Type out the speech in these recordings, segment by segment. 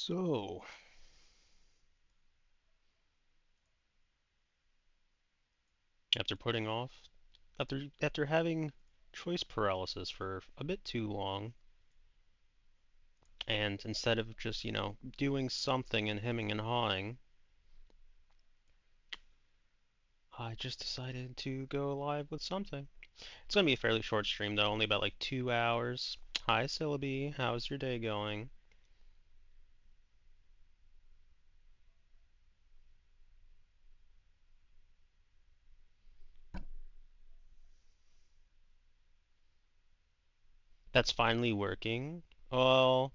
So, after putting off, after having choice paralysis for a bit too long, and instead of just, doing something and hemming and hawing, I just decided to go live with something. It's gonna be a fairly short stream though, only about like 2 hours. Hi, Syllaby, how's your day going? That's finally working. Well,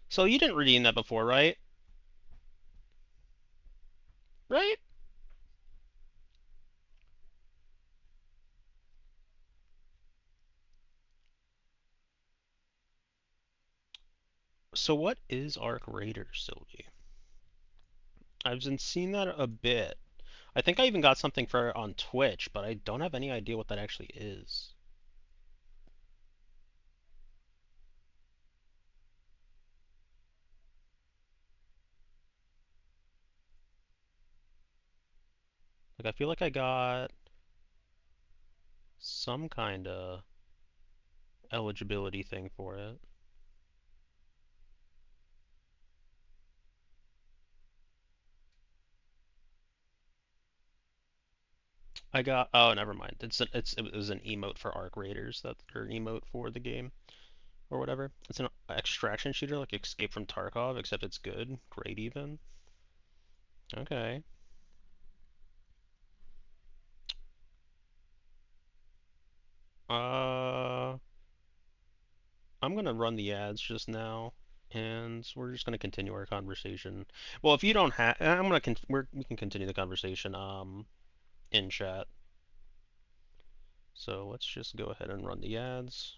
so you didn't redeem that before, right? Right? So what is Arc Raider, Sylvie? I've been seeing that a bit. I think I even got something for it on Twitch, but I don't have any idea what that actually is. Like, I feel like I got some kind of eligibility thing for it. I got, oh, never mind. It was an emote for Arc Raiders, that or an emote for the game or whatever. It's an extraction shooter like Escape from Tarkov, except it's good, great even. Okay. Uh, I'm gonna run the ads just now, and we're just gonna continue our conversation. Well, if you don't have, I'm gonna we can continue the conversation in chat. So let's just go ahead and run the ads.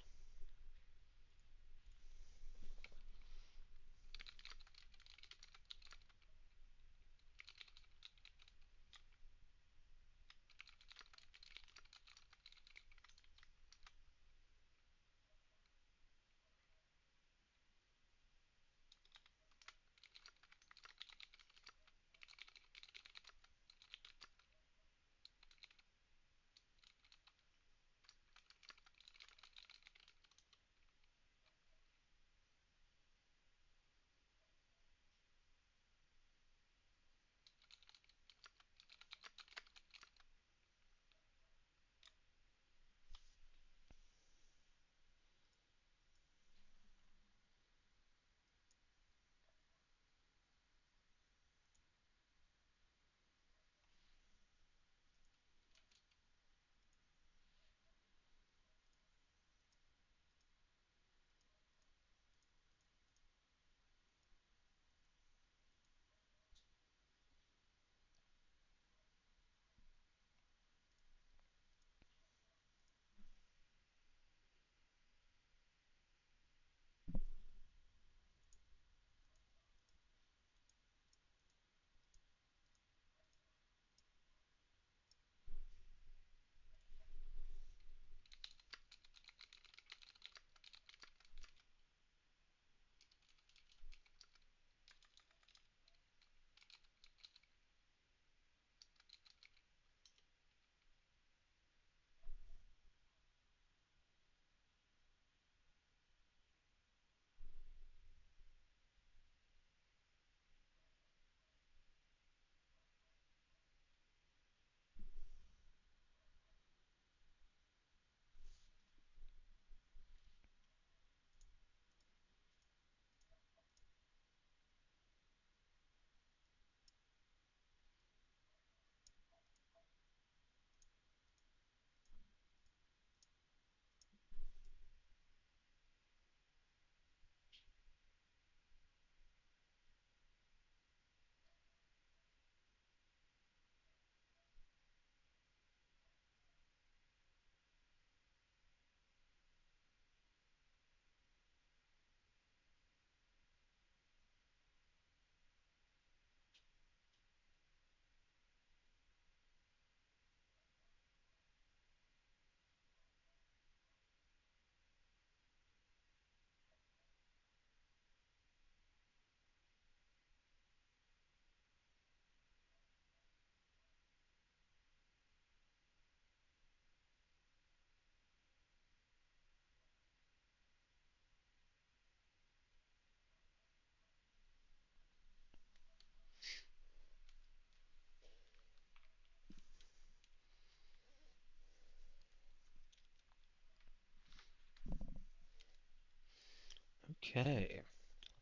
Okay,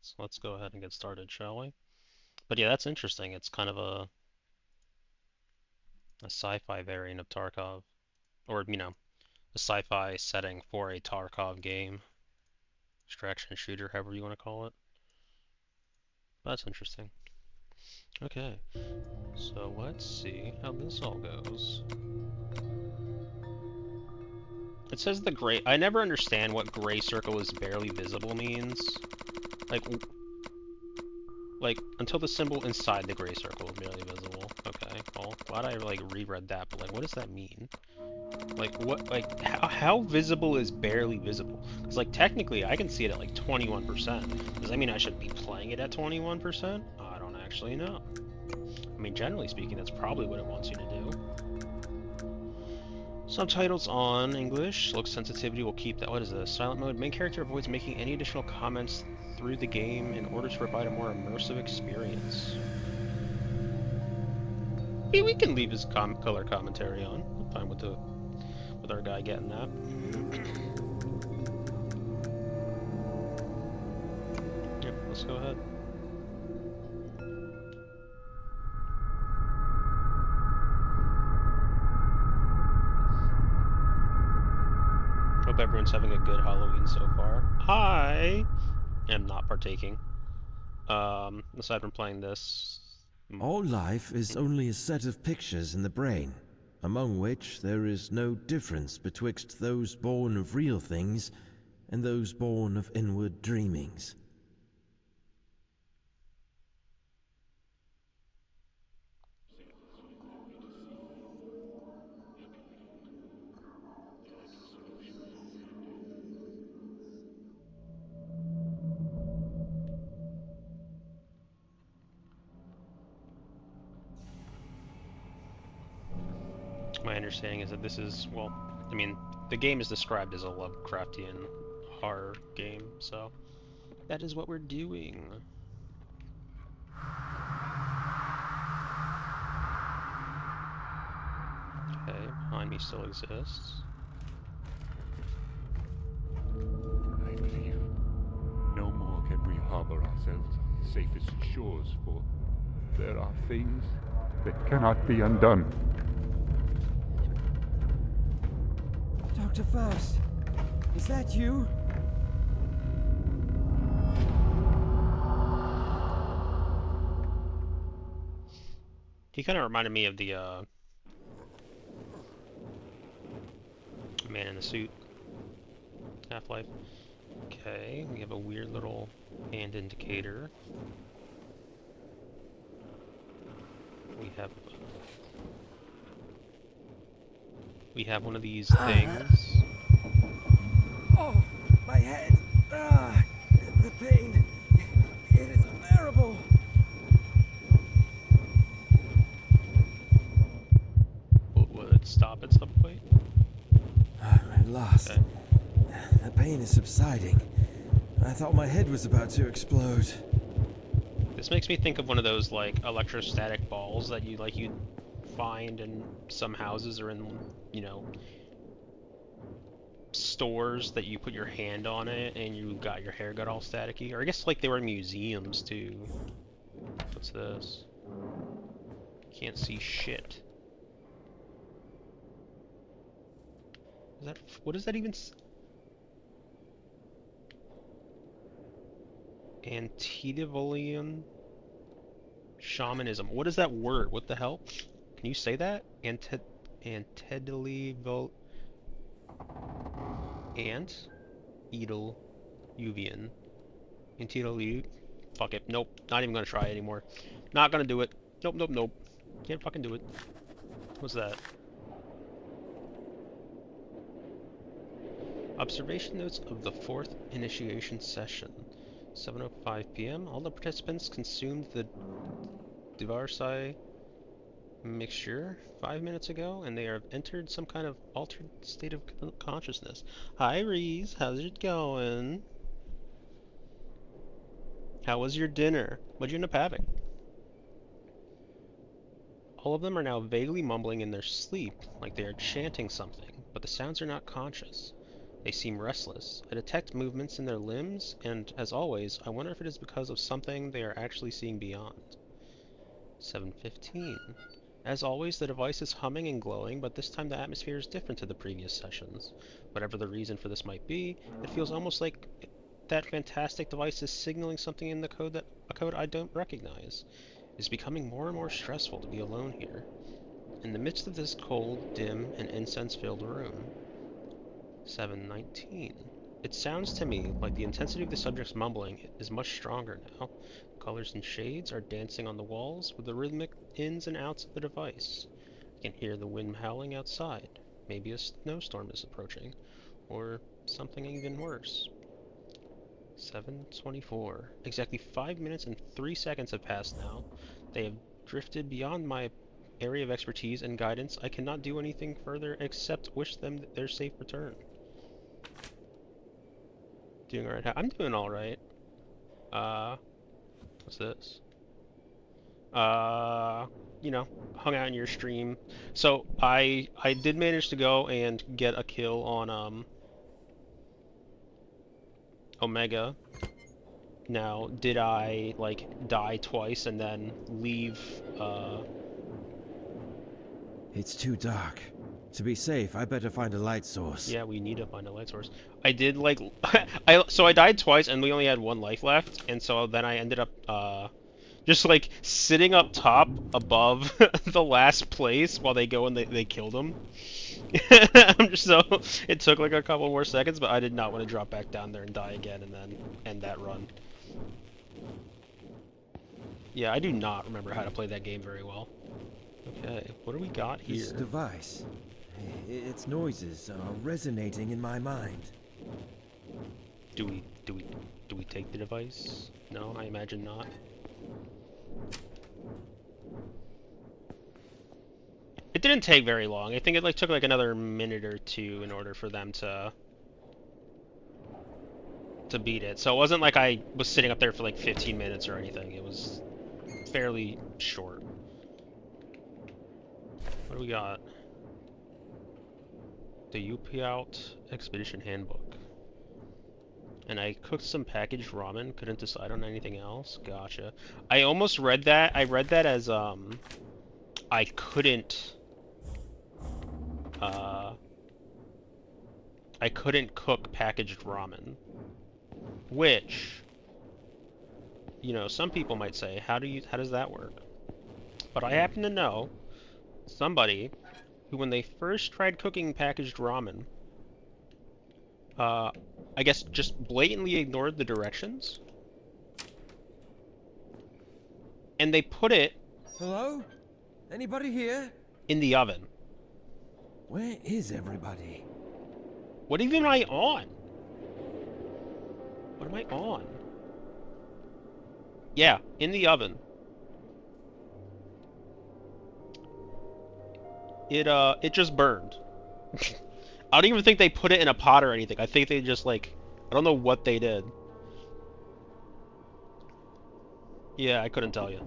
so let's go ahead and get started, shall we? But yeah, that's interesting. It's kind of a sci-fi variant of Tarkov, or a sci-fi setting for a Tarkov game, extraction shooter, however you want to call it. That's interesting. Okay, so let's see how this all goes. It says the gray. I never understand what gray circle is barely visible means. Like, until the symbol inside the gray circle is barely visible. Okay, well, glad I reread that. But what does that mean? How visible is barely visible? Because technically I can see it at 21%. Does that mean I should be playing it at 21%? I don't actually know. I mean, generally speaking, that's probably what it wants you to do. Subtitles on English. Look sensitivity will keep that. What is this? Silent mode. Main character avoids making any additional comments through the game in order to provide a more immersive experience. Yeah, we can leave his color commentary on. I'm fine with our guy getting that. Yep, let's go ahead. Hope everyone's having a good Halloween so far. I am not partaking. Aside from playing this. All life is only a set of pictures in the brain, among which there is no difference betwixt those born of real things and those born of inward dreamings. My understanding is that this is, well, I mean, the game is described as a Lovecraftian horror game, so that is what we're doing. Okay, behind me still exists. I believe no more can we harbor ourselves on the safest shores, for there are things that cannot be undone. Dr. Faust, is that you? He kind of reminded me of the man in the suit, Half-Life. Okay, we have a weird little hand indicator. We have one of these things. Oh, my head! Ah, the pain! It is unbearable! Will it stop at some point? At last. Okay. The pain is subsiding. I thought my head was about to explode. This makes me think of one of those electrostatic balls that you'd find in some houses or in stores that you put your hand on it and your hair got all staticky. Or I guess they were in museums too. What's this? Can't see shit. What is that even? Antediluvian shamanism. What is that word? What the hell? Can you say that? Antediluvian. Antediluvian. Antediluvian. Fuck it. Nope. Not even gonna try it anymore. Not gonna do it. Nope, nope, nope. Can't fucking do it. What's that? Observation notes of the 4th initiation session. 7:05 p.m. All the participants consumed the Divarsai mixture 5 minutes ago, and they have entered some kind of altered state of consciousness. Hi, Reese. How's it going? How was your dinner? What'd you end up having? All of them are now vaguely mumbling in their sleep, like they are chanting something, but the sounds are not conscious. They seem restless. I detect movements in their limbs, and, as always, I wonder if it is because of something they are actually seeing beyond. 7:15. As always, the device is humming and glowing, but this time the atmosphere is different to the previous sessions. Whatever the reason for this might be, it feels almost like that fantastic device is signaling something in the code I don't recognize. It is becoming more and more stressful to be alone here, in the midst of this cold, dim, and incense-filled room. 7:19. It sounds to me like the intensity of the subject's mumbling is much stronger now. Colors and shades are dancing on the walls with the rhythmic ins and outs of the device. I can hear the wind howling outside. Maybe a snowstorm is approaching, or something even worse. 7:24. Exactly 5 minutes and 3 seconds have passed now. They have drifted beyond my area of expertise and guidance. I cannot do anything further except wish them their safe return. Doing alright. I'm doing alright. What's this? Uh, you know, hung out in your stream. So I did manage to go and get a kill on Omega. Now, did I like die twice and then leave It's too dark. To be safe, I better find a light source. Yeah, we need to find a light source. I did like I died twice and we only had one life left, and so then I ended up just like sitting up top above the last place while they go and they killed him. So it took like a couple more seconds, but I did not want to drop back down there and die again and then end that run. Yeah, I do not remember how to play that game very well. Okay, what do we got here? This device. Its noises are resonating in my mind. Do we take the device? No, I imagine not. It didn't take very long. I think it like took like another minute or two in order for them to beat it. So it wasn't like I was sitting up there for like 15 minutes or anything. It was fairly short. What do we got? The U-P-Out Expedition Handbook. And I cooked some packaged ramen, couldn't decide on anything else. Gotcha. I almost read that. I read that as I couldn't I couldn't cook packaged ramen. Which, you know, some people might say, how does that work? But I happen to know somebody who, when they first tried cooking packaged ramen, I guess just blatantly ignored the directions, and they put it Hello? Anybody here? in the oven. Where is everybody? What even am I on? What am I on? Yeah, in the oven. It just burned. I don't even think they put it in a pot or anything. I think they just like, I don't know what they did. Yeah, I couldn't tell you.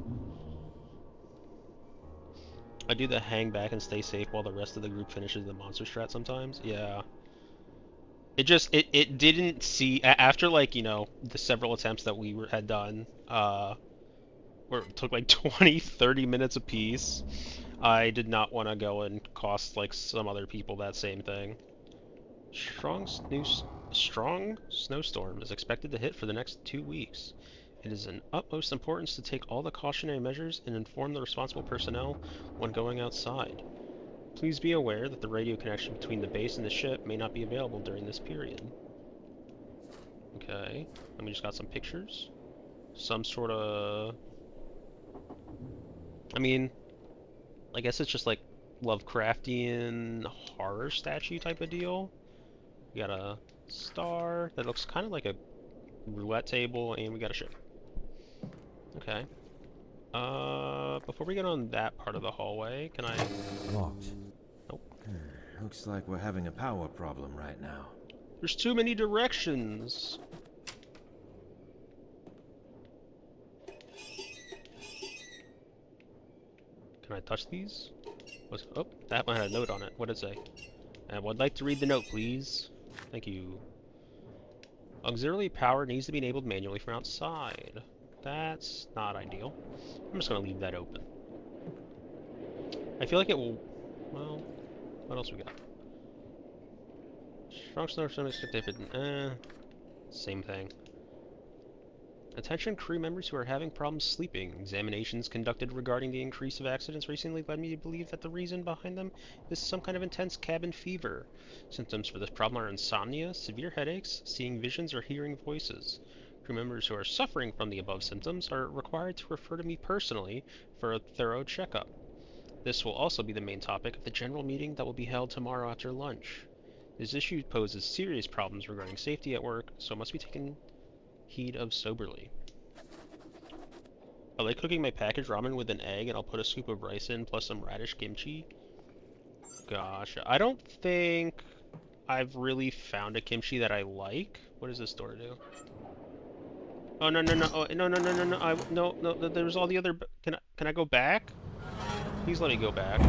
I do the hang back and stay safe while the rest of the group finishes the monster strat sometimes. Yeah. It didn't see after like, you know, the several attempts that we had done, where it took like 20, 30 minutes a piece. I did not want to go and cost like some other people that same thing. Strong snowstorm is expected to hit for the next 2 weeks. It is of utmost importance to take all the cautionary measures and inform the responsible personnel when going outside. Please be aware that the radio connection between the base and the ship may not be available during this period. Okay, and we just got some pictures. Some sort of... I mean, I guess it's just like Lovecraftian horror statue type of deal. We got a star that looks kind of like a roulette table, and we got a ship. Okay. Before we get on that part of the hallway, can I... Locked. Nope. Looks like we're having a power problem right now. There's too many directions. Can I touch these? Oh, that one had a note on it. What did it say? I would like to read the note, please. Thank you. Auxiliary power needs to be enabled manually from outside. That's not ideal. I'm just gonna leave that open. I feel like it will... Well, what else we got? Strong snow, same thing. Attention crew members who are having problems sleeping. Examinations conducted regarding the increase of accidents recently led me to believe that the reason behind them is some kind of intense cabin fever. Symptoms for this problem are insomnia, severe headaches, seeing visions, or hearing voices. Crew members who are suffering from the above symptoms are required to refer to me personally for a thorough checkup. This will also be the main topic of the general meeting that will be held tomorrow after lunch. This issue poses serious problems regarding safety at work, so must be taken heed of soberly. I like cooking my packaged ramen with an egg, and I'll put a scoop of rice in plus some radish kimchi. Gosh, I don't think I've really found a kimchi that I like. What does this door do? Oh no no no! Oh, no no no no no! No, there's all the other. Can I go back? Please let me go back.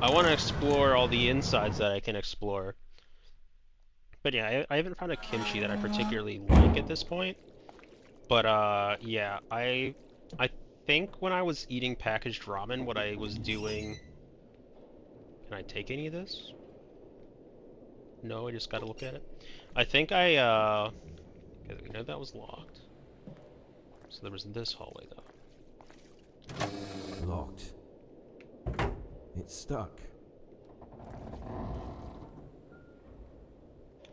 I want to explore all the insides that I can explore. But yeah, I haven't found a kimchi that I particularly like at this point. But yeah, I think when I was eating packaged ramen, what I was doing. Can I take any of this? No, I just gotta look at it. I think okay, we know that was locked. So there was this hallway though. Locked. It's stuck.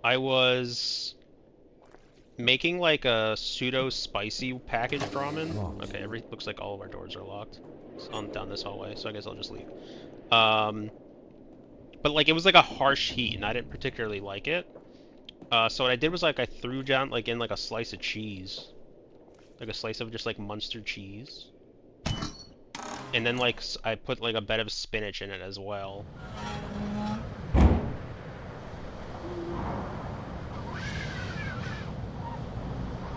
I was making like a pseudo spicy packaged ramen. Locked. Okay, looks like all of our doors are locked. It's on down this hallway, so I guess I'll just leave. Um, but like it was like a harsh heat, and I didn't particularly like it. So what I did was like I threw down like in like a slice of cheese, like a slice of just like Munster cheese, and then like I put like a bed of spinach in it as well.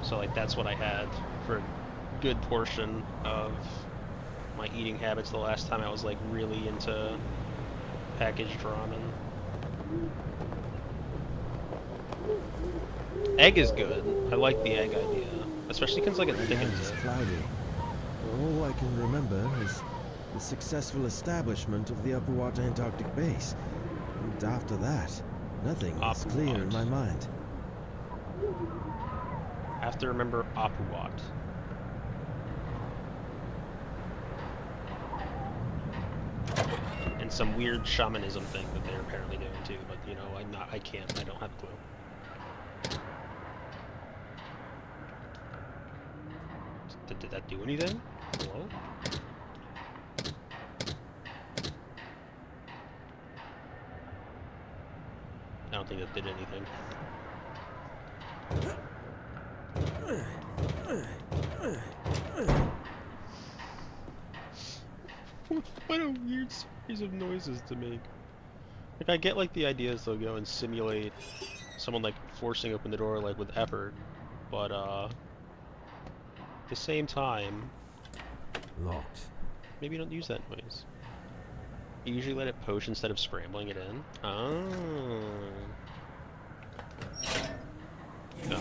So like that's what I had for a good portion of my eating habits the last time I was like really into packaged ramen. Egg is good. I like the egg idea, especially because like it thickens It's it. cloudy. All I can remember is the successful establishment of the Upperwater Antarctic Base. And after that, nothing is clear in my mind. I have to remember Apuat. And some weird shamanism thing that they're apparently doing too, but you know, I can't, I don't have a clue. Did that do anything? Hello? I don't think that did anything. What a weird series of noises to make. Like, I get, like, the ideas they'll go and simulate someone, like, forcing open the door, like, with effort, but, at the same time... Locked. Maybe don't use that noise. You usually let it poach instead of scrambling it in. Oh. Gosh.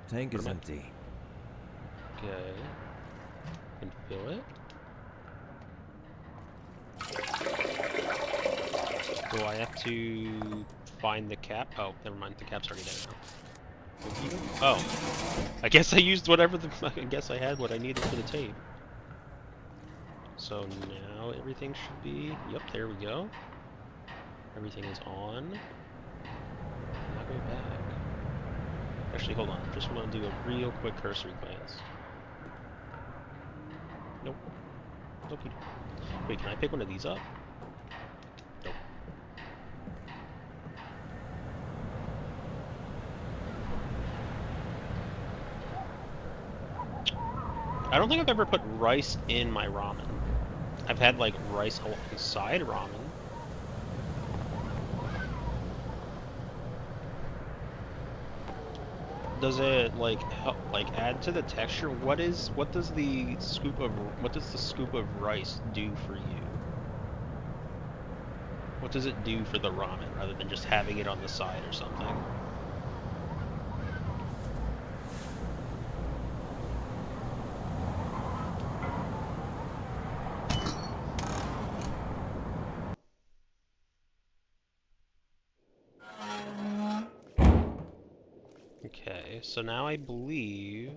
Tank is empty. Okay. Can fill it. Do I have to find the cap? Oh, never mind. The cap's already there now. Oh. I guess I used whatever the... I guess I had what I needed for the tape. So now everything should be... Yep, there we go. Everything is on. Now go back. Actually, hold on. Just want to do a real quick cursory glance. Nope. Nope. Wait, can I pick one of these up? Nope. I don't think I've ever put rice in my ramen. I've had, like, rice alongside ramen. does it like help, like add to the texture? What does the scoop of rice do for you? What does it do for the ramen rather than just having it on the side or something? Okay, so now I believe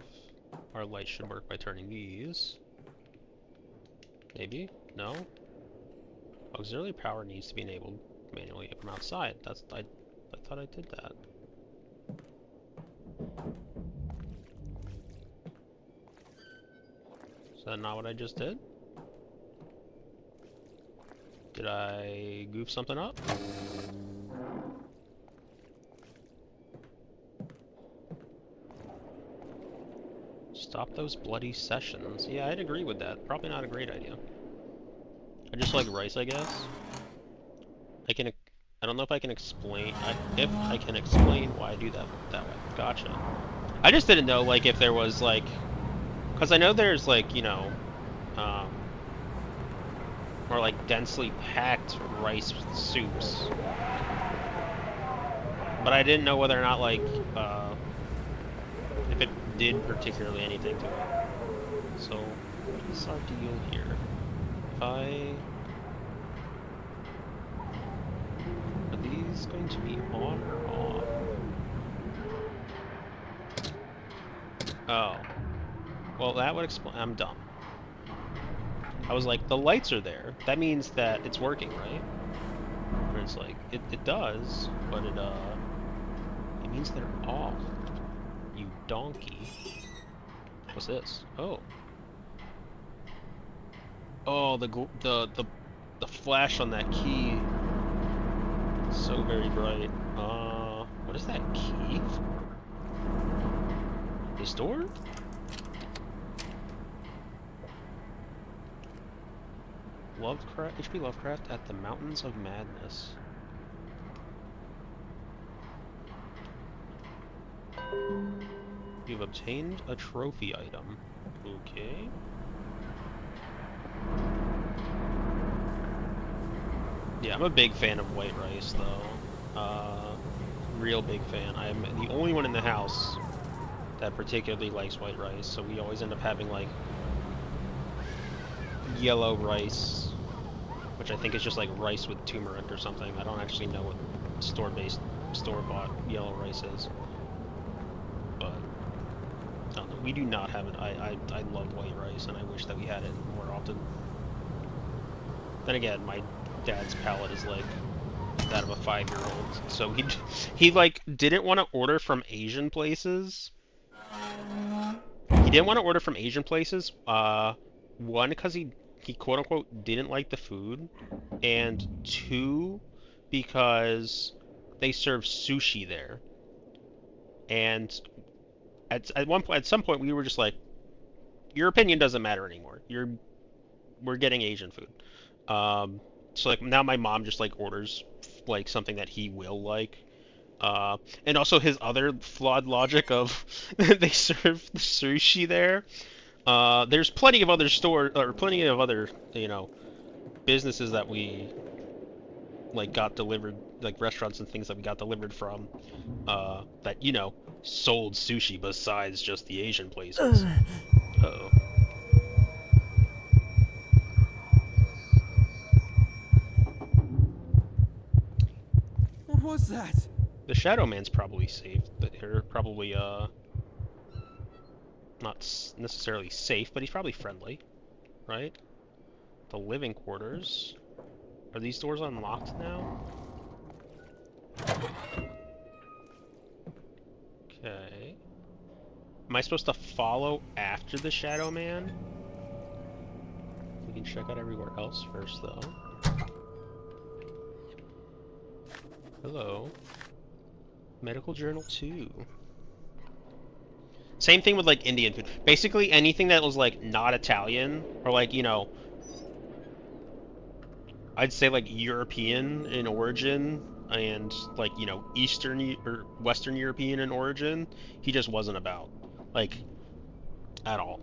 our light should work by turning these. Maybe? No? Auxiliary power needs to be enabled manually from outside. I thought I did that. Is that not what I just did? Did I goof something up? Stop those bloody sessions. Yeah, I'd agree with that. Probably not a great idea. I just like rice, I guess. I don't know if I can explain. If I can explain why I do that way. Gotcha. I just didn't know, like, if there was like, because I know there's like, um, more like densely packed rice soups, but I didn't know whether or not like, if it did particularly anything to it. So, what's our deal here? If I Are these going to be on or off? Oh. Well, that would explain. I'm dumb. I was like, the lights are there. That means that it's working, right? And it's like, it does, but it means they're off. You donkey. What's this? Oh. Oh, the flash on that key. So very bright. What is that key? This door? H.P. Lovecraft at the Mountains of Madness. You've obtained a trophy item. Okay. Yeah, I'm a big fan of white rice, though. Real big fan. I'm the only one in the house that particularly likes white rice, so we always end up having, like, yellow rice, which I think is just like rice with turmeric or something. I don't actually know what store-bought yellow rice is, but I don't know. We do not have it. I love white rice, and I wish that we had it more often. Then again, my dad's palate is like that of a 5-year-old, so he like didn't want to order from Asian places. He didn't want to order from Asian places. One, because he quote unquote didn't like the food, and two, because they serve sushi there. And at some point we were just like, your opinion doesn't matter anymore. We're getting Asian food. So like now my mom just like orders like something that he will like. And also his other flawed logic of they serve sushi there. There's plenty of other plenty of other, businesses that we like got delivered, like restaurants and things that we got delivered from, that, sold sushi besides just the Asian places. Uh-oh. What was that? The Shadow Man's probably safe, but they're probably, not necessarily safe, but he's probably friendly, right? The living quarters. Are these doors unlocked now? Okay. Am I supposed to follow after the Shadow Man? We can check out everywhere else first, though. Hello. Medical Journal 2. Same thing with, like, Indian food. Basically, anything that was, like, not Italian, or, like, I'd say, like, European in origin, and like, you know, Eastern or Western European in origin, he just wasn't about, like, at all.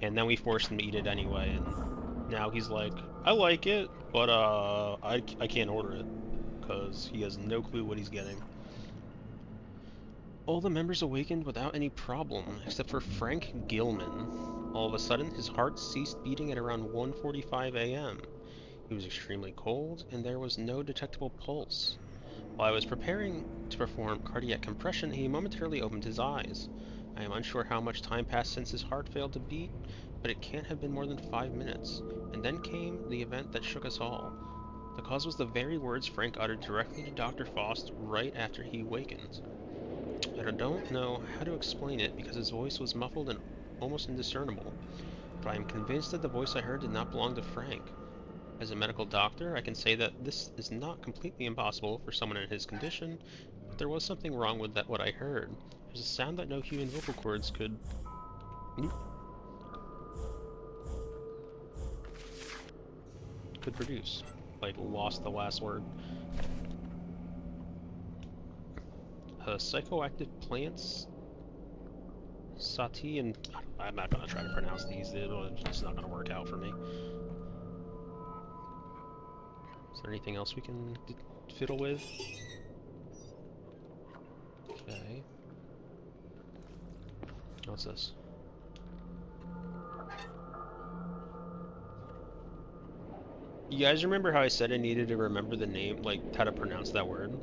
And then we forced him to eat it anyway, and now he's like, I like it, but I can't order it because he has no clue what he's getting. All the members awakened without any problem, except for Frank Gilman. All of a sudden, his heart ceased beating at around 1:45 a.m. He was extremely cold, and there was no detectable pulse. While I was preparing to perform cardiac compression, he momentarily opened his eyes. I am unsure how much time passed since his heart failed to beat, but it can't have been more than 5 minutes. And then came the event that shook us all. The cause was the very words Frank uttered directly to Dr. Faust right after he awakened. I don't know how to explain it because his voice was muffled and almost indiscernible, but I am convinced that the voice I heard did not belong to Frank. As a medical doctor, I can say that this is not completely impossible for someone in his condition, but there was something wrong with what I heard. It was a sound that no human vocal cords could produce. Like, lost the last word. Psychoactive plants, sati, and I'm not gonna try to pronounce these. It's not gonna work out for me. Is there anything else we can fiddle with? Okay. What's this? You guys remember how I said I needed to remember the name, like how to pronounce that word?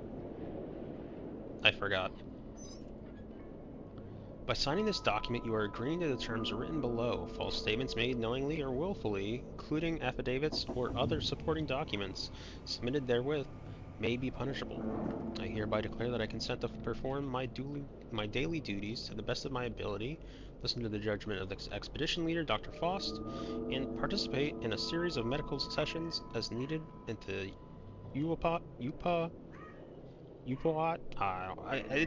I forgot. By signing this document, you are agreeing to the terms written below. False statements made knowingly or willfully, including affidavits or other supporting documents submitted therewith, may be punishable. I hereby declare that I consent to perform my daily duties to the best of my ability, listen to the judgment of the expedition leader, Dr. Faust, and participate in a series of medical sessions as needed into UPOT?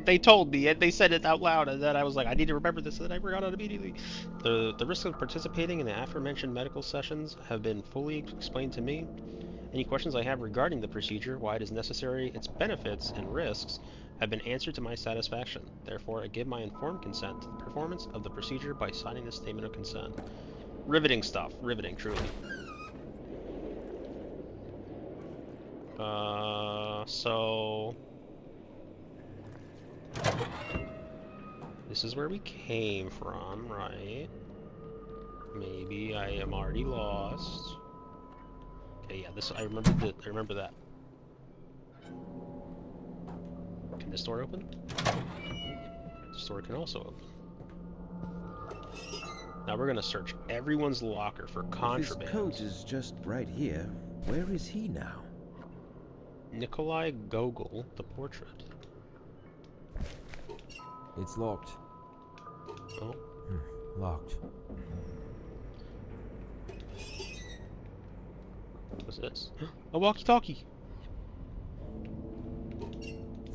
They told me, and they said it out loud, and then I was like, I need to remember this, and then I forgot it immediately. The risks of participating in the aforementioned medical sessions have been fully explained to me. Any questions I have regarding the procedure, why it is necessary, its benefits and risks, have been answered to my satisfaction. Therefore, I give my informed consent to the performance of the procedure by signing this statement of consent. Riveting stuff. Riveting, truly. So... This is where we came from, right? Maybe I am already lost. Okay, yeah, I remember that. Can this door open? This door can also open. Now we're gonna search everyone's locker for contraband. If his coat is just right here, where is he now? Nikolai Gogol, the portrait. It's locked. Oh. Locked. What's this? A walkie-talkie!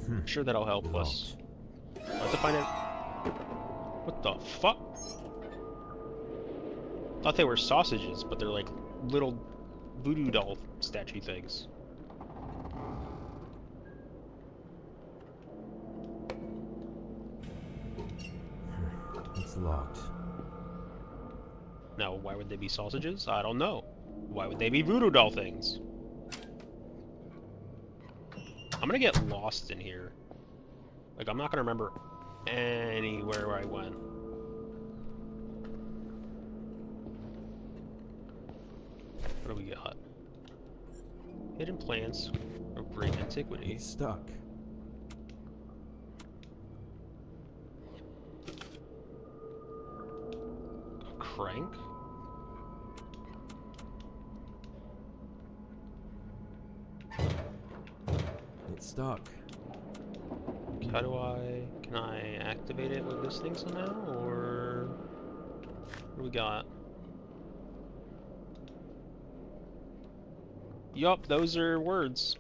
I'm sure that'll help us. I'll have to find out. What the fuck? Thought they were sausages, but they're like little voodoo doll statue things. It's locked. Now, why would they be sausages? I don't know. Why would they be voodoo doll things? I'm gonna get lost in here. Like, I'm not gonna remember anywhere where I went. What do we got? Hidden plants of great antiquity. It's stuck. A crank? It's stuck. How do can I activate it with this thing somehow, or what do we got? Yup, those are words.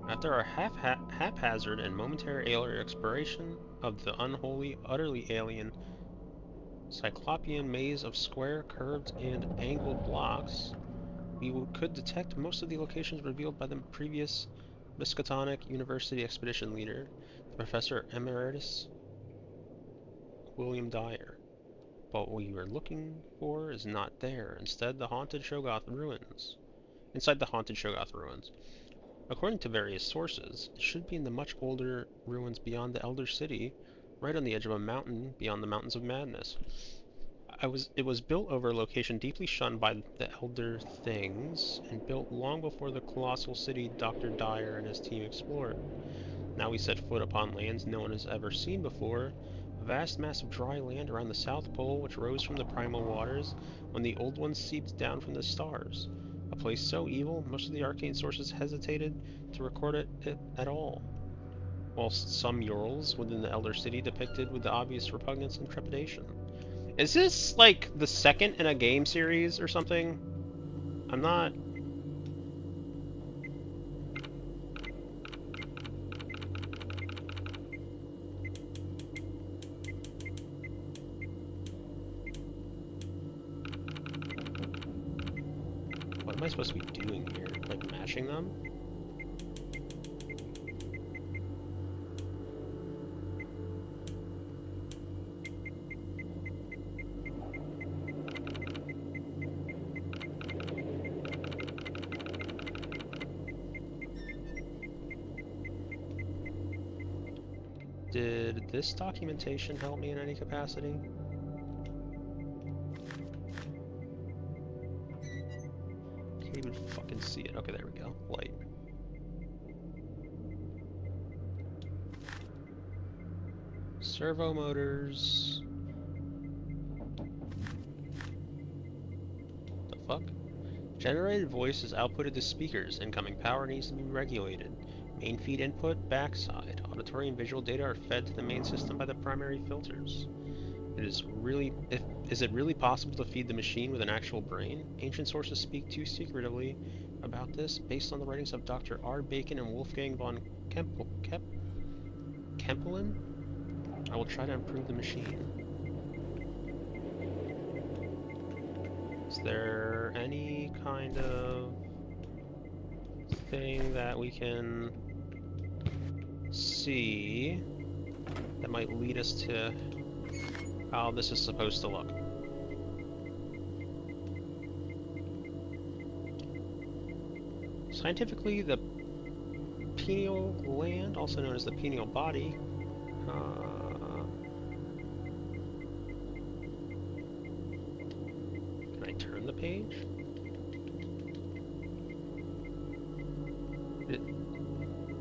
After our haphazard and momentary exploration of the unholy, utterly alien, cyclopean maze of square, curved, and angled blocks, could detect most of the locations revealed by the previous Miskatonic University expedition leader, Professor Emeritus William Dyer. But what we were looking for is not there. Instead, the haunted Shoggoth ruins. Inside the haunted Shoggoth ruins. According to various sources, it should be in the much older ruins beyond the Elder City, right on the edge of a mountain beyond the Mountains of Madness. It was built over a location deeply shunned by the Elder Things, and built long before the colossal city Dr. Dyer and his team explored. Now we set foot upon lands no one has ever seen before, a vast mass of dry land around the South Pole which rose from the primal waters when the old ones seeped down from the stars. A place so evil, most of the arcane sources hesitated to record it at all, whilst some murals within the Elder City depicted with the obvious repugnance and trepidation. Is this like the second in a game series or something? I'm not... What am I supposed to be doing here? Like mashing them? Did this documentation help me in any capacity? Can't even fucking see it. Okay, there we go. Light. Servo motors. The fuck? Generated voice is outputted to speakers. Incoming power needs to be regulated. Main feed input, backside. Auditory and visual data are fed to the main system by the primary filters. Is it really possible to feed the machine with an actual brain? Ancient sources speak too secretively about this, based on the writings of Dr. R. Bacon and Wolfgang von Kempelen? I will try to improve the machine. Is there any kind of thing that we can see that might lead us to how this is supposed to look? Scientifically, the pineal gland, also known as the pineal body, can I turn the page?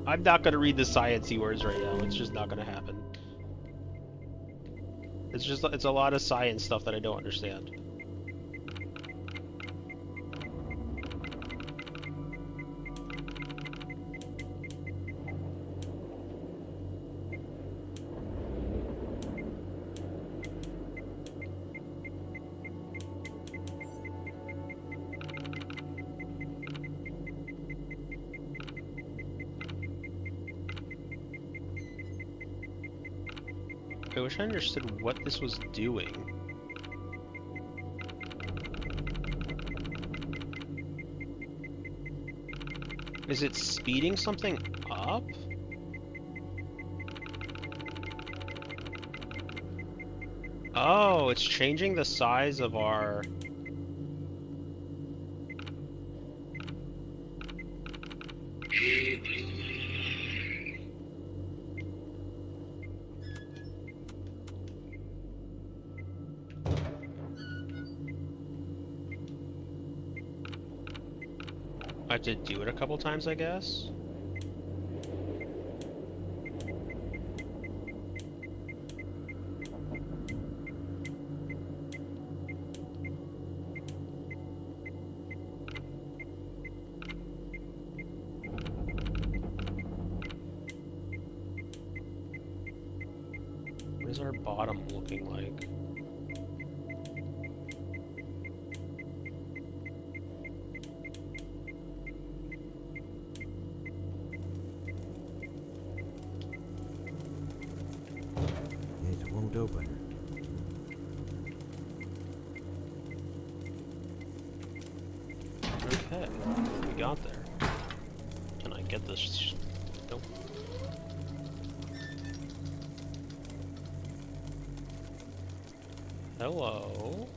I'm not gonna read the sciencey words right now. It's just not gonna happen. It's a lot of science stuff that I don't understand. I wish I understood what this was doing. Is it speeding something up? Oh, it's changing the size of our... I have to do it a couple times, I guess. What is our bottom looking like? It won't open. Okay, we got there. Can I get this? Nope. Hello?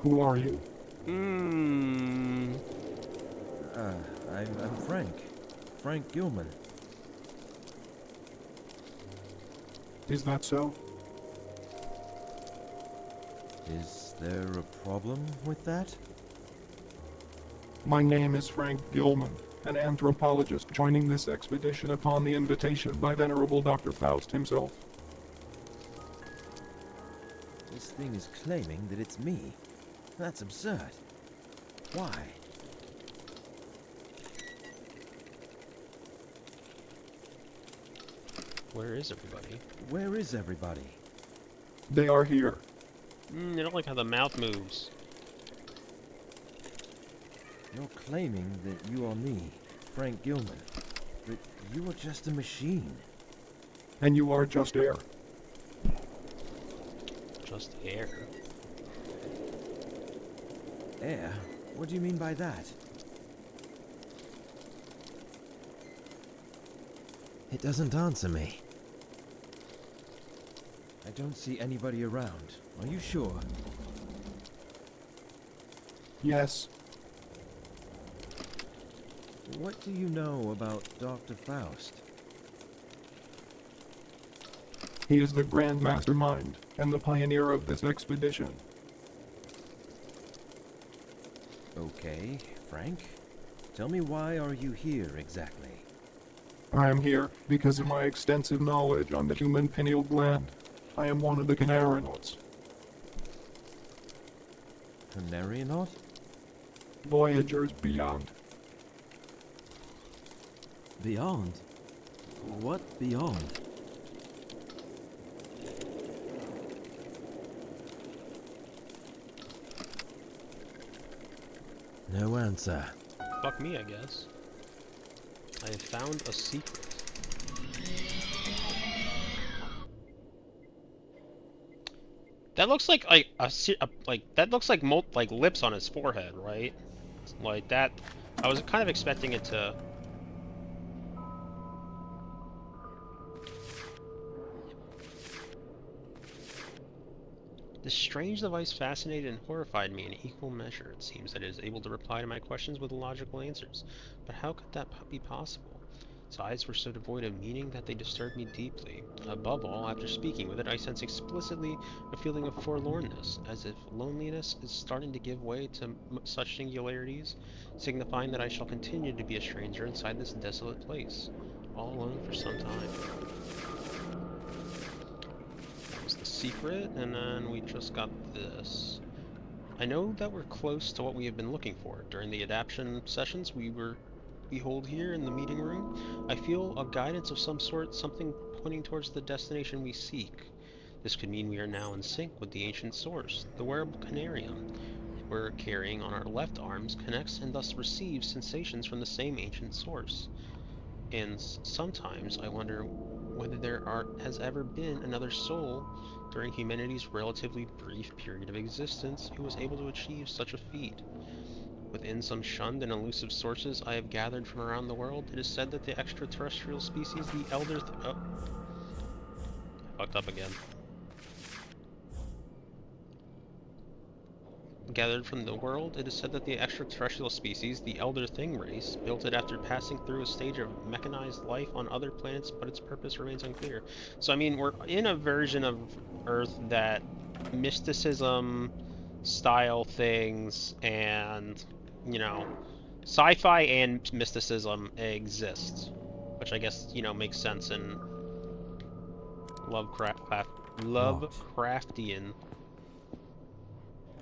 Who are you? Hmm. I'm Frank. Frank Gilman. Is that so? Is there a problem with that? My name is Frank Gilman, an anthropologist joining this expedition upon the invitation by Venerable Dr. Faust himself. This thing is claiming that it's me. That's absurd. Why? Where is everybody? Where is everybody? They are here. I don't like how the mouth moves. You're claiming that you are me, Frank Gilman. But you are just a machine. And you are just air. Just air. Air? What do you mean by that? It doesn't answer me. I don't see anybody around. Are you sure? Yes, What do you know about Dr. Faust? he is the grand mastermind and the pioneer of this expedition. Okay, Frank. Tell me, why are you here exactly? I am here because of my extensive knowledge on the human pineal gland. I am one of the Conarians. Conarionaut? Voyagers beyond. Beyond? What beyond? No answer. Fuck me, I guess. I have found a secret. That looks like that looks like like lips on his forehead, right? Like that. I was kind of expecting it to. This strange device fascinated and horrified me in equal measure. It seems that it is able to reply to my questions with logical answers. But how could that be possible? Its eyes were so devoid of meaning that they disturbed me deeply. Above all, after speaking with it, I sense explicitly a feeling of forlornness, as if loneliness is starting to give way to such singularities, signifying that I shall continue to be a stranger inside this desolate place, all alone for some time. That was the secret, and then we just got this. I know that we're close to what we have been looking for. During the adaptation sessions we hold here in the meeting room, I feel a guidance of some sort, something pointing towards the destination we seek. This could mean we are now in sync with the ancient source. The wearable Conarium we're carrying on our left arms connects and thus receives sensations from the same ancient source. And sometimes I wonder whether has ever been another soul during humanity's relatively brief period of existence who was able to achieve such a feat. Within some shunned and elusive sources I have gathered from around the world, it is said that the extraterrestrial species, the Elder I fucked up again. Gathered from the world, it is said that the extraterrestrial species, the Elder Thing race, built it after passing through a stage of mechanized life on other planets, but its purpose remains unclear. So, I mean, we're in a version of Earth that mysticism style things and, you know, sci-fi and mysticism exist, which I guess, you know, makes sense in Lovecraftian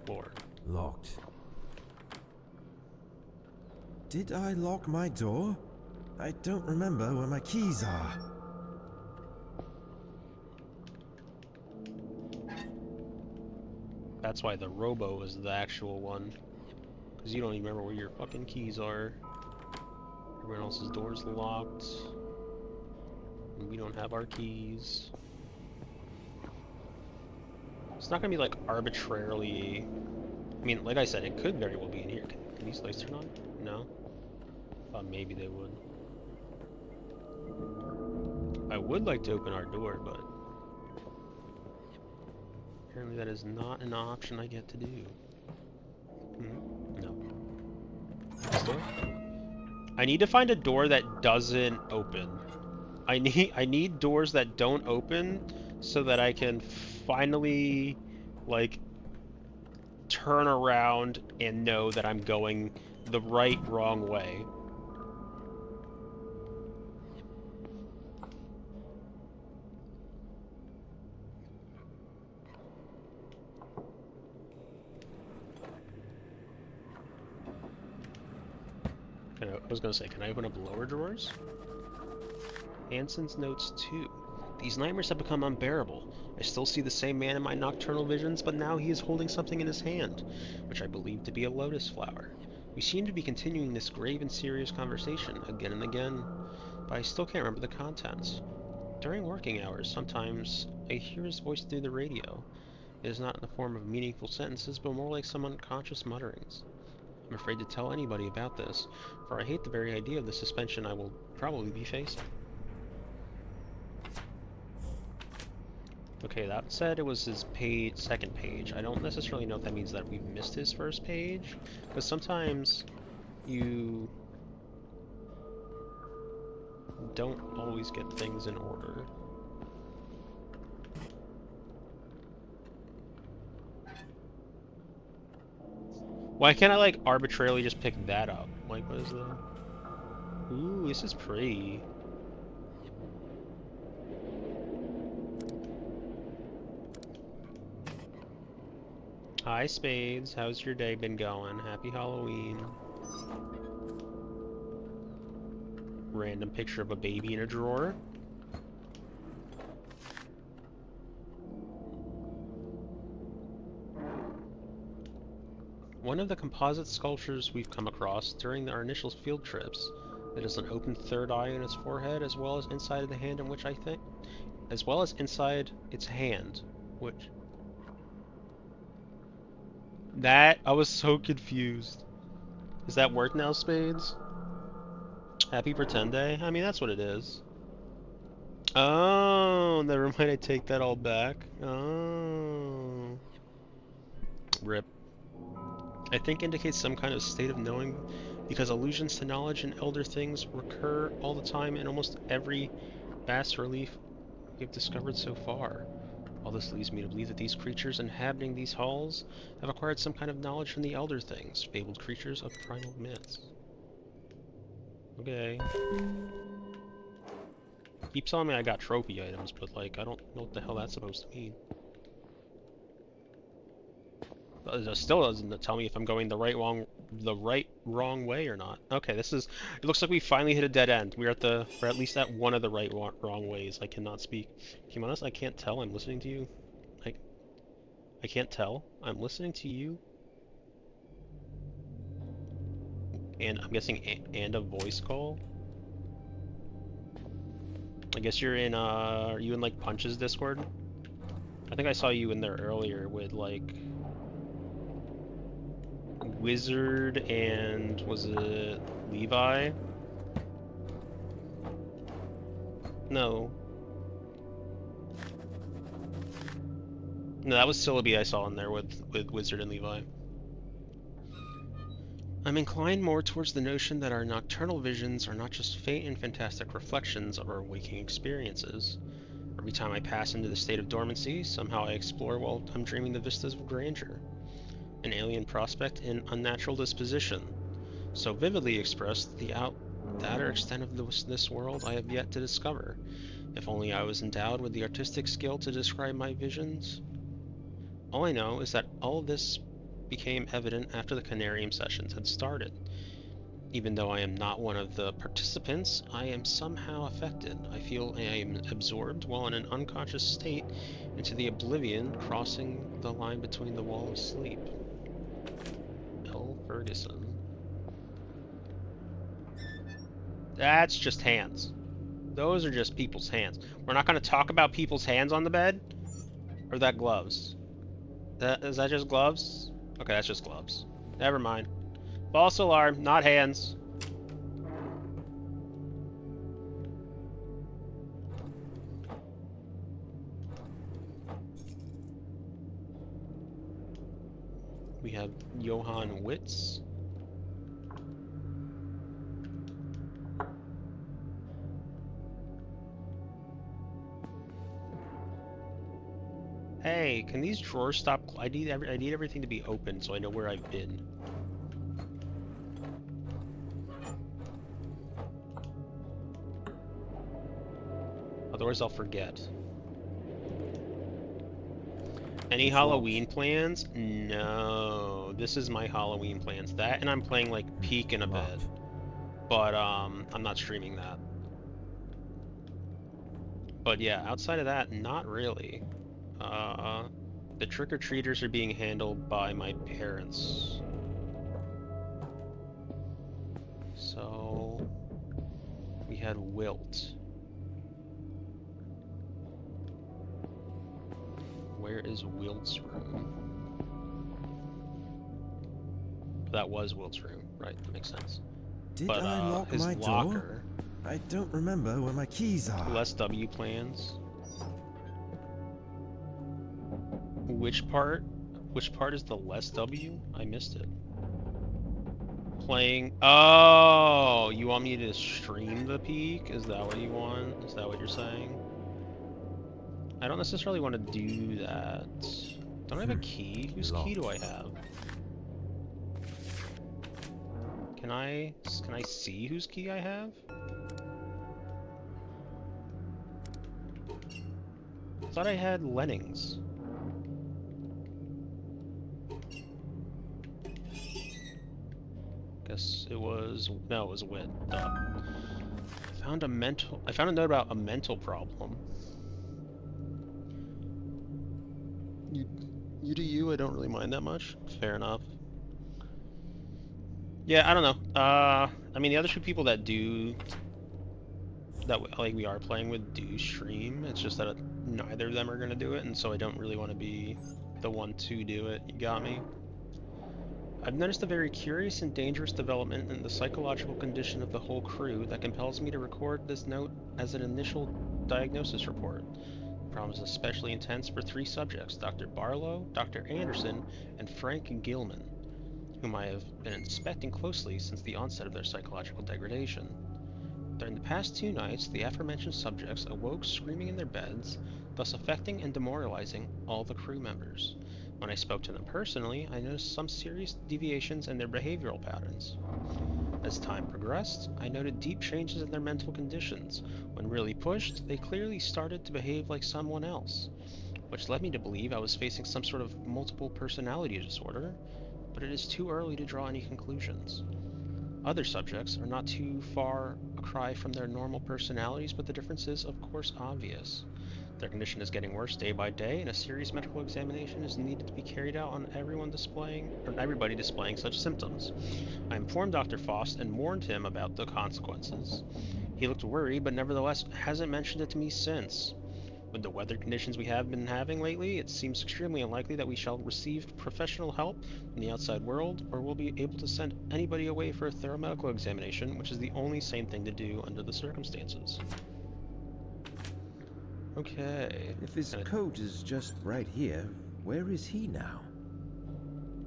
lore. Locked. Did I lock my door? I don't remember where my keys are. That's why the Robo is the actual one. Because you don't even remember where your fucking keys are. Everyone else's door's locked. And we don't have our keys. It's not gonna be like arbitrarily... I mean, like I said, it could very well be in here. Can you these lights turn on? No? Thought maybe they would. I would like to open our door, but apparently that is not an option I get to do. No. This door? I need to find a door that doesn't open. I need doors that don't open so that I can finally like turn around and know that I'm going the wrong way. I was gonna say, can I open up lower drawers? Anson's notes 2. These nightmares have become unbearable. I still see the same man in my nocturnal visions, but now he is holding something in his hand, which I believe to be a lotus flower. We seem to be continuing this grave and serious conversation again and again, but I still can't remember the contents. During working hours, sometimes I hear his voice through the radio. It is not in the form of meaningful sentences, but more like some unconscious mutterings. I'm afraid to tell anybody about this, for I hate the very idea of the suspension I will probably be facing. Okay, that said it was his second page. I don't necessarily know if that means that we've missed his first page, because sometimes you don't always get things in order. Why can't I, like, arbitrarily just pick that up? Like, what is that? Ooh, this is pretty. Hi, Spades. How's your day been going? Happy Halloween. Random picture of a baby in a drawer. One of the composite sculptures we've come across during our initial field trips. It has an open third eye in its forehead, as well as inside of the hand in which as well as inside its hand, which... That, I was so confused. Is that work now, Spades? Happy Pretend Day? I mean, that's what it is. Oh, never mind, I take that all back. Oh. Rip. I think indicates some kind of state of knowing, because allusions to knowledge and elder things recur all the time in almost every bas relief we've discovered so far. All this leads me to believe that these creatures inhabiting these halls have acquired some kind of knowledge from the elder things, fabled creatures of primal myths. Okay. Keep telling me I got trophy items, but like, I don't know what the hell that's supposed to mean. It still doesn't tell me if I'm going the wrong way or not. Okay, this is. It looks like we finally hit a dead end. We're at least at one of the wrong ways. I cannot speak. To be honest, I can't tell. I'm listening to you. I can't tell. I'm listening to you. And I'm guessing and a voice call. I guess you're in. Are you in like Punch's Discord? I think I saw you in there earlier with like. Wizard and was it Levi? No. No, that was Syllabi I saw in there with Wizard and Levi. I'm inclined more towards the notion that our nocturnal visions are not just faint and fantastic reflections of our waking experiences. Every time I pass into the state of dormancy, somehow I explore while I'm dreaming the vistas of grandeur. An alien prospect and unnatural disposition, so vividly expressed the outer extent of this world I have yet to discover. If only I was endowed with the artistic skill to describe my visions. All I know is that all of this became evident after the Conarium sessions had started. Even though I am not one of the participants, I am somehow affected. I feel I am absorbed while in an unconscious state into the oblivion crossing the line between the wall of sleep. Ferguson. That's just hands. Those are just people's hands. We're not going to talk about people's hands on the bed? Or that gloves? Is that just gloves? Okay, that's just gloves. Never mind. False alarm, not hands. We have Johann Witz. Hey, can these drawers stop? I need everything to be open so I know where I've been. Otherwise, I'll forget. Any It's Halloween locked. plans? No. This is my Halloween plans. That and I'm playing like Peek in a bit. Locked. But I'm not streaming that. But yeah, outside of that, not really. The trick-or-treaters are being handled by my parents. So we had Wilt. Where is Wilt's room? That was Wilt's room, right? That makes sense. Did But I lock his my door? locker. I don't remember where my keys are. Less W plans. Which part? Which part is the less W? I missed it. Playing. Oh, you want me to stream the peak? Is that what you want? Is that what you're saying? I don't necessarily want to do that. Don't I have a key? Whose key do I have? Can I see whose key I have? I thought I had Lenning's. Guess it was no, it was Wit. Duh. I found a note about a mental problem. You do you, I don't really mind that much. Fair enough. Yeah, I don't know. I mean the other two people that do that like we are playing with do stream. It's just that neither of them are gonna do it, and so I don't really want to be the one to do it. You got me? I've noticed a very curious and dangerous development in the psychological condition of the whole crew that compels me to record this note as an initial diagnosis report. The problem is especially intense for three subjects, Dr. Barlow, Dr. Anderson, and Frank Gilman, whom I have been inspecting closely since the onset of their psychological degradation. During the past 2 nights, the aforementioned subjects awoke screaming in their beds, thus affecting and demoralizing all the crew members. When I spoke to them personally, I noticed some serious deviations in their behavioral patterns. As time progressed, I noted deep changes in their mental conditions. When really pushed, they clearly started to behave like someone else, which led me to believe I was facing some sort of multiple personality disorder, but it is too early to draw any conclusions. Other subjects are not too far a cry from their normal personalities, but the difference is, of course, obvious. Their condition is getting worse day by day, and a serious medical examination is needed to be carried out on everybody displaying such symptoms. I informed Dr. Faust and warned him about the consequences. He looked worried, but nevertheless hasn't mentioned it to me since. With the weather conditions we have been having lately, it seems extremely unlikely that we shall receive professional help from the outside world, or will be able to send anybody away for a thorough medical examination, which is the only sane thing to do under the circumstances. Okay. If his coat is just right here, where is he now?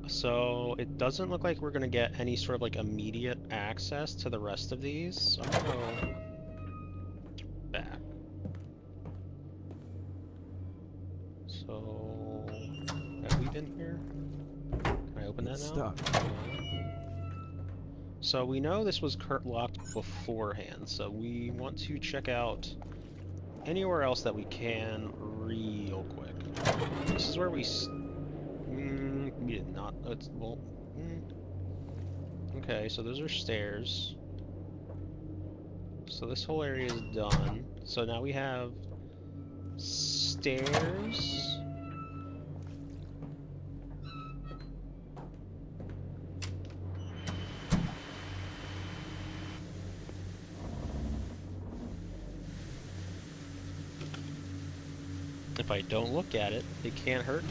So it doesn't look like we're gonna get any sort of like immediate access to the rest of these. So I'm gonna go back. So have we been here? Can I open that It's now? stuck. So we know this was locked beforehand, so we want to check out anywhere else that we can real quick. This is where we did not. It's well. Okay, so those are stairs. So this whole area is done. So now we have stairs. If I don't look at it, it can't hurt me.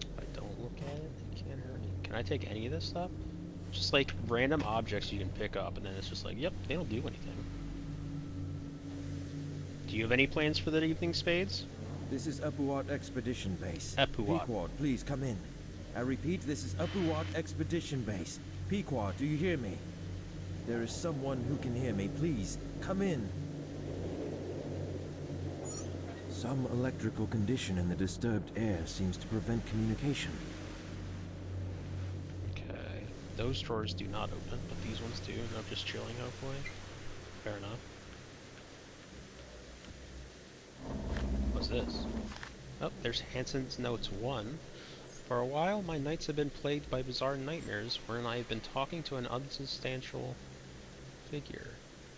If I don't look at it, it can't hurt me. Can I take any of this stuff? Just like random objects you can pick up, and then it's just like, yep, they don't do anything. Do you have any plans for the evening, Spades? This is Upuat Expedition Base. Epuat. Pequod, please come in. I repeat, this is Upuat Expedition Base. Pequod, do you hear me? If there is someone who can hear me, please, come in. Some electrical condition in the disturbed air seems to prevent communication. Okay. Those drawers do not open, but these ones do, and I'm just chilling, hopefully. Fair enough. What's this? Oh, there's Hansen's Notes 1. For a while, my nights have been plagued by bizarre nightmares, wherein I have been talking to an unsubstantial figure.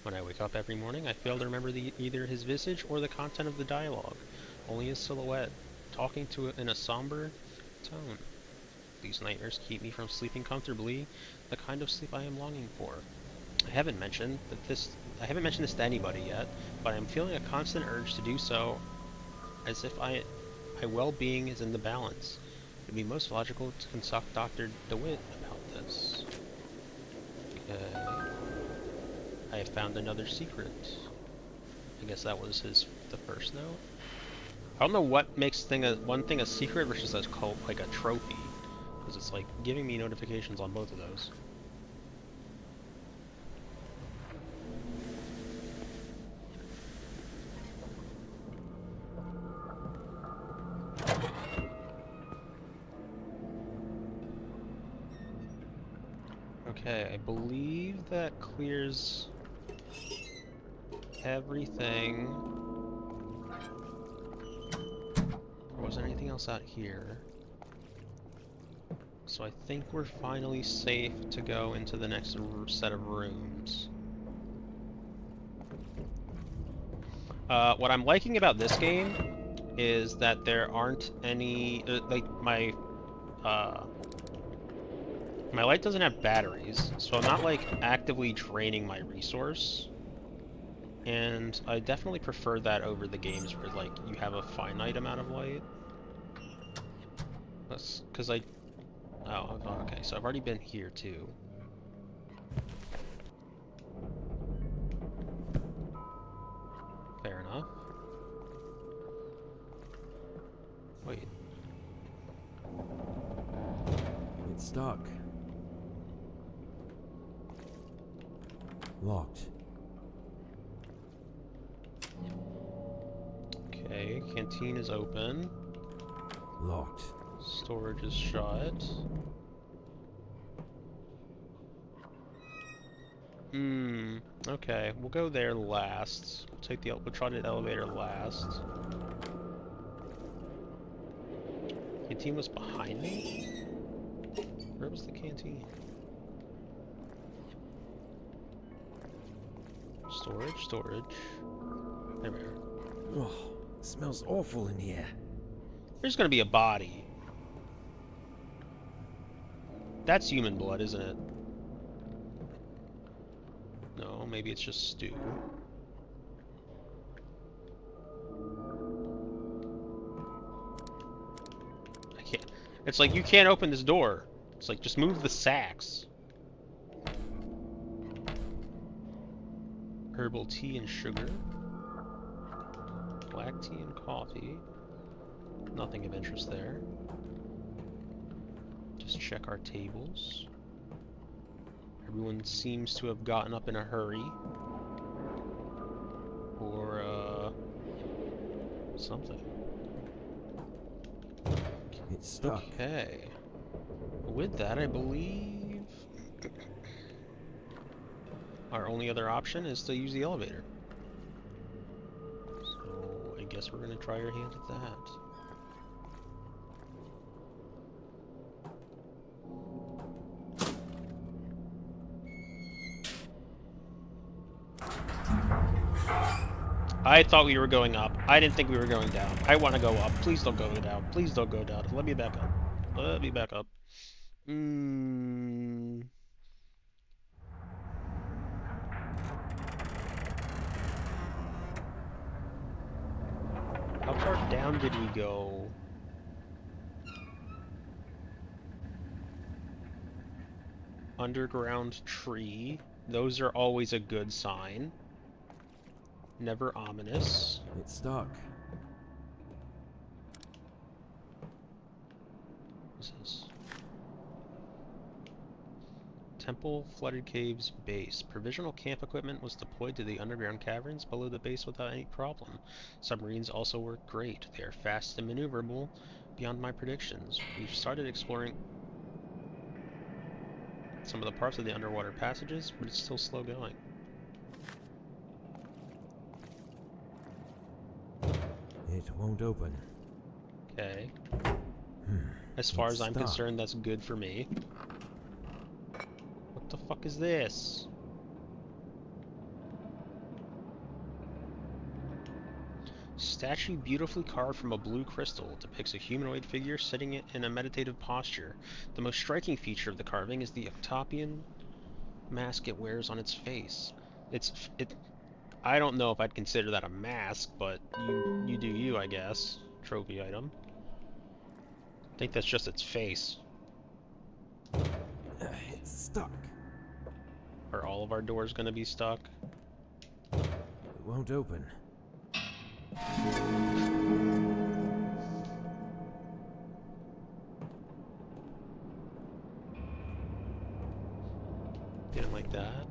When I wake up every morning, I fail to remember either his visage or the content of the dialogue, only his silhouette, talking to it in a somber tone. These nightmares keep me from sleeping comfortably, the kind of sleep I am longing for. I haven't mentioned this to anybody yet, but I'm feeling a constant urge to do so, as if my well-being is in the balance. It would be most logical to consult Dr. DeWitt about this. Okay. I have found another secret. I guess that was the first note. I don't know what makes one thing a secret versus like a trophy, because it's like giving me notifications on both of those. Okay, I believe that clears everything. There wasn't anything else out here. So I think we're finally safe to go into the next set of rooms. What I'm liking about this game is that there aren't any, my light doesn't have batteries, so I'm not like actively draining my resource. And I definitely prefer that over the games where like you have a finite amount of light. That's because oh, okay, so I've already been here too. Fair enough. Wait. It's stuck. Locked. Okay, canteen is open. Locked. Storage is shut. Okay, we'll go there last. We'll try the elevator last. Canteen was behind me? Where was the canteen? Storage. There we are. Oh, it smells awful in here. There's gonna be a body. That's human blood, isn't it? No, maybe it's just stew. I can't. It's like, you can't open this door. It's like, just move the sacks. Herbal tea and sugar. Black tea and coffee. Nothing of interest there. Just check our tables. Everyone seems to have gotten up in a hurry. Or, something. It's stuck. Okay. With that, I believe our only other option is to use the elevator. So, I guess we're gonna try our hand at that. I thought we were going up. I didn't think we were going down. I want to go up. Please don't go down. Please don't go down. Let me back up. Let me back up. How far down did we go? underground tree. Those are always a good sign. Never ominous. It's stuck. What's this? Temple Flooded Caves Base. Provisional camp equipment was deployed to the underground caverns below the base without any problem. Submarines also work great. They are fast and maneuverable beyond my predictions. We've started exploring some of the parts of the underwater passages, but it's still slow going. It won't open. Okay. As far as I'm concerned, that's good for me. What the fuck is this? Statue beautifully carved from a blue crystal depicts a humanoid figure sitting in a meditative posture. The most striking feature of the carving is the octopian mask it wears on its face. I don't know if I'd consider that a mask, but you do you, I guess. Trophy item. I think that's just its face. It's stuck. Are all of our doors gonna be stuck? It won't open. Didn't like that.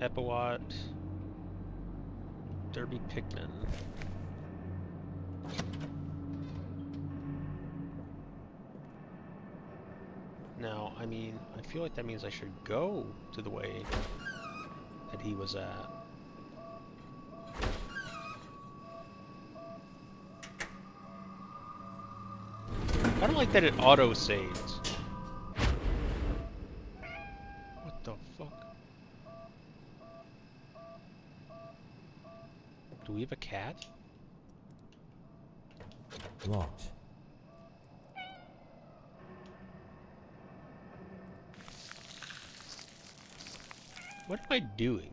Epiwatt. Derby Pikmin. Now, I mean, I feel like that means I should go to the way that he was at. I don't like that it auto-saves. What the fuck? Do we have a cat? Locked. What am I doing?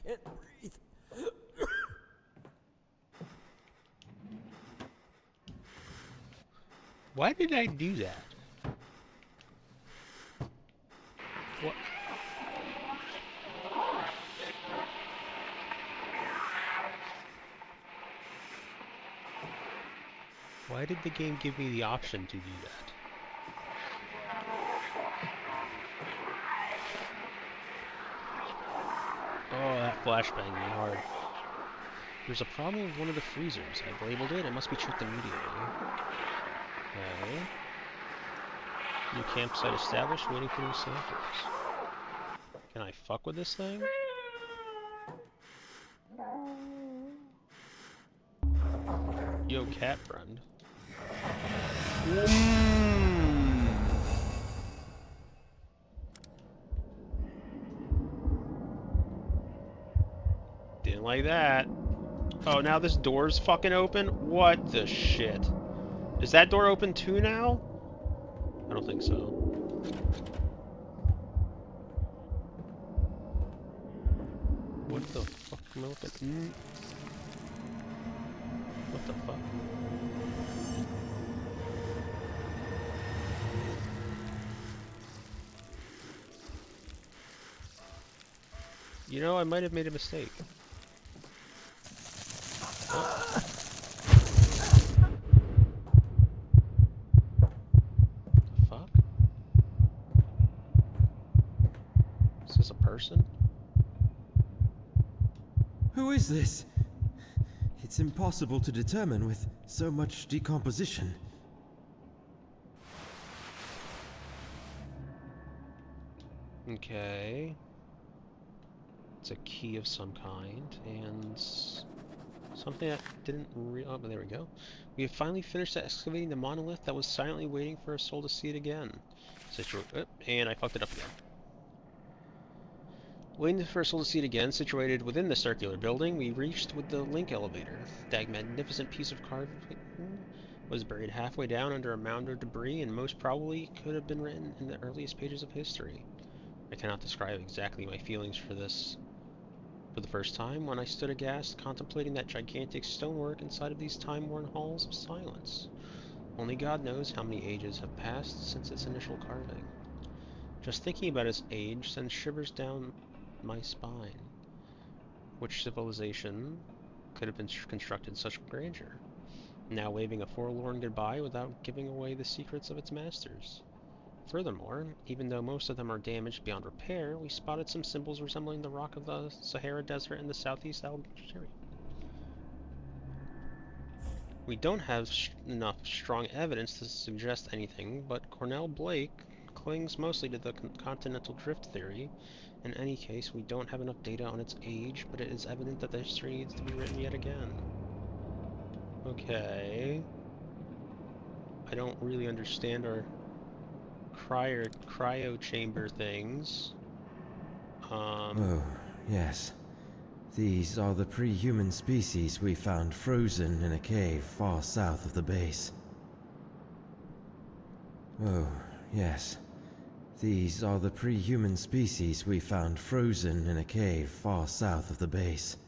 Can't breathe. Why did I do that? What? Why did the game give me the option to do that? Oh, that flashbang me hard. There's a problem with one of the freezers. I've labeled it. It must be checked immediately. Okay. New campsite established, waiting for new samples. Can I fuck with this thing? Yo, cat friend. Didn't like that. Oh, now this door's fucking open? What the shit? Is that door open too now? I don't think so. What the fuck am I looking? What the fuck? You know, I might have made a mistake. Oh. The fuck? Is this a person? Who is this? It's impossible to determine with so much decomposition. Okay. It's a key of some kind, and something that didn't oh, there we go. We have finally finished excavating the monolith that was silently waiting for a soul to see it again. And I fucked it up again. Waiting for a soul to see it again, situated within the circular building, we reached with the link elevator. That magnificent piece of carving was buried halfway down under a mound of debris and most probably could have been written in the earliest pages of history. I cannot describe exactly my feelings for this for the first time when I stood aghast contemplating that gigantic stonework inside of these time-worn halls of silence. Only God knows how many ages have passed since its initial carving. Just thinking about its age sends shivers down my spine. Which civilization could have been constructed in such grandeur, now waving a forlorn goodbye without giving away the secrets of its masters? Furthermore, even though most of them are damaged beyond repair, we spotted some symbols resembling the rock of the Sahara Desert in the southeast Algeria. We don't have enough strong evidence to suggest anything, but Cornell Blake clings mostly to the continental drift theory. In any case, we don't have enough data on its age, but it is evident that the history needs to be written yet again. Okay. I don't really understand our cryo chamber things. Oh, yes. These are the pre-human species we found frozen in a cave far south of the base. Oh, yes. These are the pre-human species we found frozen in a cave far south of the base.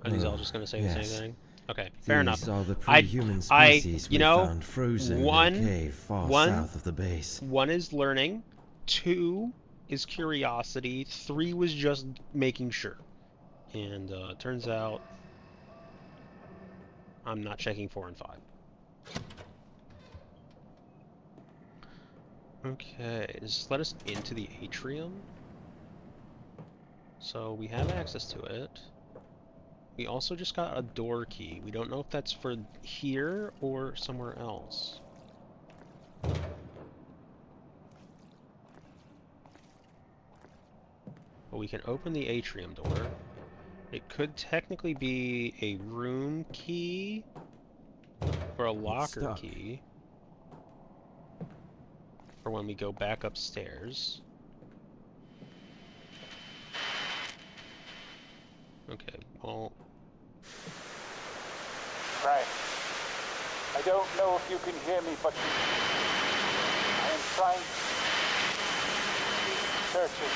Are these all just going to say the same Yes. thing? Okay, fair enough. These are the I, pre-human species you we know, found frozen in a one, cave far one, south of the base. one is learning, two is curiosity, three was just making sure. And turns out I'm not checking 4 and 5. Okay, does this let us into the atrium? So we have access to it. We also just got a door key. We don't know if that's for here or somewhere else. But we can open the atrium door. It could technically be a room key or a locker key for when we go back upstairs. Okay, well... Right. I don't know if you can hear me, but I am trying to keep searching.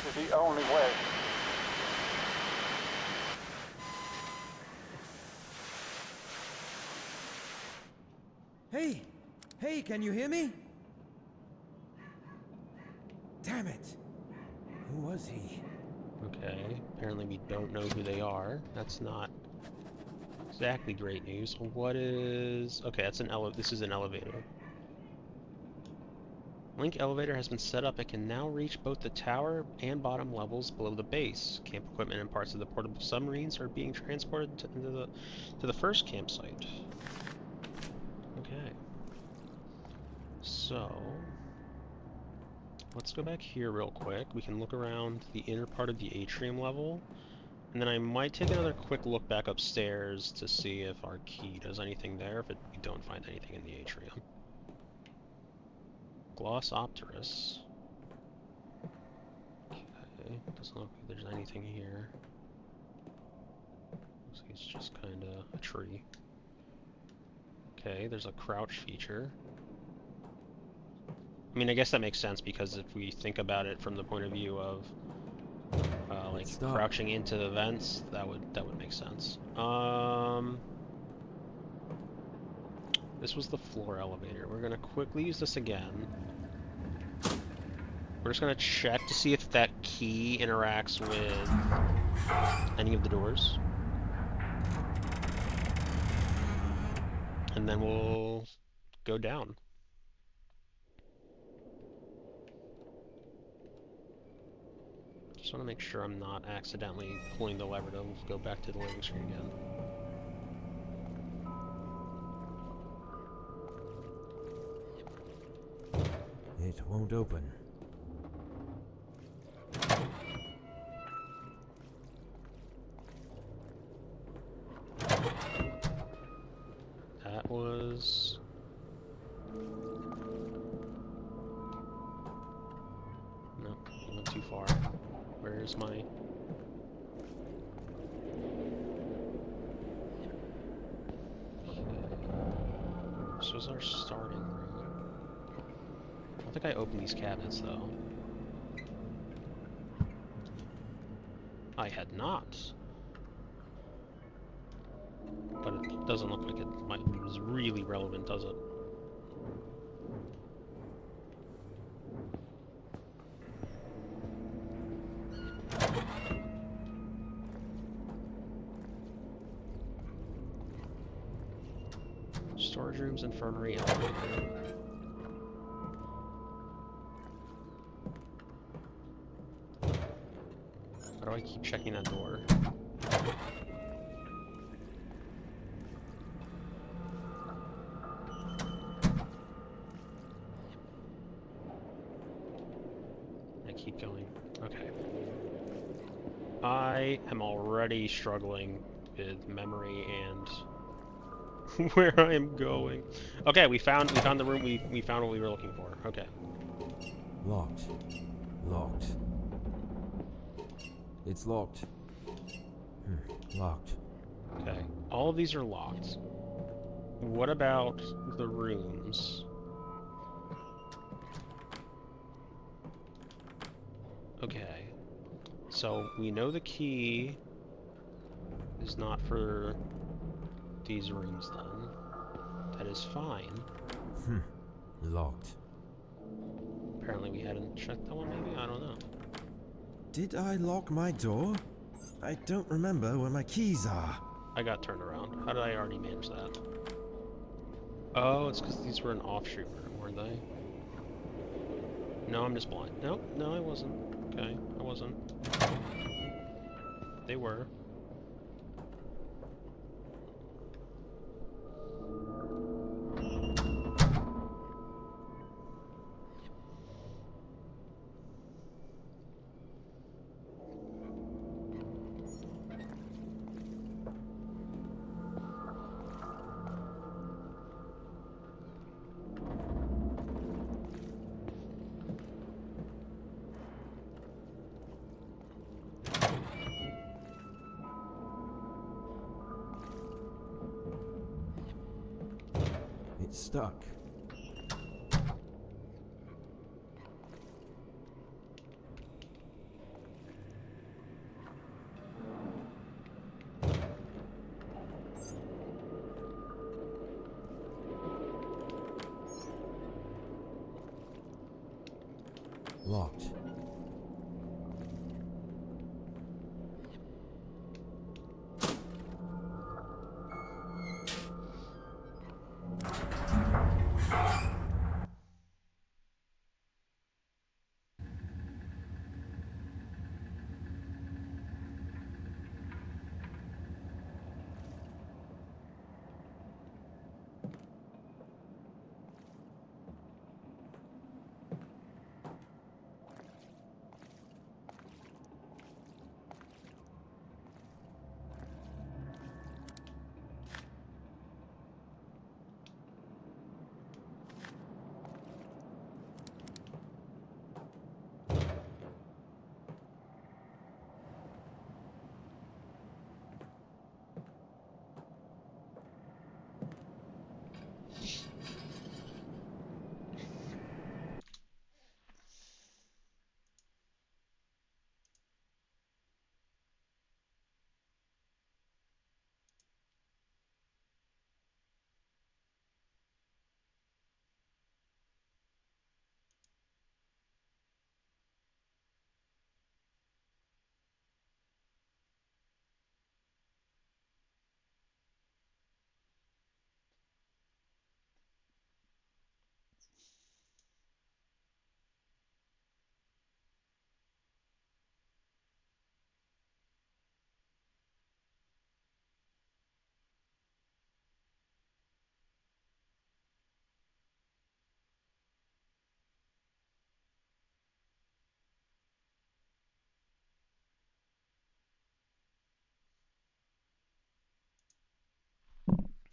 This is the only way. Hey! Hey, can you hear me? Damn it! Who was he? Okay, apparently we don't know who they are. That's not exactly great news. What is... Okay, that's an this is an elevator. Link elevator has been set up. It can now reach both the tower and bottom levels below the base. Camp equipment and parts of the portable submarines are being transported to the first campsite. Okay. So... let's go back here real quick. We can look around the inner part of the atrium level. And then I might take another quick look back upstairs to see if our key does anything there, if we don't find anything in the atrium. Glossopterus. Okay, doesn't look like there's anything here. Looks like it's just kinda a tree. Okay, there's a crouch feature. I mean, I guess that makes sense because if we think about it from the point of view of like crouching into the vents, that would make sense. This was the floor elevator. We're gonna quickly use this again. We're just gonna check to see if that key interacts with any of the doors. And then we'll go down. Just want to make sure I'm not accidentally pulling the lever to go back to the loading screen again. It won't open. That was... Nope, I went too far. Where's my... this was our starting room. I don't think I opened these cabinets, though. I had not. But it doesn't look like it is really relevant, does it? Storage rooms, infirmary, elevator. How do I keep checking that door? I keep going. Okay. I am already struggling with memory and where I am going. Okay, we found the room. We found what we were looking for. Okay. Locked. Locked. It's locked. Locked. Okay. All of these are locked. What about the rooms? Okay. So we know the key is not for these rooms then. That is fine. Locked. Apparently we hadn't checked that one maybe? I don't know. Did I lock my door? I don't remember where my keys are. I got turned around. How did I already manage that? Oh, it's because these were an offshoot room, weren't they? No, I'm just blind. No, I wasn't. Okay, I wasn't. They were. It's stuck. Locked.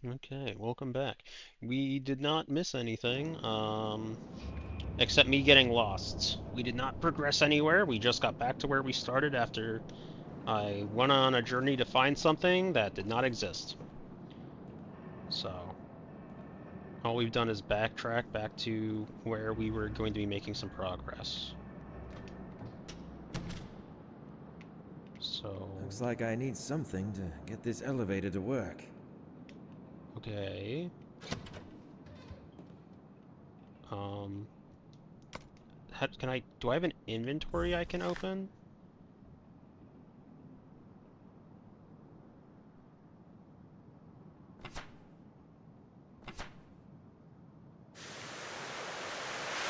Okay, welcome back. We did not miss anything, except me getting lost. We did not progress anywhere. We just got back to where we started after I went on a journey to find something that did not exist. So, All we've done is backtrack back to where we were going to be making some progress. So... Looks like I need something to get this elevator to work. Okay. Do I have an inventory I can open?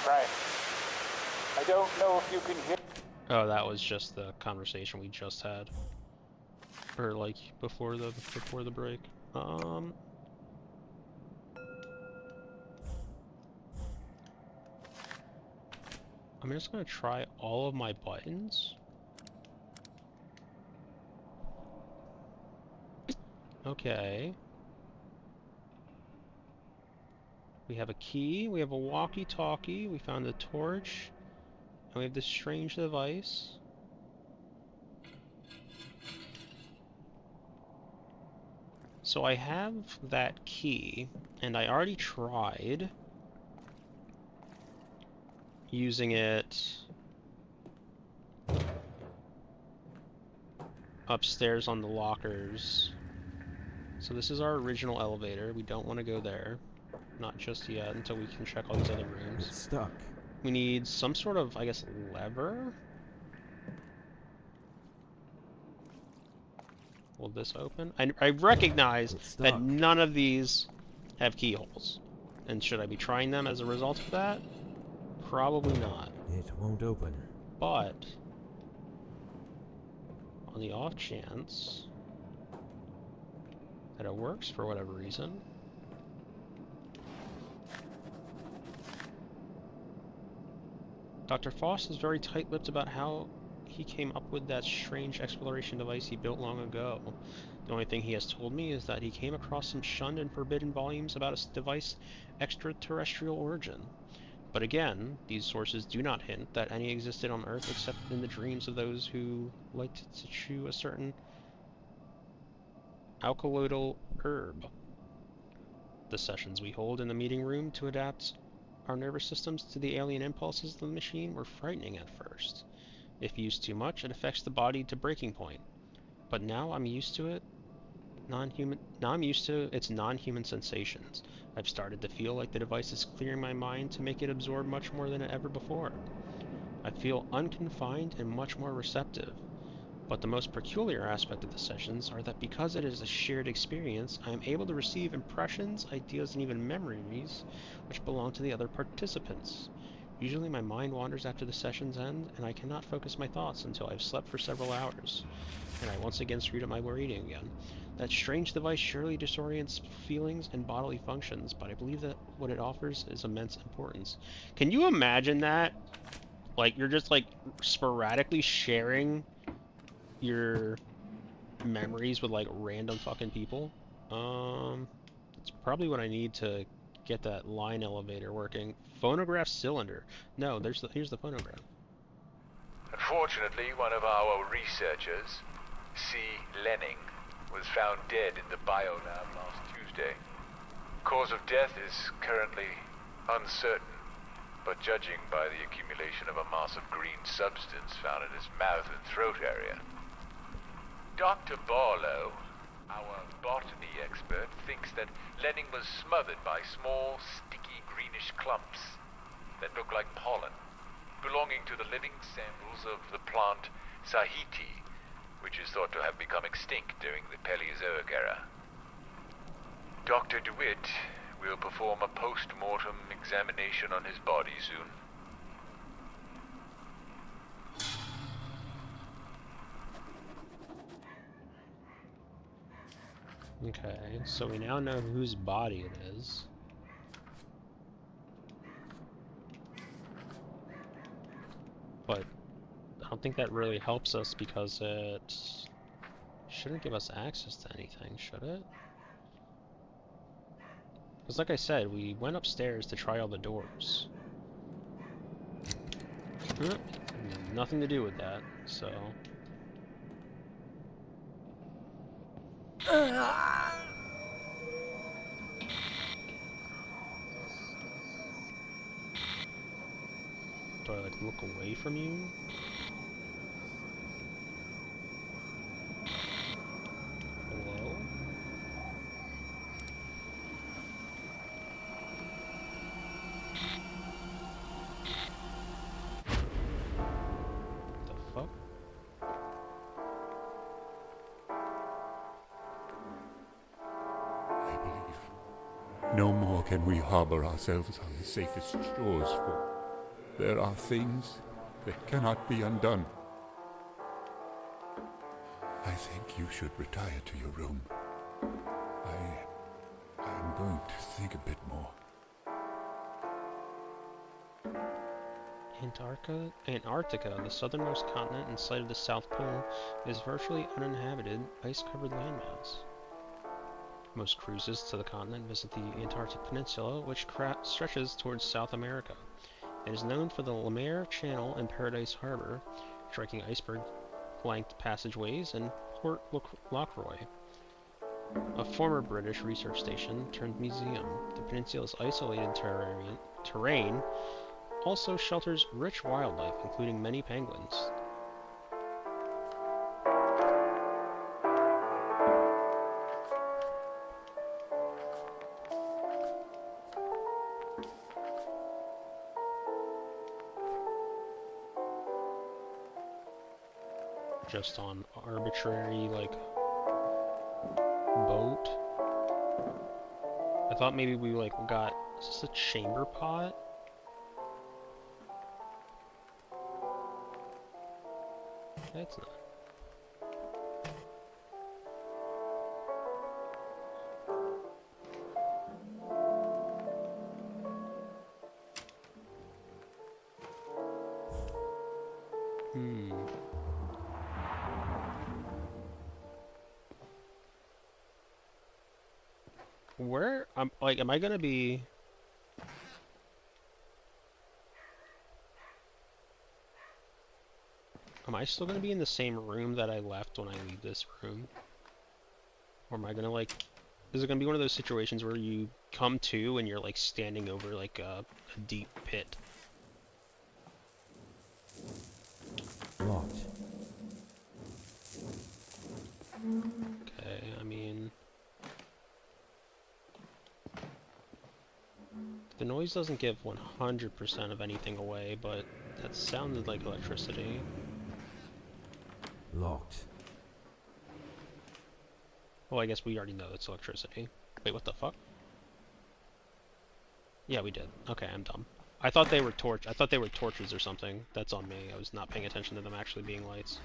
Right. I don't know if you can hear. Oh, that was just the conversation we just had. Or like before the break. I'm just gonna try all of my buttons. Okay. We have a key, we have a walkie-talkie, we found a torch, and we have this strange device. So I have that key, and I already tried using it upstairs on the lockers. So this is our original elevator. We don't want to go there. Not just yet, until we can check all these other rooms. It's stuck. We need some sort of, I guess, lever? Will this open? I recognize that none of these have keyholes. And should I be trying them as a result of that? Probably not. It won't open. But, on the off chance that it works for whatever reason, Dr. Foss is very tight-lipped about how he came up with that strange exploration device he built long ago. The only thing he has told me is that he came across some shunned and forbidden volumes about a device extraterrestrial origin. But again, these sources do not hint that any existed on Earth except in the dreams of those who liked to chew a certain alkaloidal herb. The sessions we hold in the meeting room to adapt our nervous systems to the alien impulses of the machine were frightening at first. If used too much, it affects the body to breaking point. But now I'm used to it. Now I'm used to its non-human sensations. I've started to feel like the device is clearing my mind to make it absorb much more than ever before. I feel unconfined and much more receptive. But the most peculiar aspect of the sessions are that because it is a shared experience, I am able to receive impressions, ideas, and even memories which belong to the other participants. Usually my mind wanders after the sessions end, and I cannot focus my thoughts until I've slept for several hours, and I once again screwed up my reading again. That strange device surely disorients feelings and bodily functions, but I believe that what it offers is immense importance. Can you imagine that? Like, you're just, like, sporadically sharing your memories with, like, random fucking people? That's probably what I need to get that line elevator working. Phonograph cylinder. No, here's the phonograph. Unfortunately, one of our researchers, C. Lenning, was found dead in the biolab last Tuesday. Cause of death is currently uncertain, but judging by the accumulation of a mass of green substance found in his mouth and throat area. Dr. Barlow, our botany expert, thinks that Lenning was smothered by small, sticky greenish clumps that look like pollen, belonging to the living samples of the plant Sahiti, which is thought to have become extinct during the Paleozoic era. Dr. DeWitt will perform a post-mortem examination on his body soon. Okay, so we now know whose body it is. But I don't think that really helps us because it shouldn't give us access to anything, should it? Because like I said, we went upstairs to try all the doors. Nothing to do with that, so... Do I like look away from you? Hello? The fuck? I believe no more can we harbor ourselves on the safest shores, for there are things that cannot be undone. I think you should retire to your room. I'm going to think a bit more. Antarctica, the southernmost continent and site of the South Pole, is virtually uninhabited, ice-covered landmass. Most cruises to the continent visit the Antarctic Peninsula, which stretches towards South America. It is known for the Lemaire Channel and Paradise Harbor, striking iceberg-flanked passageways, and Port Lockroy, a former British research station turned museum. The peninsula's isolated terrain also shelters rich wildlife, including many penguins. Just on arbitrary, like, boat. I thought maybe we, like, got... Is this a chamber pot? It's not. Where, like, am I gonna be... Am I still gonna be in the same room that I left when I leave this room? Or am I gonna, like... Is it gonna be one of those situations where you come to and you're, like, standing over, like, a deep pit? Locked. Okay, I mean... The noise doesn't give 100% of anything away, but that sounded like electricity. Locked. Well, I guess we already know it's electricity. Wait, what the fuck? Yeah, we did. Okay, I'm dumb. I thought they were torches or something. That's on me. I was not paying attention to them actually being lights.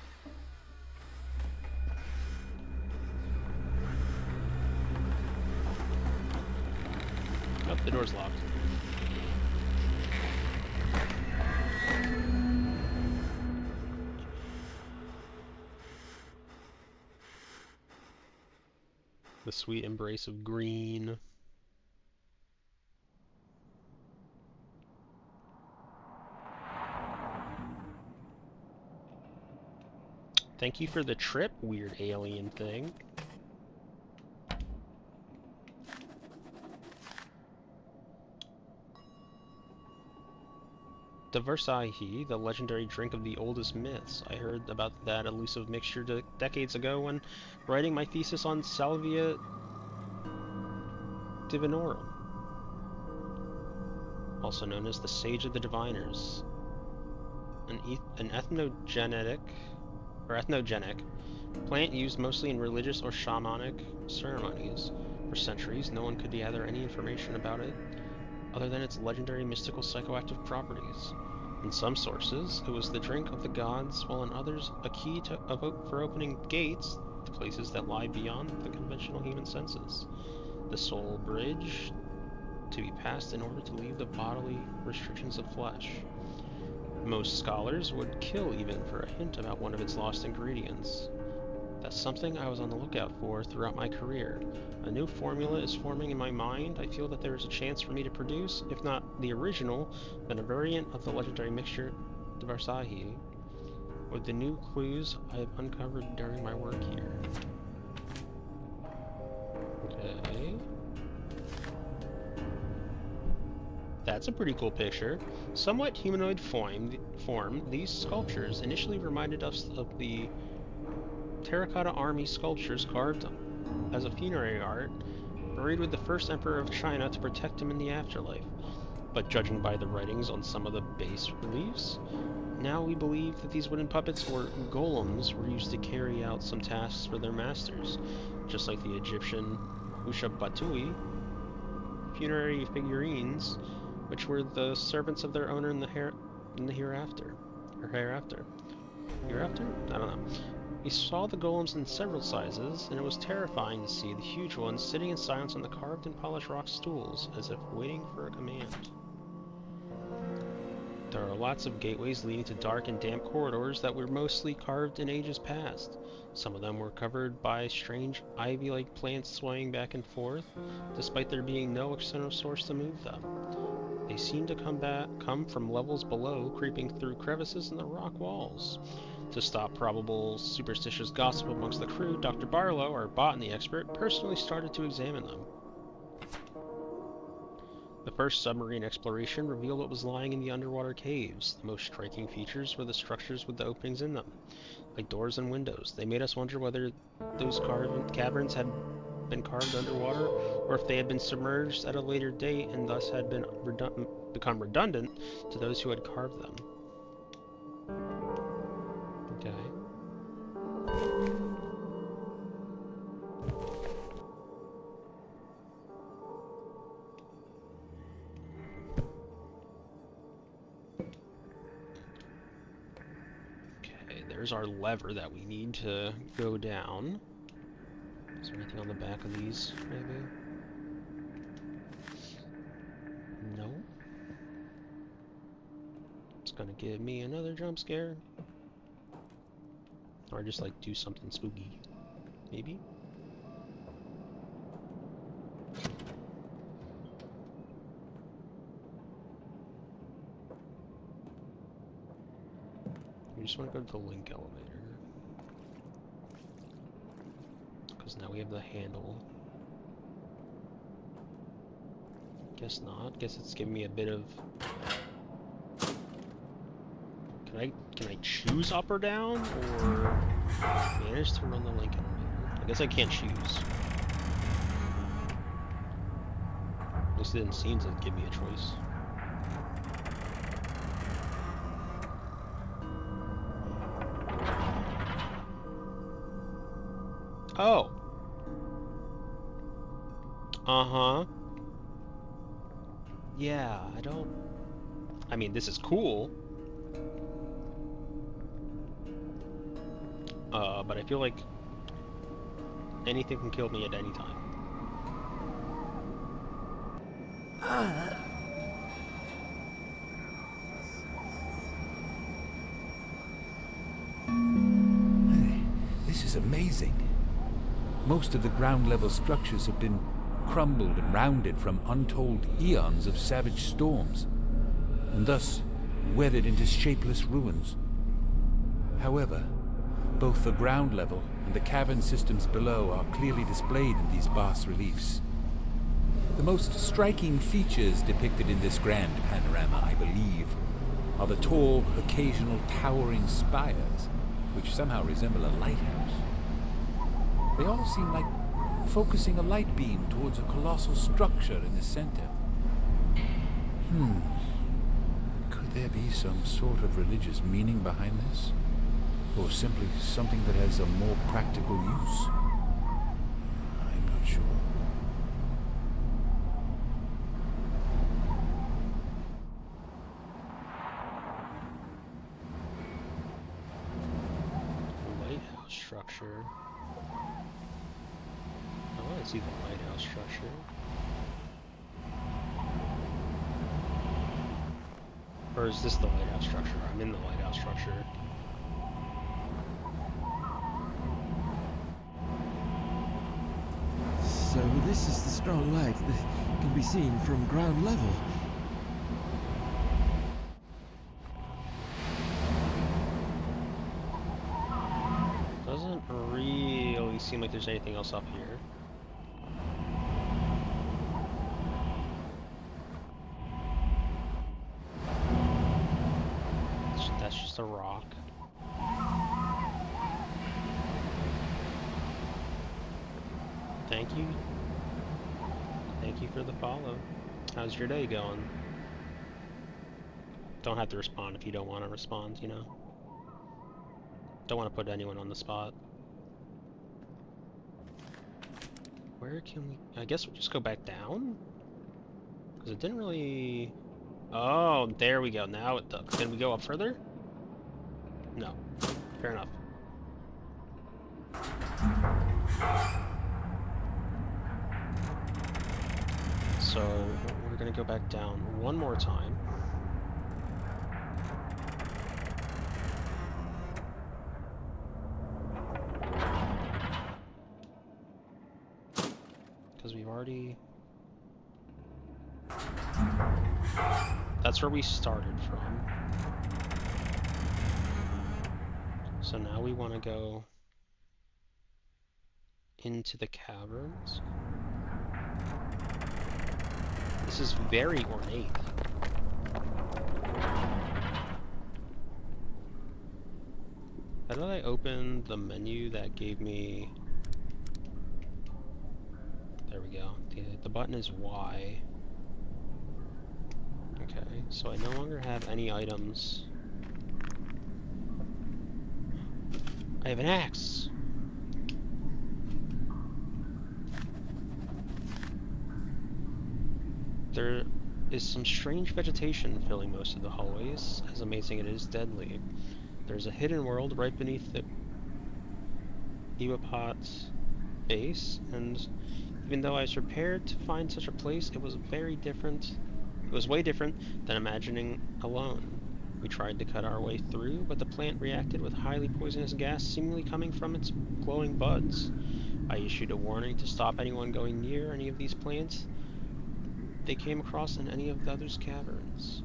Oh, the door's locked. The sweet embrace of green. Thank you for the trip, weird alien thing. The Versailles, the legendary drink of the oldest myths. I heard about that elusive mixture decades ago when writing my thesis on Salvia Divinorum, also known as the Sage of the Diviners. An ethnogenic plant used mostly in religious or shamanic ceremonies. For centuries, no one could gather any information about it other than its legendary mystical psychoactive properties. In some sources, it was the drink of the gods, while in others, a key for opening gates to places that lie beyond the conventional human senses. The soul bridge to be passed in order to leave the bodily restrictions of flesh. Most scholars would kill even for a hint about one of its lost ingredients. That's something I was on the lookout for throughout my career. A new formula is forming in my mind. I feel that there is a chance for me to produce, if not the original, then a variant of the legendary mixture, the Versailles, with the new clues I have uncovered during my work here. Okay. That's a pretty cool picture. Somewhat humanoid form, these sculptures initially reminded us of the terracotta army sculptures carved as a funerary art, buried with the first emperor of China to protect him in the afterlife. But judging by the writings on some of the bas reliefs, now we believe that these wooden puppets or golems were used to carry out some tasks for their masters, just like the Egyptian Ushabbatui funerary figurines, which were the servants of their owner in the hereafter. Or hereafter. Hereafter? I don't know. We saw the golems in several sizes, and it was terrifying to see the huge ones sitting in silence on the carved and polished rock stools, as if waiting for a command. There are lots of gateways leading to dark and damp corridors that were mostly carved in ages past. Some of them were covered by strange ivy-like plants swaying back and forth, despite there being no external source to move them. They seem to come from levels below, creeping through crevices in the rock walls. To stop probable superstitious gossip amongst the crew, Dr. Barlow, our botany expert, personally started to examine them. The first submarine exploration revealed what was lying in the underwater caves. The most striking features were the structures with the openings in them, like doors and windows. They made us wonder whether those caverns had been carved underwater, or if they had been submerged at a later date and thus had been become redundant to those who had carved them. Okay. There's our lever that we need to go down. Is there anything on the back of these, maybe? No. It's gonna give me another jump scare. Or just like do something spooky. Maybe? We just want to go to the link elevator. Because now we have the handle. Guess not. Guess it's giving me a bit of... Can I choose up or down? Or manage to run the link elevator? I guess I can't choose. At least it didn't seem to give me a choice. Oh. Uh-huh. Yeah, I mean, this is cool. But I feel like anything can kill me at any time. This is amazing. Most of the ground level structures have been crumbled and rounded from untold eons of savage storms, and thus weathered into shapeless ruins. However, both the ground level and the cavern systems below are clearly displayed in these bas-reliefs. The most striking features depicted in this grand panorama, I believe, are the tall, occasional towering spires, which somehow resemble a lighthouse. They all seem like focusing a light beam towards a colossal structure in the center. Could there be some sort of religious meaning behind this? Or simply something that has a more practical use? I'm not sure. Lighthouse structure. I want to see the lighthouse structure. Or is this the lighthouse structure? I'm in the lighthouse structure. So this is the strong light that can be seen from ground level. Doesn't really seem like there's anything else up here. just a rock. Thank you. Thank you for the follow. How's your day going? Don't have to respond if you don't want to respond, you know? Don't want to put anyone on the spot. Where can we... I guess we'll just go back down? Because it didn't really... Oh, there we go. Now it does. Can we go up further? No. Fair enough. So, we're gonna go back down one more time. Because we've already... That's where we started from. So now we want to go into the caverns. This is very ornate. How did I open the menu that gave me... There we go. The button is Y. Okay, so I no longer have any items. I have an axe! There is some strange vegetation filling most of the hallways. As amazing it is deadly. There's a hidden world right beneath the Ewapot's base, and even though I was prepared to find such a place, it was way different than imagining alone. We tried to cut our way through, but the plant reacted with highly poisonous gas seemingly coming from its glowing buds. I issued a warning to stop anyone going near any of these plants they came across in any of the others' caverns.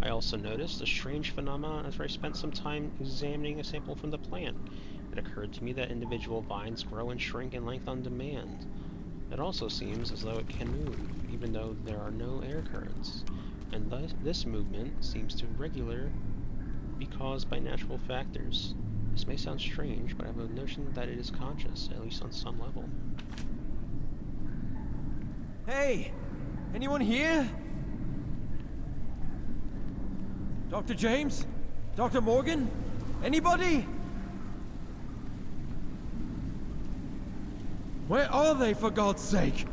I also noticed a strange phenomenon as I spent some time examining a sample from the plant. It occurred to me that individual vines grow and shrink in length on demand. It also seems as though it can move, even though there are no air currents, and thus this movement seems to be caused by natural factors. This may sound strange, but I have a notion that it is conscious, at least on some level. Hey! Anyone here? Dr. James? Dr. Morgan? Anybody? Where are they, for God's sake?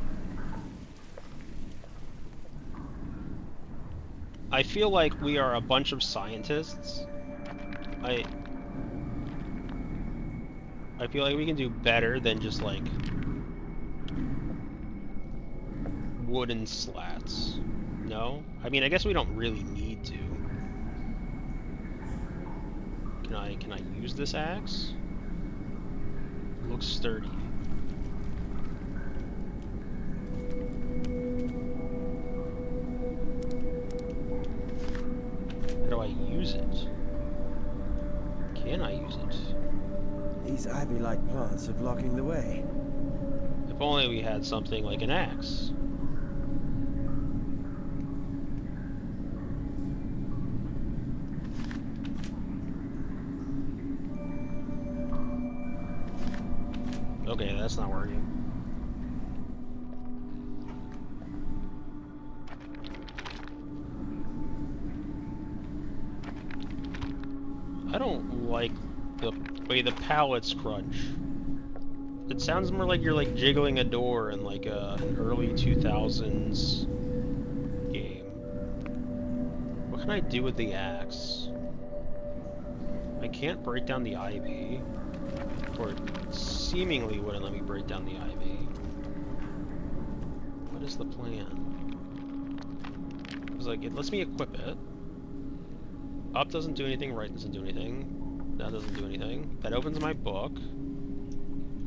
I feel like we are a bunch of scientists. I feel like we can do better than just like wooden slats. No? I mean, I guess we don't really need to. Can I use this axe? It looks sturdy. How do I use it? Can I use it? These ivy-like plants are blocking the way. If only we had something like an axe. Okay, that's not working. I don't like the way the pallets crunch. It sounds more like you're like jiggling a door in like an early 2000s game. What can I do with the axe? I can't break down the ivy. Or it seemingly wouldn't let me break down the ivy. What is the plan? It was like, it lets me equip it. Up doesn't do anything, right doesn't do anything. That doesn't do anything. That opens my book.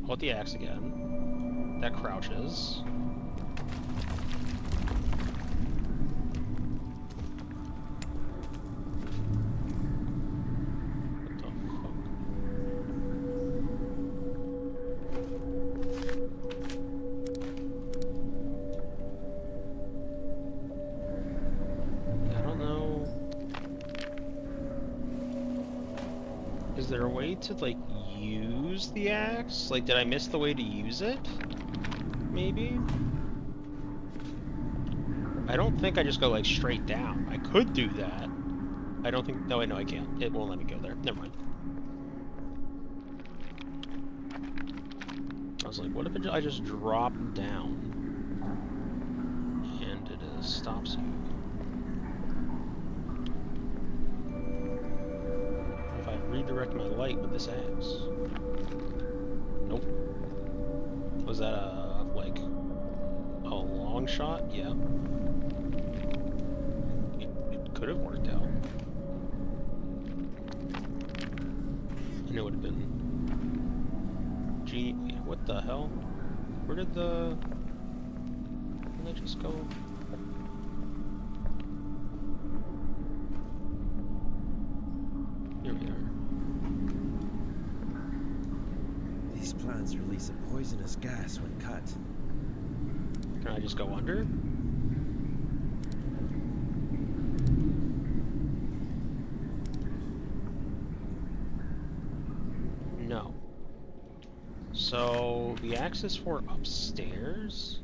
Hold the axe again. That crouches. Is there a way to, like, use the axe? Like, did I miss the way to use it? Maybe? I don't think I just go, like, straight down. I could do that. I don't think... No, wait, no, I can't. It won't let me go there. Never mind. I was like, what if I just drop down? And it stops you. What if I redirect my light with this axe? Nope. Was that a, like, a long shot? Yeah. It could have worked out. And it would have been... Gee, what the hell? Where did the... Didn't I just go... Here we are. These plants release a poisonous gas when cut. Can I just go under? No. So, the axe is for upstairs?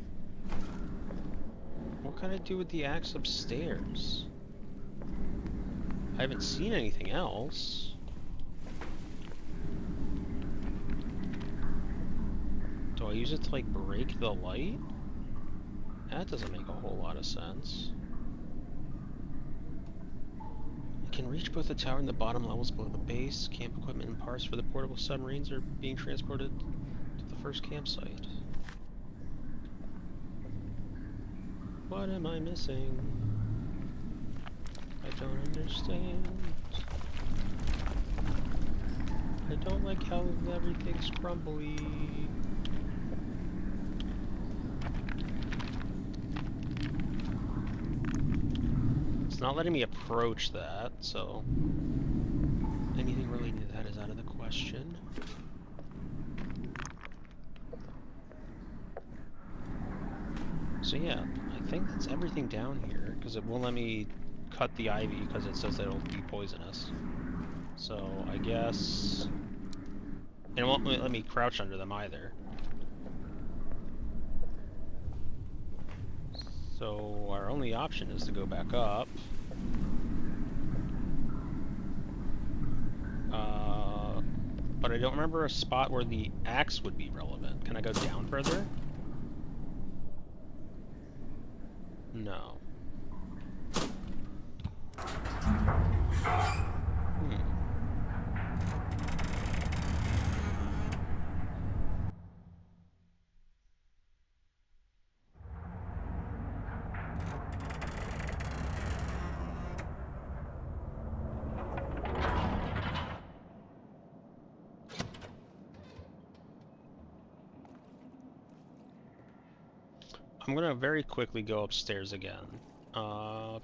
What can I do with the axe upstairs? I haven't seen anything else. Do I use it to, like, break the light? That doesn't make a whole lot of sense. It can reach both the tower and the bottom levels below the base. Camp equipment and parts for the portable submarines are being transported to the first campsite. What am I missing? I don't understand. I don't like how everything's crumbly. It's not letting me approach that, so anything related to that is out of the question. So yeah, I think that's everything down here, because it won't let me cut the ivy because it says that it'll be poisonous. So I guess... And it won't let me crouch under them either. So our only option is to go back up. But I don't remember a spot where the axe would be relevant. Can I go down further? No. I'm gonna very quickly go upstairs again,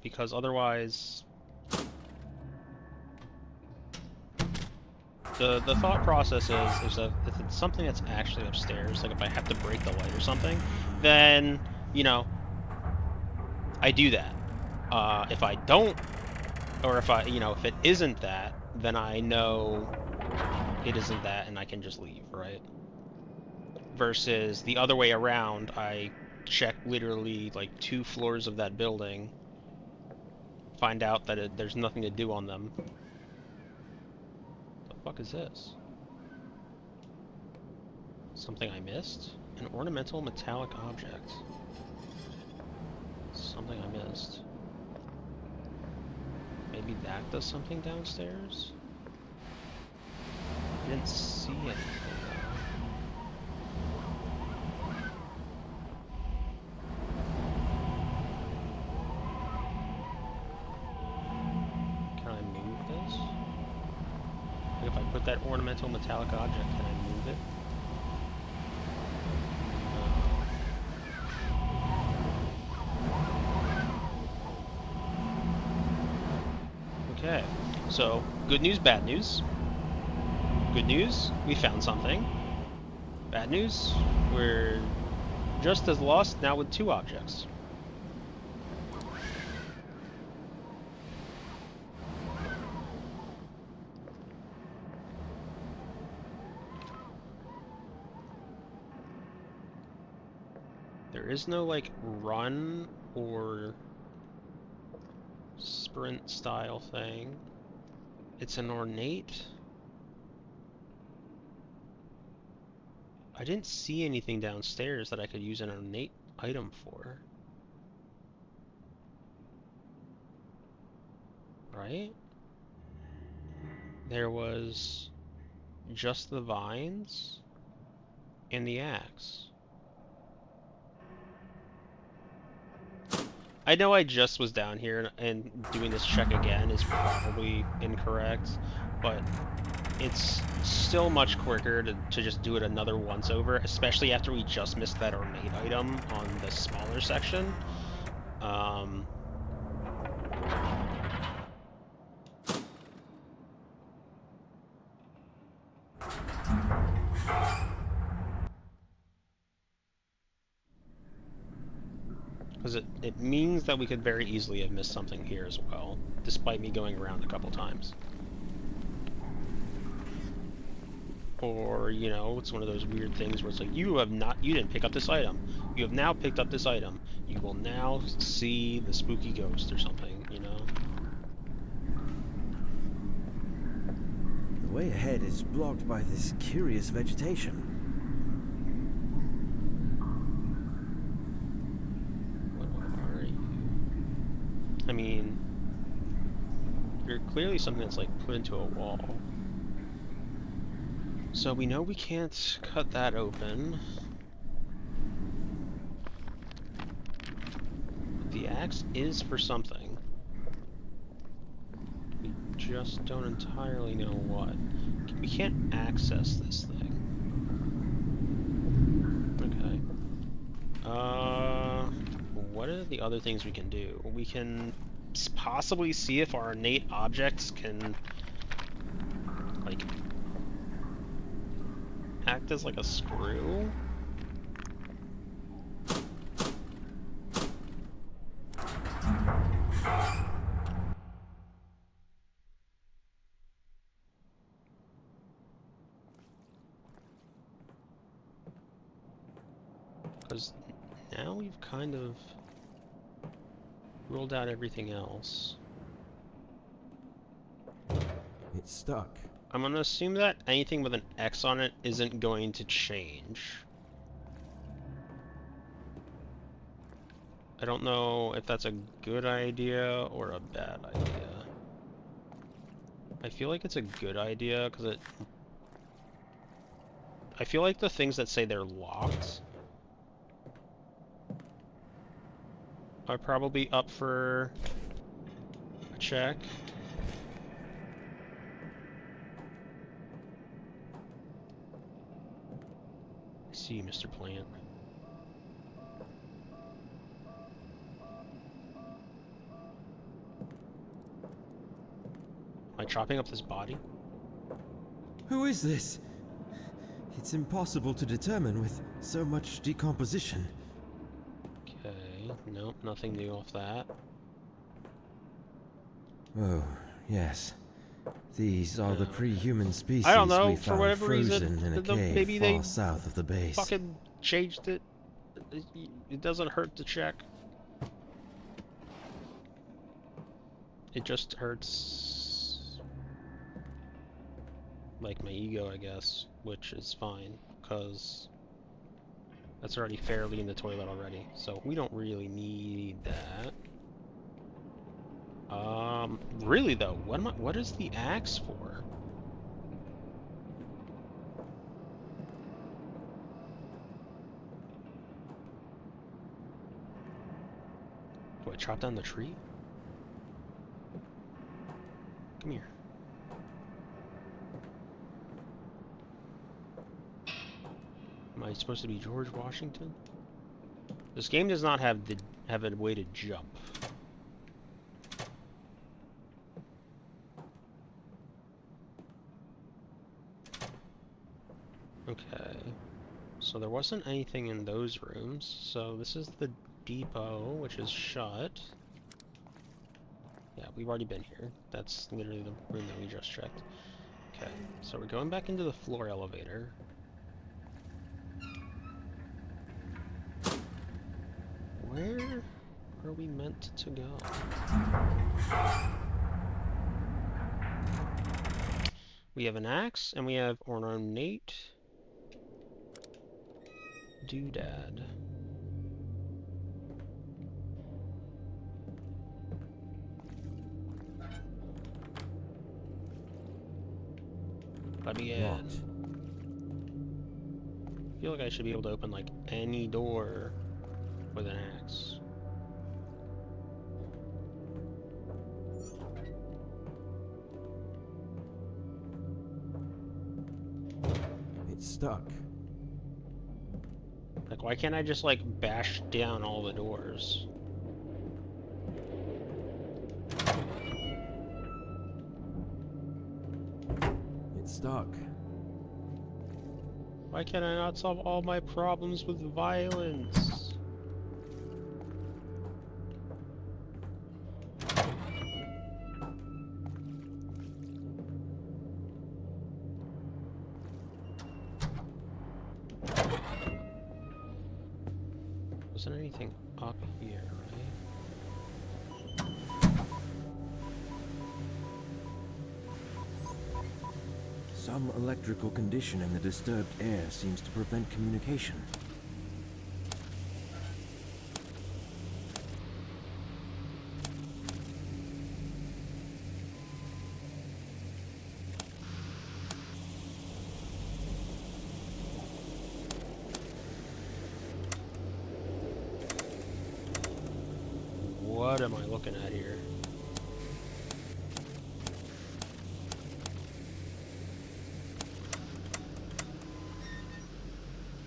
because otherwise, the thought process is that if it's something that's actually upstairs, like if I have to break the light or something, then, you know, I do that. If I don't, or if I, you know, if it isn't that, then I know it isn't that and I can just leave, right? Versus the other way around, I check literally like 2 floors of that building, find out that there's nothing to do on them. What the fuck is this? Something I missed? An ornamental metallic object. Something I missed. Maybe that does something downstairs? I didn't see anything though. If I put that ornamental metallic object, can I move it? Okay, so good news, bad news. Good news, we found something. Bad news, we're just as lost now with 2 objects. there is no, like, run or sprint style thing. It's an ornate. I didn't see anything downstairs that I could use an ornate item for. Right? There was just the vines and the axe. I know I just was down here and doing this check again is probably incorrect, but it's still much quicker to just do it another once over, especially after we just missed that ornate item on the smaller section. Because it means that we could very easily have missed something here as well, despite me going around a couple times. Or, you know, it's one of those weird things where it's like, you didn't pick up this item. You have now picked up this item. You will now see the spooky ghost or something, you know? The way ahead is blocked by this curious vegetation. What are you? I mean, you're clearly something that's, like, put into a wall. So we know we can't cut that open. The axe is for something. We just don't entirely know what. We can't access this thing. Okay. What are the other things we can do? We can possibly see if our innate objects can, like, act as like a screw? Because now we've kind of ruled out everything else. It's stuck. I'm gonna assume that anything with an X on it isn't going to change. I don't know if that's a good idea or a bad idea. I feel like it's a good idea because I feel like the things that say they're locked are probably up for a check. I see you, Mr. Plant. Am I chopping up this body? Who is this? It's impossible to determine with so much decomposition. Okay, nope, nothing new off that. Oh, yes. These are the pre-human species I don't know, we for found whatever frozen reason, in a cave maybe far they south of the base. fucking changed it. It doesn't hurt to check. It just hurts, like, my ego, I guess, which is fine, because that's already fairly in the toilet already, so we don't really need that. Really though, what is the axe for? Do I chop down the tree? Come here. Am I supposed to be George Washington? This game does not have a way to jump. Okay. So there wasn't anything in those rooms. So this is the depot, which is shut. Yeah, we've already been here. That's literally the room that we just checked. Okay, so we're going back into the floor elevator. Where are we meant to go? We have an axe, and we have ornate doodad. Let me in. Locked. I feel like I should be able to open like any door with an axe. It's stuck. Like, why can't I just like bash down all the doors? It's stuck. Why can I not solve all my problems with violence? Wasn't anything up here, right? Some electrical condition in the disturbed air seems to prevent communication. What am I looking at here?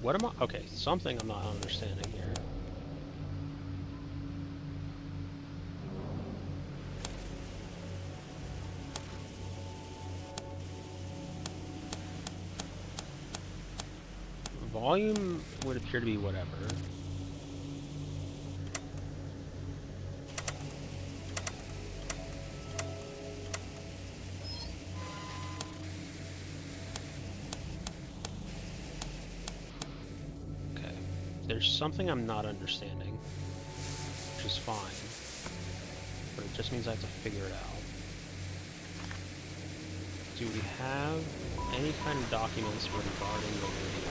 What am I? Okay, something I'm not understanding here. Volume would appear to be whatever. There's something I'm not understanding, which is fine, but it just means I have to figure it out. Do we have any kind of documents regarding the radio?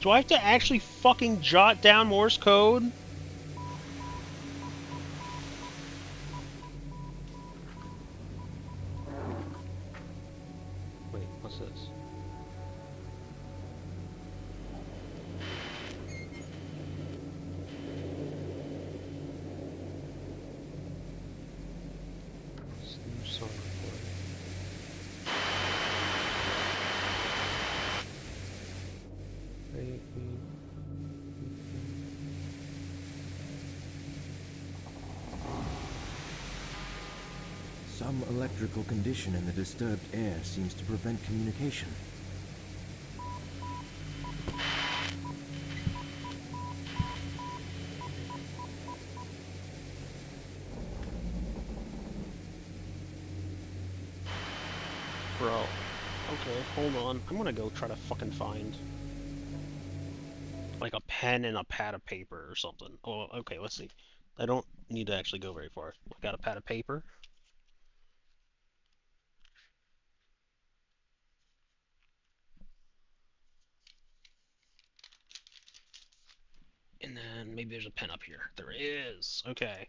Do I have to actually fucking jot down Morse code? Wait, what's this? Some electrical condition in the disturbed air seems to prevent communication. Bro. Okay, hold on. I'm gonna go try to fucking find like a pen and a pad of paper or something. Oh, okay, let's see. I don't need to actually go very far. I got a pad of paper. And then maybe there's a pen up here. There is. Okay.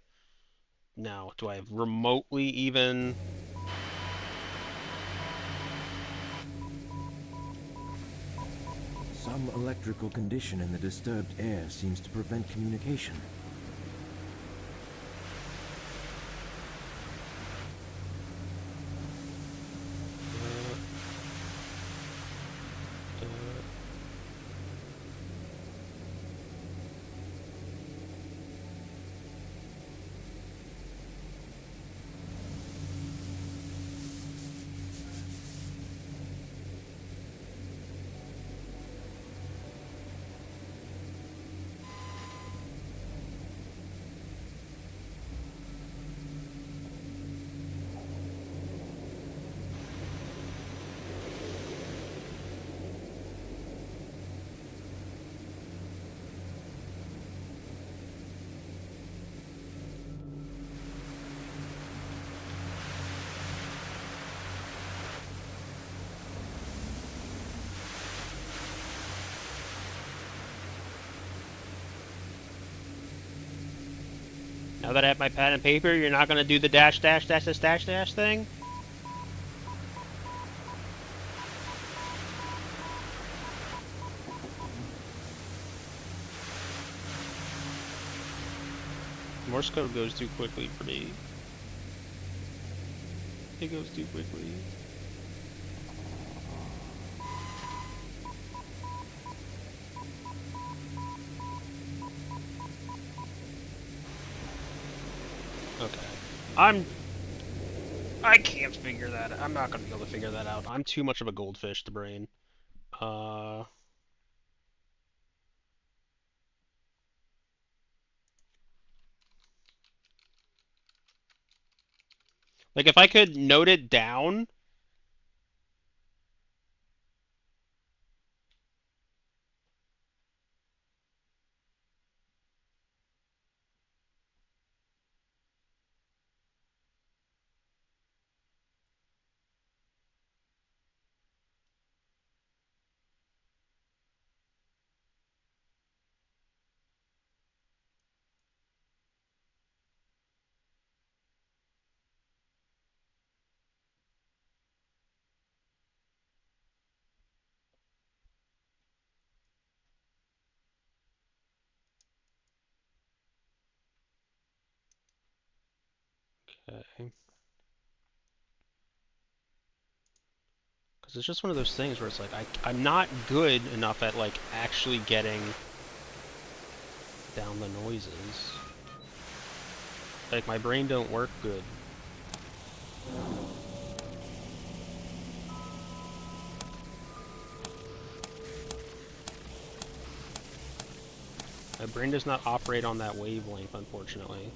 Now, do I remotely even... Some electrical condition in the disturbed air seems to prevent communication. Now that I have my pad and paper, you're not gonna do the dash dash dash dash dash dash thing? Morse code goes too quickly for me. It goes too quickly. Okay. I can't figure that out. I'm not gonna be able to figure that out. I'm too much of a goldfish to brain. Uh... Like, if I could note it down... Okay. Because it's just one of those things where it's like, I'm not good enough at, like, actually getting down the noises. Like, my brain don't work good. My brain does not operate on that wavelength, unfortunately.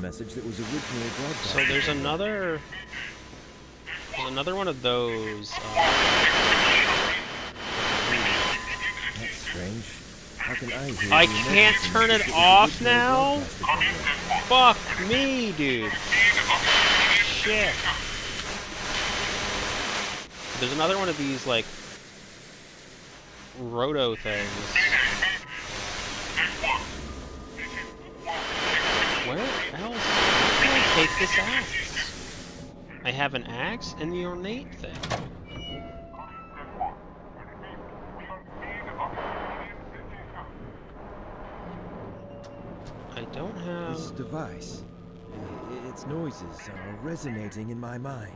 Message that was originally broadcast. So there's another one of those. That's strange. How can I hear? I can't turn it off now? Fuck me, dude. Shit. There's another one of these, like, roto things. Where else can I take this axe? I have an axe and the ornate thing. I don't have... This device, its noises are resonating in my mind.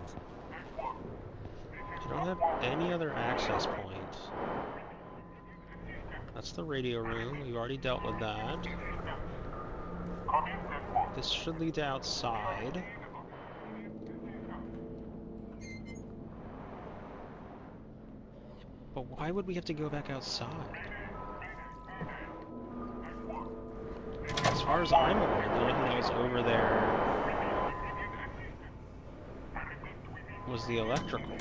I don't have any other access points. That's the radio room. We've already dealt with that. This should lead to outside. But why would we have to go back outside? As far as I'm aware, the only thing that was over there was the electrical.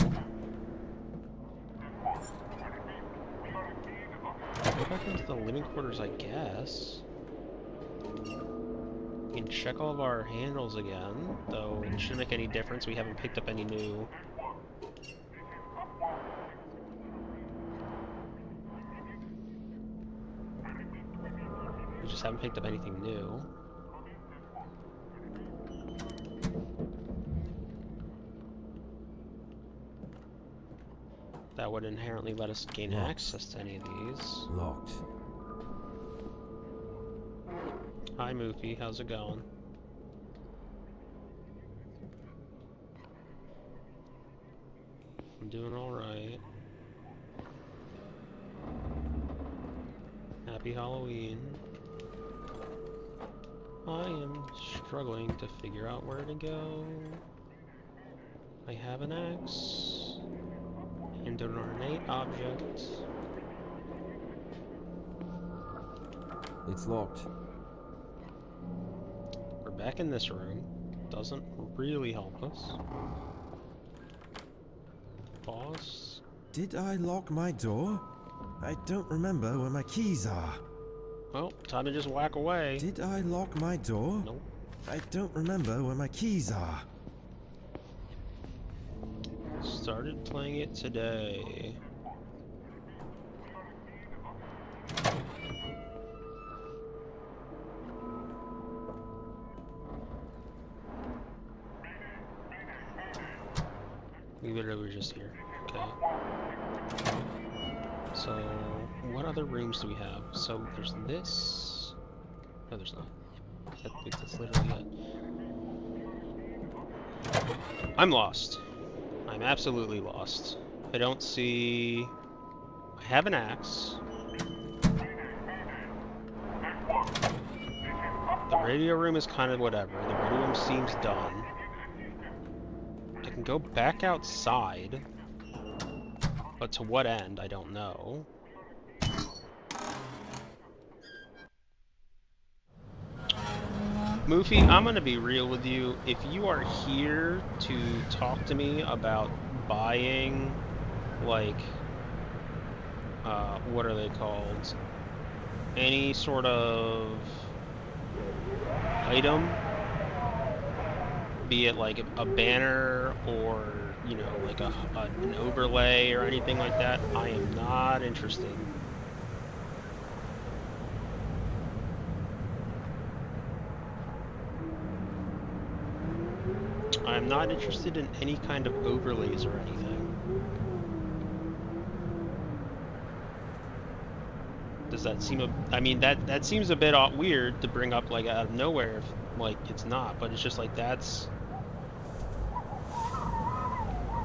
Go back into the living quarters, I guess. We can check all of our handles again, though it shouldn't make any difference. We haven't picked up any new. We just haven't picked up anything new. That would inherently let us gain access to any of these. Locked. Hi, Moofy. How's it going? I'm doing alright. Happy Halloween. I am struggling to figure out where to go. I have an axe and an ornate object. It's locked. We're back in this room. Doesn't really help us. Boss. Did I lock my door? I don't remember where my keys are. Well, time to just whack away. Did I lock my door? Nope. I don't remember where my keys are. Started playing it today. We literally were just here. Okay. So, what other rooms do we have? So, there's this. No, there's not. That's literally it. I'm lost. I'm absolutely lost. I don't see... I have an axe. The radio room is kind of whatever. The radio room seems done. I can go back outside. But to what end, I don't know. Moofy, I'm gonna be real with you. If you are here to talk to me about buying, like, what are they called? Any sort of item, be it like a banner or, you know, like an overlay or anything like that, I am not interested. I'm not interested in any kind of overlays or anything. Does that seem I mean, that seems a bit weird to bring up, like, out of nowhere if, like, it's not, but it's just like, that's...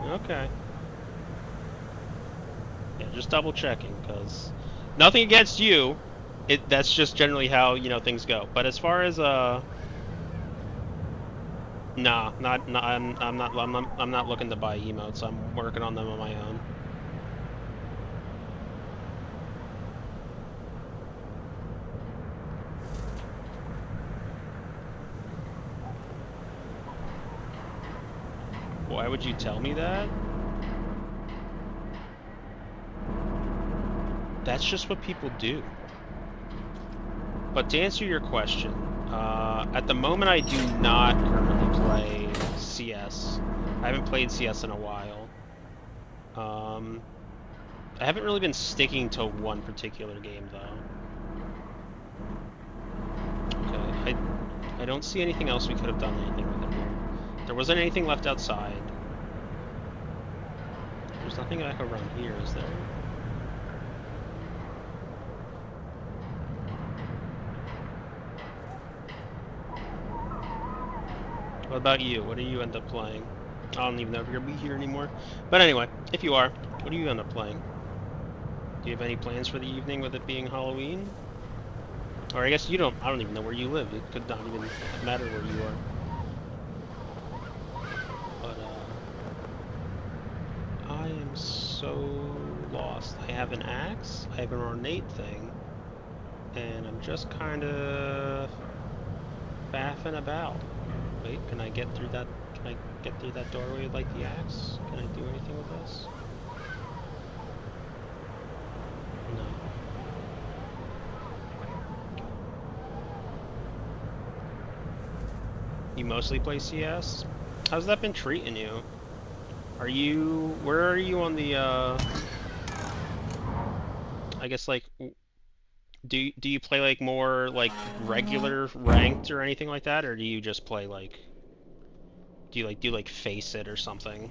Okay. Yeah, just double checking, because nothing against you. That's just generally how, you know, things go. But as far as, nah, I'm not looking to buy emotes. I'm working on them on my own. Why would you tell me that? That's just what people do. But to answer your question, at the moment I do not currently play CS. I haven't played CS in a while. I haven't really been sticking to one particular game though. Okay, I don't see anything else we could have done anything with it here. There wasn't anything left outside. There's nothing back around here, is there? What about you? What do you end up playing? I don't even know if you're gonna be here anymore. But anyway, if you are, what do you end up playing? Do you have any plans for the evening with it being Halloween? Or I guess you don't, I don't even know where you live. It could not even matter where you are. But, I am so lost. I have an axe, I have an ornate thing, and I'm just kind of faffing about. Wait, can I get through that? Can I get through that doorway with, like, the axe? Can I do anything with this? No. You mostly play CS? How's that been treating you? Are you... Where are you on the, I guess, like... Do you play, like, more, like, regular ranked or anything like that? Or do you just play, like... Do you, like, Face It or something?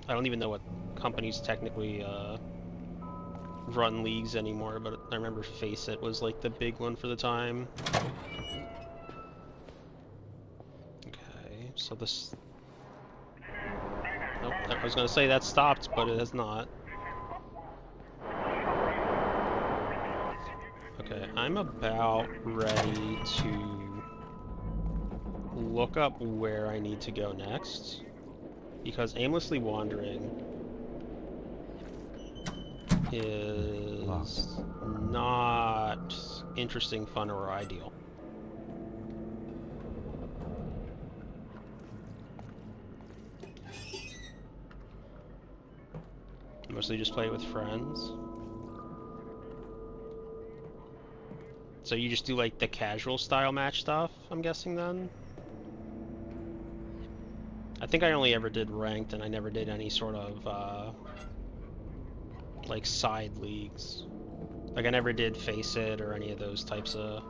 I don't even know what companies technically, run leagues anymore, but I remember Face It was, like, the big one for the time. Okay, so this... Nope, I was gonna say that stopped, but it has not. Okay, I'm about ready to look up where I need to go next, because aimlessly wandering is not interesting, fun, or ideal. Mostly just play with friends. So you just do like the casual style match stuff, I'm guessing then? I think I only ever did ranked, and I never did any sort of like side leagues. Like I never did Face It or any of those types of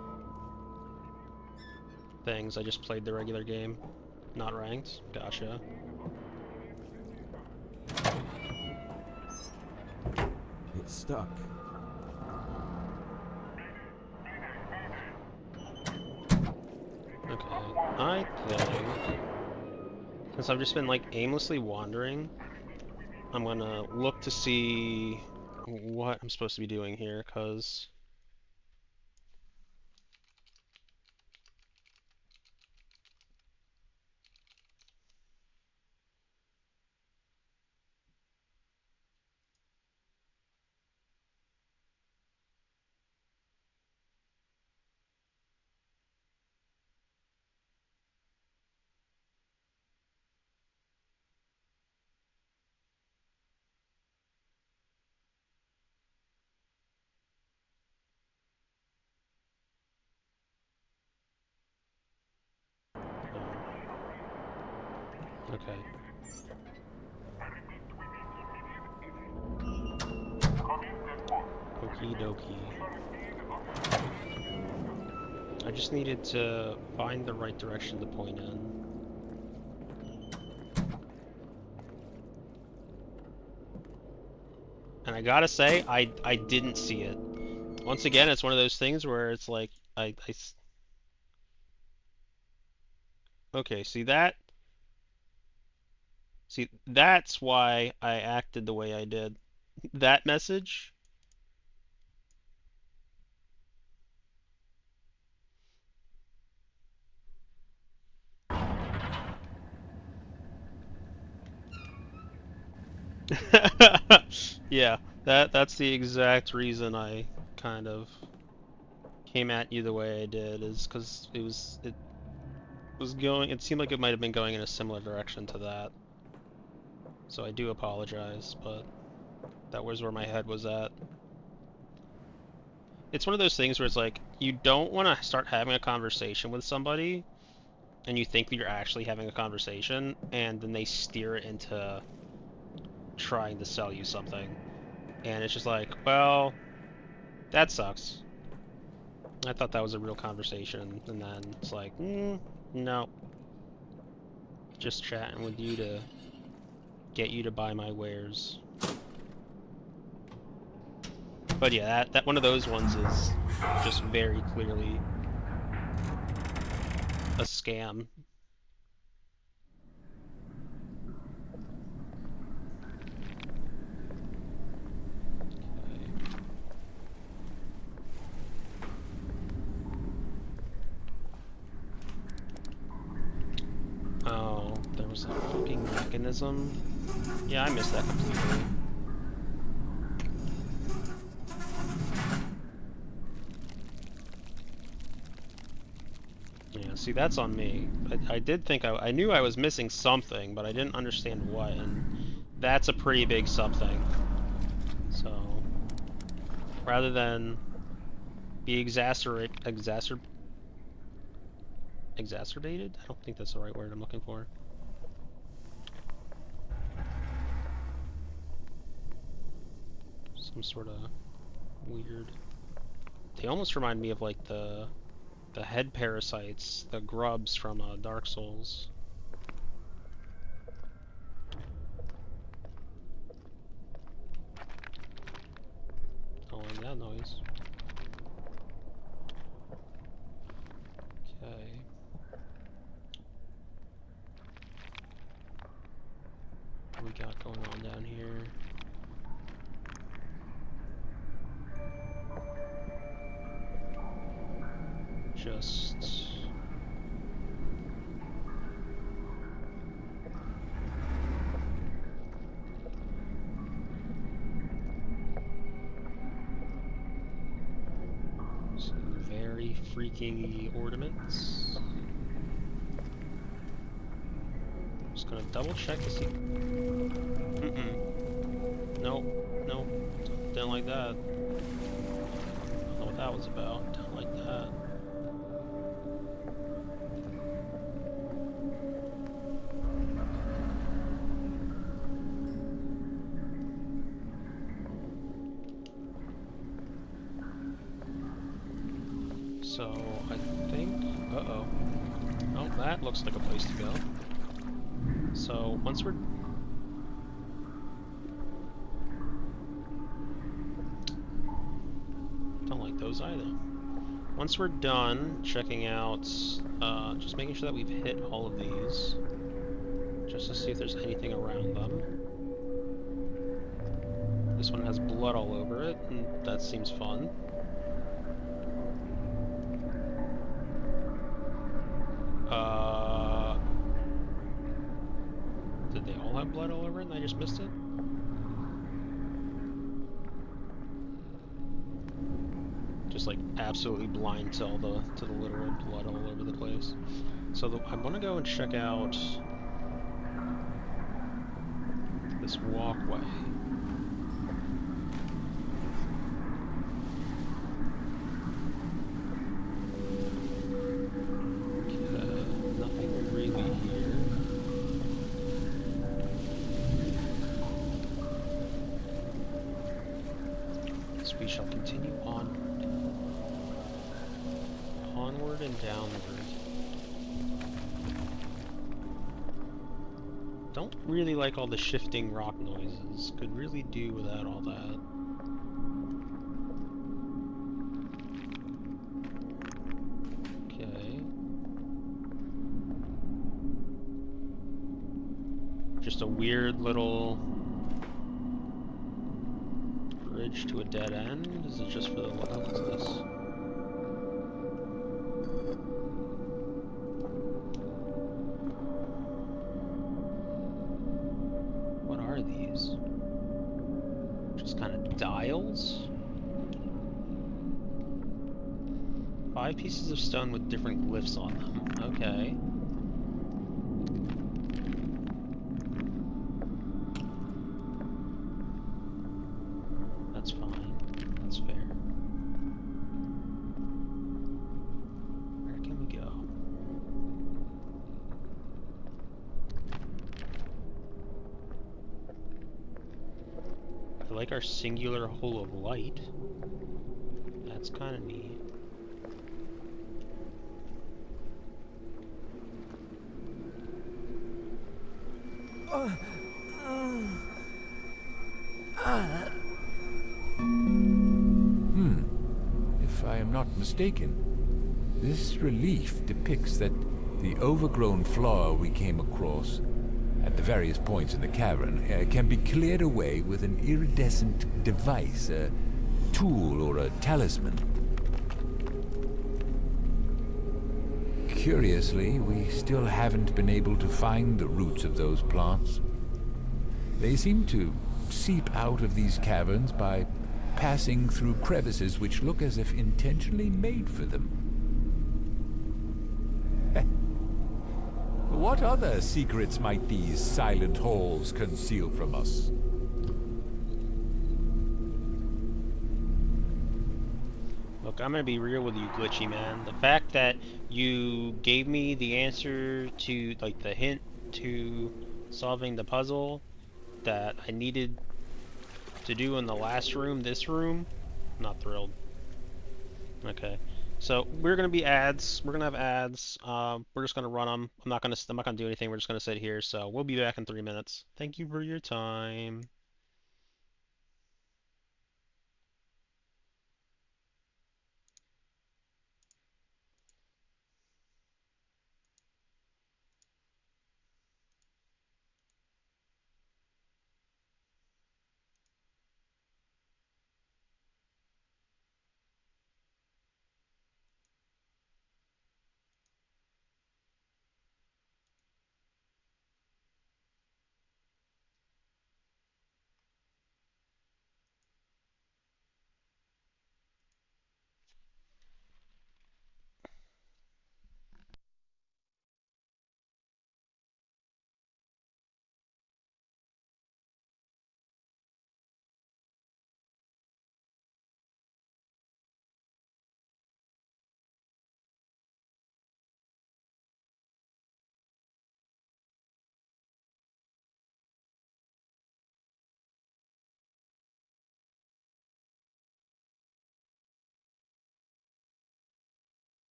things. I just played the regular game, not ranked. Gotcha. It's stuck. Okay, I think since I've just been like aimlessly wandering, I'm gonna look to see what I'm supposed to be doing here, cause okay. Okie dokie. I just needed to find the right direction to point in. And I gotta say, I didn't see it. Once again, it's one of those things where it's like, okay, see, that's why I acted the way I did. That message? Yeah, that's the exact reason I kind of came at you the way I did, is because it seemed like it might have been going in a similar direction to that. So I do apologize, but that was where my head was at. It's one of those things where it's like, you don't want to start having a conversation with somebody, and you think that you're actually having a conversation, and then they steer it into trying to sell you something. And it's just like, well, that sucks. I thought that was a real conversation, and then it's like, no. Just chatting with you to get you to buy my wares. But yeah, that one of those ones is just very clearly a scam. Oh, there was a fucking mechanism. Yeah, I missed that completely. Yeah, see, that's on me. I did think I knew I was missing something, but I didn't understand what, and that's a pretty big something. So, rather than be exacerbated? I don't think that's the right word I'm looking for. Some sort of weird. They almost remind me of like the head parasites, the grubs from Dark Souls. Oh, and that noise. Okay. What we got going on down here? just... some very freaky ornaments. Just gonna double check to see. Nope, nope. Didn't like that. Don't know what that was about. Don't like that. So, I think... Uh-oh. Oh, that looks like a place to go. So, once we're... Don't like those either. Once we're done checking out, just making sure that we've hit all of these, just to see if there's anything around them. This one has blood all over it, and that seems fun. Did they all have blood all over it and I just missed it? Just like absolutely blind to the literal blood all over the place. So I want to go and check out this walkway. Nothing really here. So we shall continue onward. Onward and downward. Don't really like all the shifting rock noises. Could really do without all that. Okay. Just a weird little bridge to a dead end? Is it just for the... Oh, what's this? What are these? Just kind of dials? 5 pieces of stone with different glyphs on them. Okay. That's fine. That's fair. Where can we go? I like our singular hole of light. That's kind of neat. If I am not mistaken, this relief depicts that the overgrown floor we came across at the various points in the cavern can be cleared away with an iridescent device, a tool or a talisman. Curiously, we still haven't been able to find the roots of those plants. They seem to seep out of these caverns by passing through crevices which look as if intentionally made for them. What other secrets might these silent halls conceal from us? Look, I'm gonna be real with you, Glitchy Man. The fact that you gave me the answer to, like, the hint to solving the puzzle that I needed to do in the last room, this room, not thrilled. Okay, so we're gonna be ads. We're gonna have ads. We're just gonna run them. I'm not gonna do anything. We're just gonna sit here. So we'll be back in 3 minutes. Thank you for your time.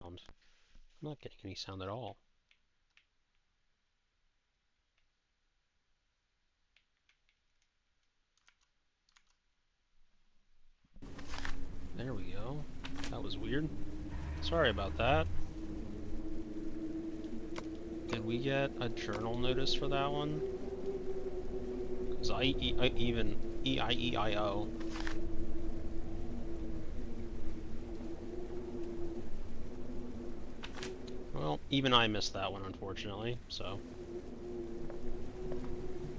sound. I'm not getting any sound at all. There we go. That was weird. Sorry about that. Did we get a journal notice for that one? Because I even E-I-E-I-O. Well, even I missed that one, unfortunately, so...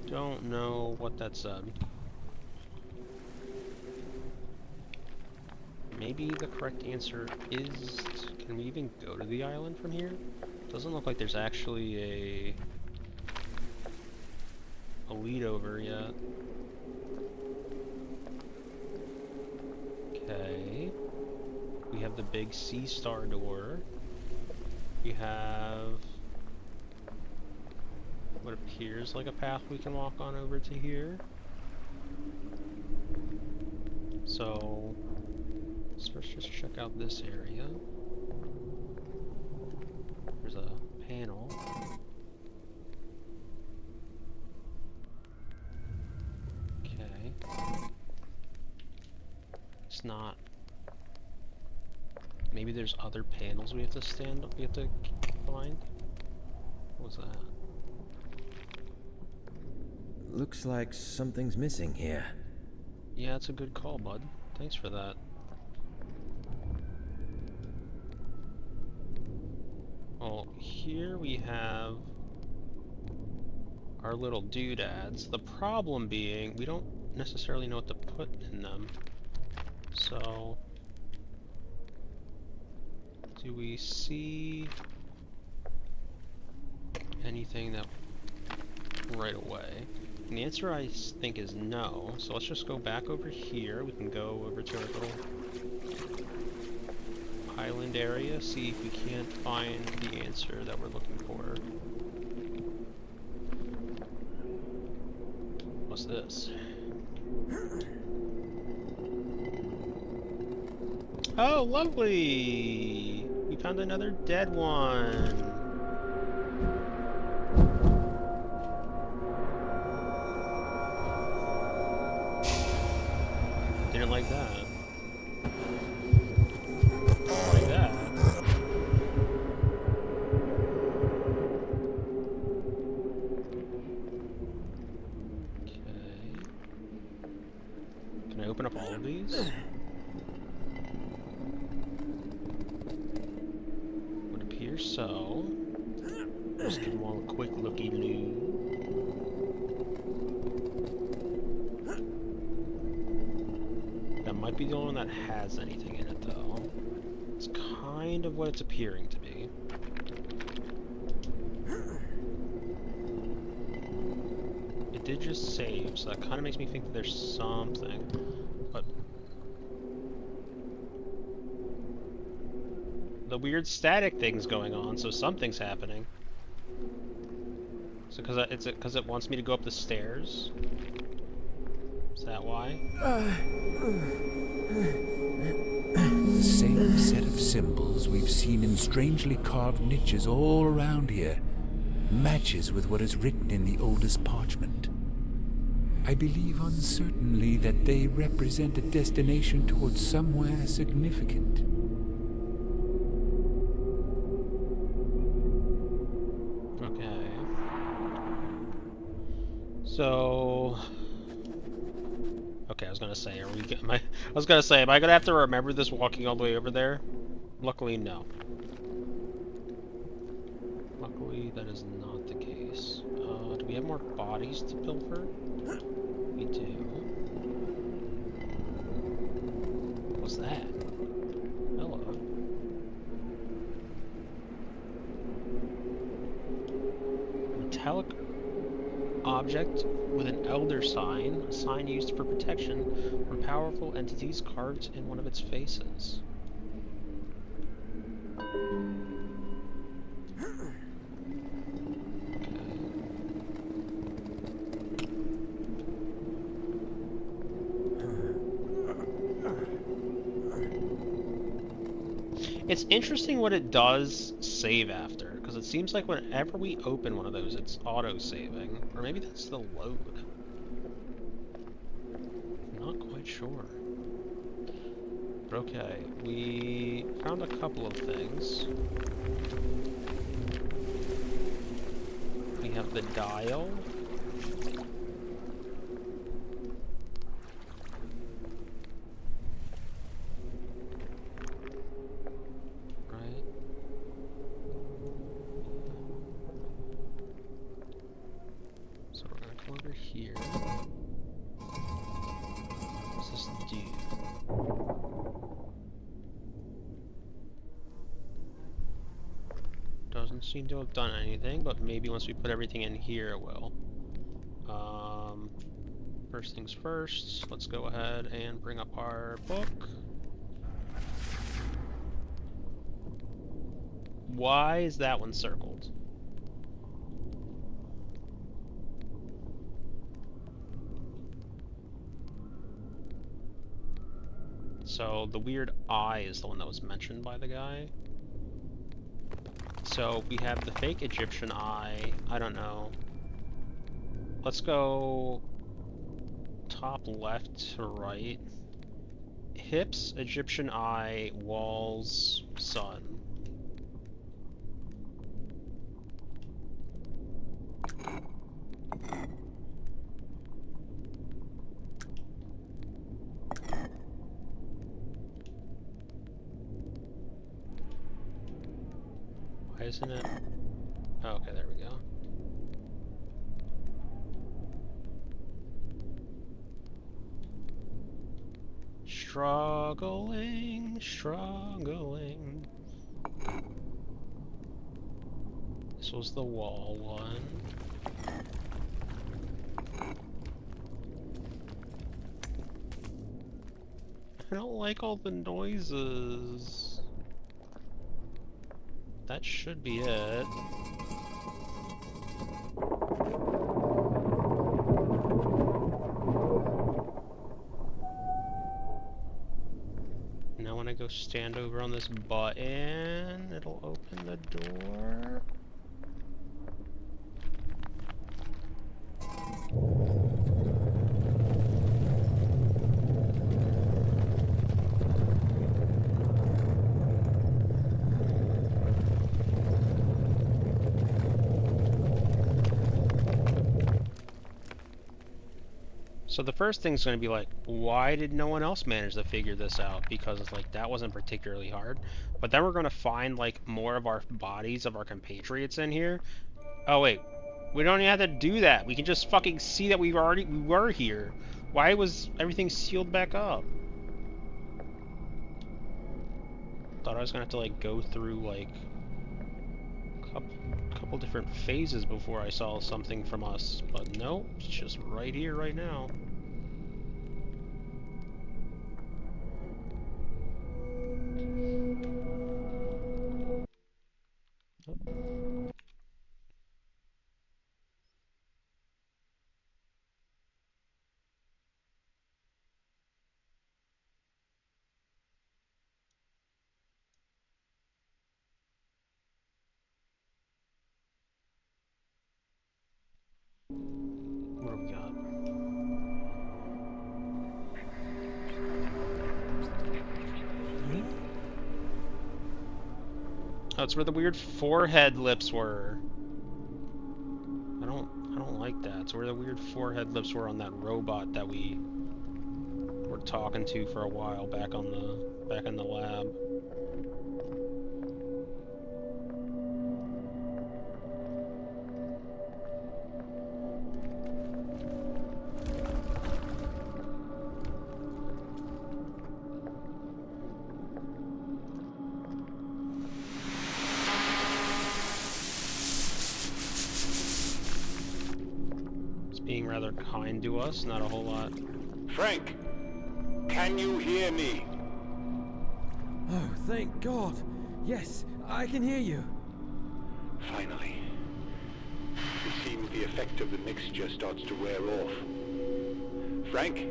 Don't know what that said. Maybe the correct answer is... Can we even go to the island from here? Doesn't look like there's actually a lead over yet. Okay. We have the big sea star door. We have what appears like a path we can walk on over to here. So let's first just check out this area. There's a panel. Okay. It's not. Maybe there's other panels we have to find. What was that? Looks like something's missing here. Yeah, it's a good call, bud. Thanks for that. Well, here we have our little doodads. The problem being, we don't necessarily know what to put in them. So, do we see anything that right away? And the answer I think is no. So let's just go back over here. We can go over to our little island area, see if we can't find the answer that we're looking for. What's this? Oh, lovely! We found another dead one. Didn't like that. Like that. Okay. Can I open up all of these? Would appear so. Just give them all a quick looky-loo. That might be the only one that has anything in it, though. It's kind of what it's appearing to be. It did just save, so that kind of makes me think that there's something. But the weird static thing's going on, so something's happening. So because it wants me to go up the stairs? Is that why? The same set of symbols we've seen in strangely carved niches all around here matches with what is written in the oldest parchment. I believe uncertainly that they represent a destination towards somewhere significant. Okay. So... Okay, I was gonna say, I was gonna say, am I gonna have to remember this walking all the way over there? Luckily, no. Luckily, that is not the case. Do we have more bodies to pilfer? We do. What's that? Hello. Metallic object with an elder sign, a sign used for protection from powerful entities carved in one of its faces. It's interesting what it does save after, because it seems like whenever we open one of those, it's auto-saving. Or maybe that's the load. Not quite sure. But okay, we found a couple of things. We have the dial. Right. So we're gonna come over here. What's this do? Doesn't seem to have done anything, but maybe once we put everything in here, it will. First things first, let's go ahead and bring up our book. Why is that one circled? So the weird eye is the one that was mentioned by the guy. So we have the fake Egyptian eye. I don't know. Let's go top left to right. Hips, Egyptian eye, walls, sun. Why isn't it? Oh, okay, there we go. Struggling, struggling. This was the wall one. I don't like all the noises. That should be it. Now when I go stand over on this button, it'll open the door. So the first thing's going to be like, why did no one else manage to figure this out? Because it's like, that wasn't particularly hard. But then we're going to find like more of our bodies of our compatriots in here. Oh wait, we don't even have to do that. We can just fucking see that we were here. Why was everything sealed back up? Thought I was going to have to like go through like a couple different phases before I saw something from us. But no, it's just right here, right now. What do we got? Oh, it's where the weird forehead lips were. I don't like that. It's where the weird forehead lips were on that robot that we were talking to for a while back in the lab. Being rather kind to us, not a whole lot. Frank, can you hear me? Oh, thank God. Yes, I can hear you. Finally. It seems the effect of the mixture starts to wear off. Frank,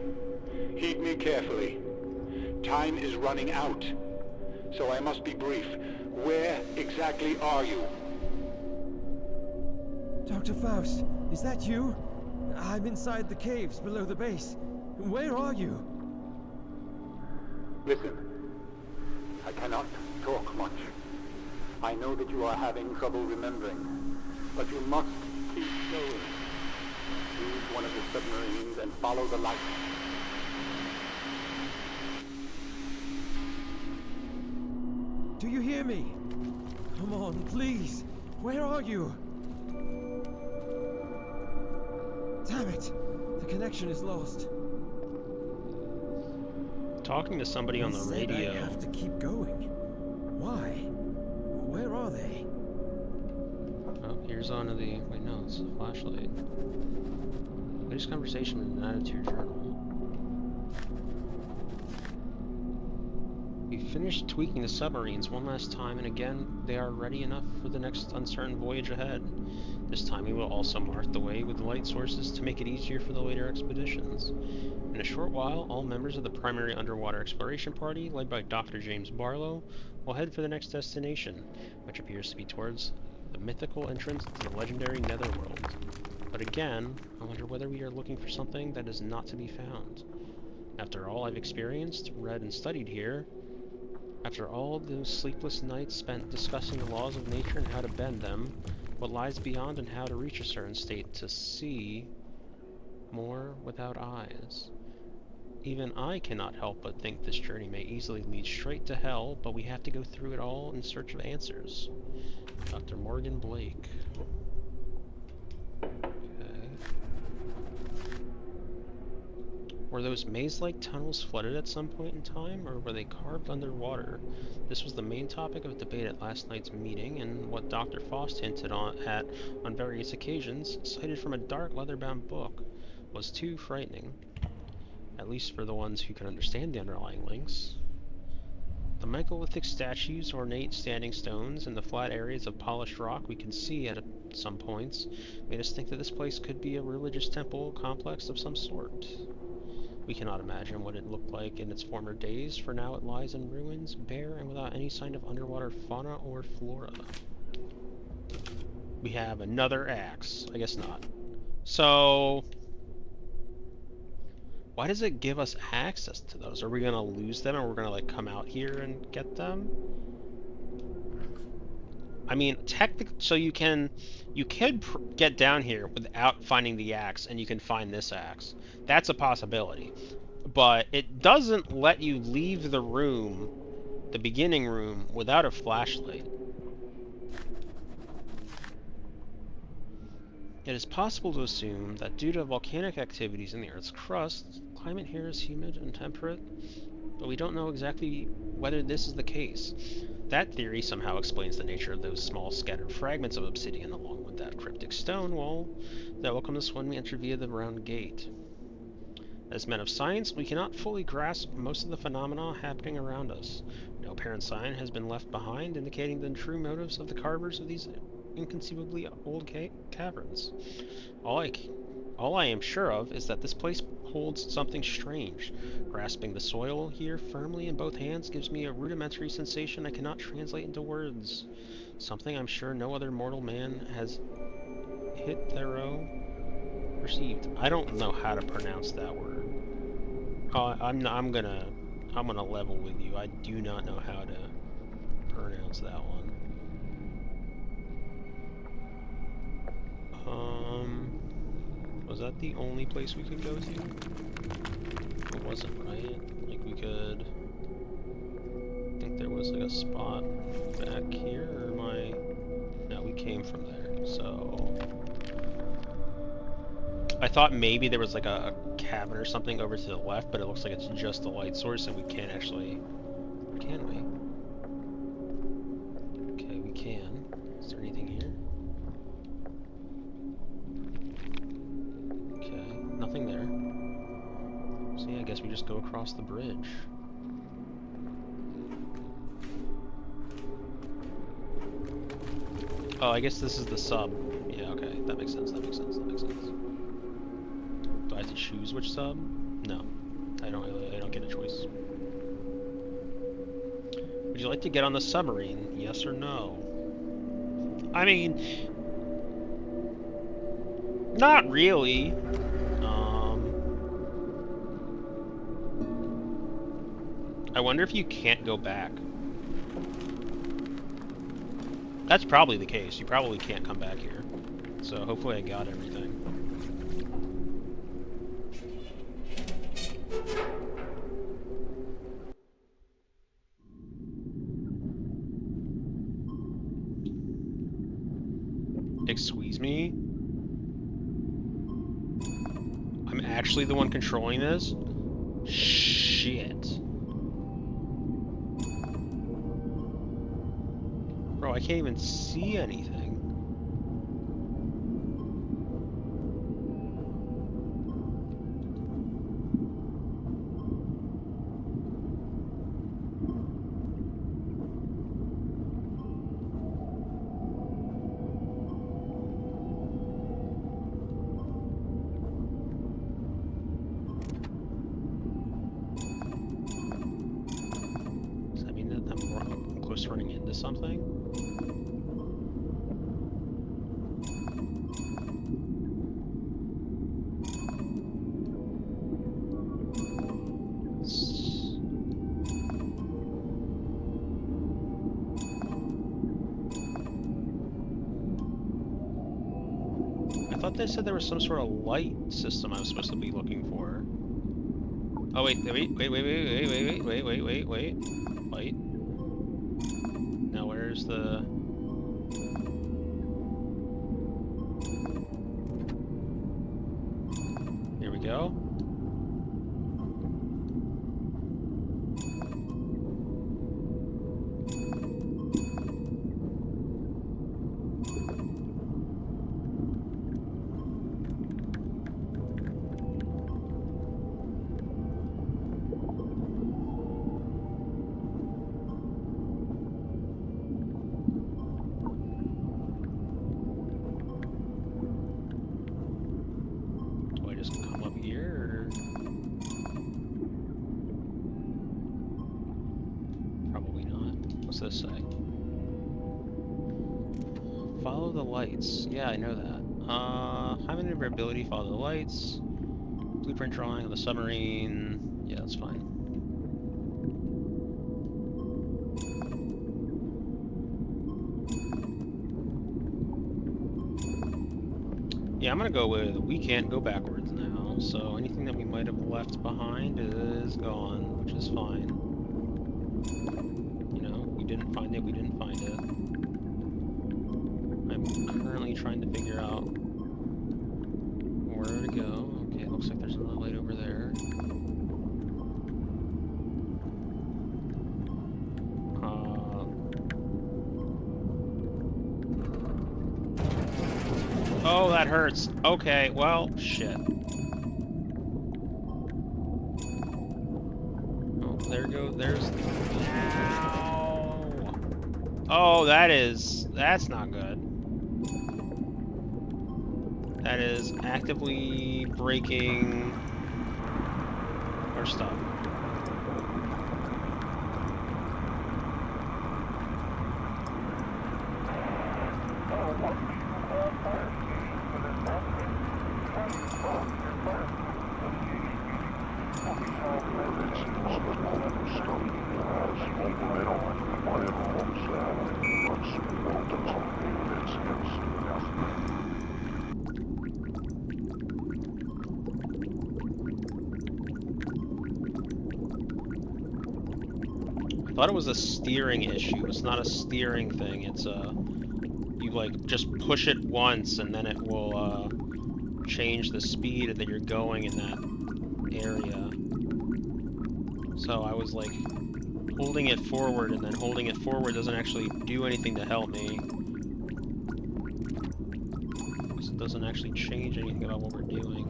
heed me carefully. Time is running out. so I must be brief. Where exactly are you? Dr. Faust, is that you? I'm inside the caves below the base. Where are you? Listen, I cannot talk much. I know that you are having trouble remembering, but you must keep going. Choose one of the submarines and follow the light. Do you hear me? Come on, please. Where are you? Damn it! The connection is lost. Talking to somebody on the They said radio. I have to keep going. Why? Where are they? Oh, here's onto the. Wait, no, it's a flashlight. Latest conversation and added to your journal. We finished tweaking the submarines one last time, and again, they are ready enough for the next uncertain voyage ahead. This time we will also mark the way with light sources to make it easier for the later expeditions. In a short while, all members of the primary underwater exploration party, led by Dr. James Barlow, will head for the next destination, which appears to be towards the mythical entrance to the legendary Netherworld. But again, I wonder whether we are looking for something that is not to be found. After all I've experienced, read, and studied here, after all those sleepless nights spent discussing the laws of nature and how to bend them, what lies beyond and how to reach a certain state to see more without eyes. Even I cannot help but think this journey may easily lead straight to hell, but we have to go through it all in search of answers. Dr. Morgan Blake. Okay. Were those maze-like tunnels flooded at some point in time, or were they carved underwater? This was the main topic of debate at last night's meeting, and what Dr. Faust hinted at on various occasions, cited from a dark leather-bound book, was too frightening. At least for the ones who could understand the underlying links. The megalithic statues, ornate standing stones, and the flat areas of polished rock we could see at some points made us think that this place could be a religious temple complex of some sort. We cannot imagine what it looked like in its former days, for now it lies in ruins, bare and without any sign of underwater fauna or flora. We have another axe. I guess not. So, why does it give us access to those? Are we gonna lose them and we're gonna like come out here and get them? I mean, technically, so you could get down here without finding the axe, and you can find this axe. That's a possibility. But it doesn't let you leave the room, the beginning room, without a flashlight. It is possible to assume that due to volcanic activities in the Earth's crust, climate here is humid and temperate, but we don't know exactly whether this is the case. That theory somehow explains the nature of those small scattered fragments of obsidian along with that cryptic stone wall that welcomed us when we entered via the round gate. As men of science, we cannot fully grasp most of the phenomena happening around us. No apparent sign has been left behind indicating the true motives of the carvers of these inconceivably old caverns. All I am sure of is that this place holds something strange. Grasping the soil here firmly in both hands gives me a rudimentary sensation I cannot translate into words. Something I'm sure no other mortal man has perceived. I don't know how to pronounce that word. I'm gonna level with you. I do not know how to pronounce that one. Was that the only place we could go to? It wasn't, right? Like we could. I think there was like a spot back here, or am I? No, we came from there. So I thought maybe there was like a cabin or something over to the left, but it looks like it's just a light source, and we can't actually. Can we? Okay, we can. Is there anything here? Okay, nothing there. So yeah, I guess we just go across the bridge. Oh, I guess this is the sub. Yeah, okay, that makes sense, that makes sense, that makes sense. Do I have to choose which sub? No. I don't get a choice. We Would you like to get on the submarine? Yes or no? I mean, not really. I wonder if you can't go back. That's probably the case. You probably can't come back here. So hopefully I got everything. Excuse me? I'm actually the one controlling this? Shit. Bro, I can't even see anything. Does that mean that I'm close to running into something? I thought they said there was some sort of light system I was supposed to be looking for. Oh wait, wait. Light. Now where's the... Here we go. Do I just come up here, or... Probably not. What's this say? Follow the lights. Yeah, I know that. High maneuverability, follow the lights. Blueprint drawing of the submarine. Yeah, that's fine. Yeah, I'm gonna go with we can't go backwards now, so anything that we might have left behind is gone, which is fine. You know, we didn't find it, we didn't find it. I'm currently trying to figure out where to go. Okay, it looks like there's another light over there. Oh, that hurts. Okay, well, shit. Oh, there goes, there's the... Ow! Oh, that's not good. That is actively breaking our stuff. I thought it was a steering issue. It's not a steering thing. It's you like just push it once and then it will change the speed that you're going in that area. So I was like holding it forward, and then holding it forward doesn't actually do anything to help me. Because it doesn't actually change anything about what we're doing.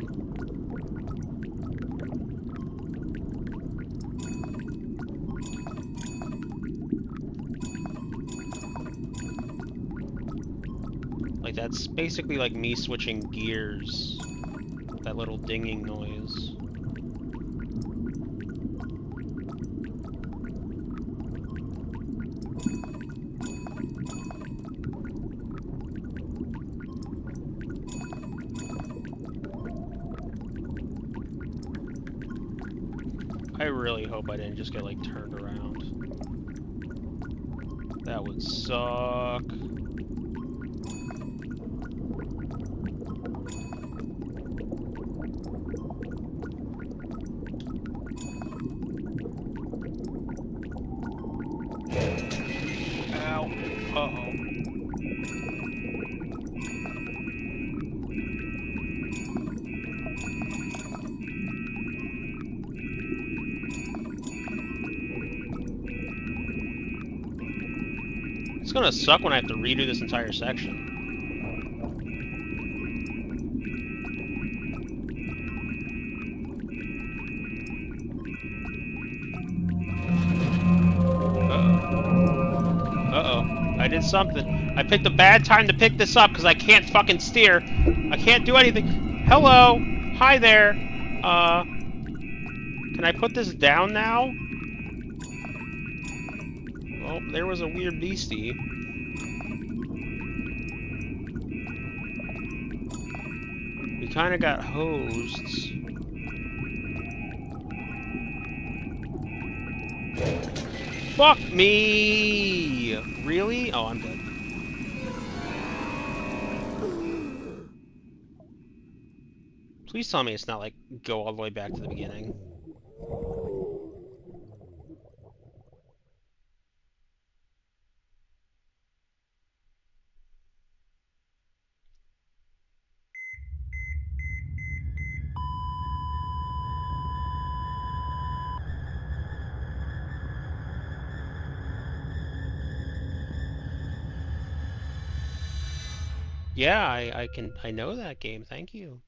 Like, that's basically like me switching gears. That little dinging noise. really hope I didn't just get, like, turned around. That would suck. Ow. Uh-oh. It's gonna suck when I have to redo this entire section. Uh-oh. Uh-oh. I did something. I picked a bad time to pick this up because I can't fucking steer. I can't do anything. Hello! Hi there! Can I put this down now? Well, there was a weird beastie. We kind of got hosed. Fuck me! Really? Oh, I'm dead. Please tell me it's not like go all the way back to the beginning. Yeah, I know that game, thank you.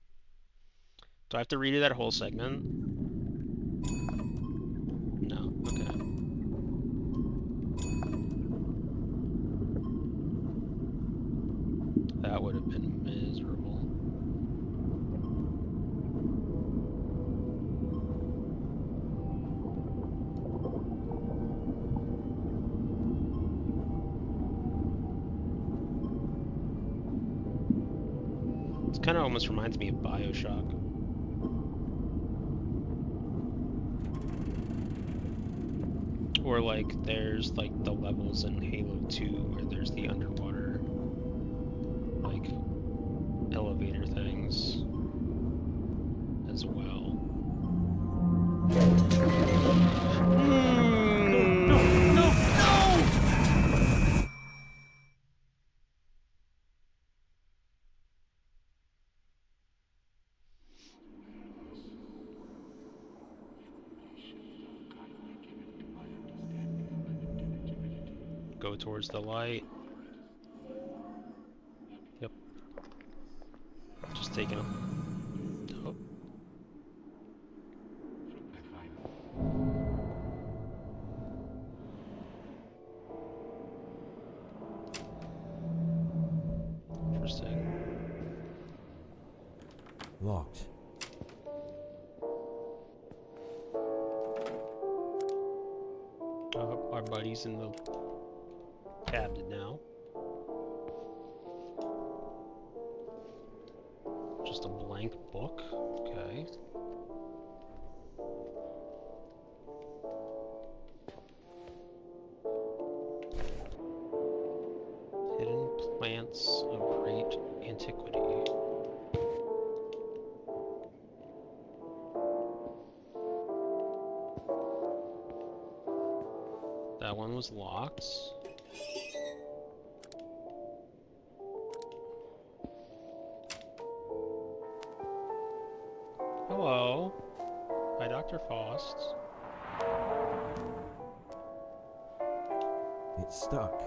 Do I have to redo that whole segment? No, okay. That would have been miserable. It kind of almost reminds me of BioShock. Or like there's like the levels in Halo 2 where there's the underwater like elevator things as well. No! Go towards the light. Yep. Just taking them. Oh. Interesting. Locked. Our buddy's in the cabinet now. Just a blank book. Okay. Hidden plants of great antiquity. That one was locked. Hello. Hi, Dr. Faust. It's stuck.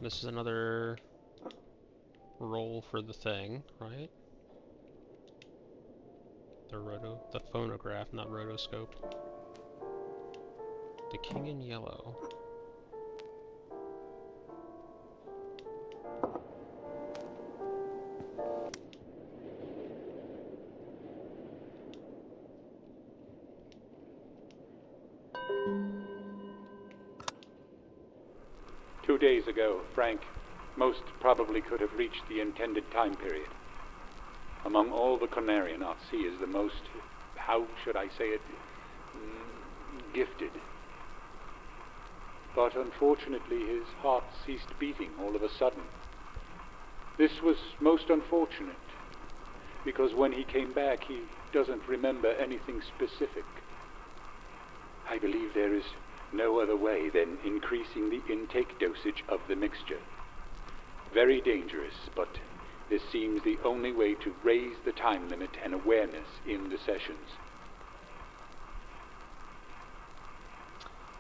This is another roll for the thing, right? The phonograph, not rotoscope. The King in Yellow. "2 days ago, Frank, most probably could have reached the intended time period. Among all the Conarium, Artsy is the most, how should I say it, gifted. But unfortunately his heart ceased beating all of a sudden. This was most unfortunate, because when he came back he doesn't remember anything specific. I believe there is no other way than increasing the intake dosage of the mixture. Very dangerous, but this seems the only way to raise the time limit and awareness in the sessions.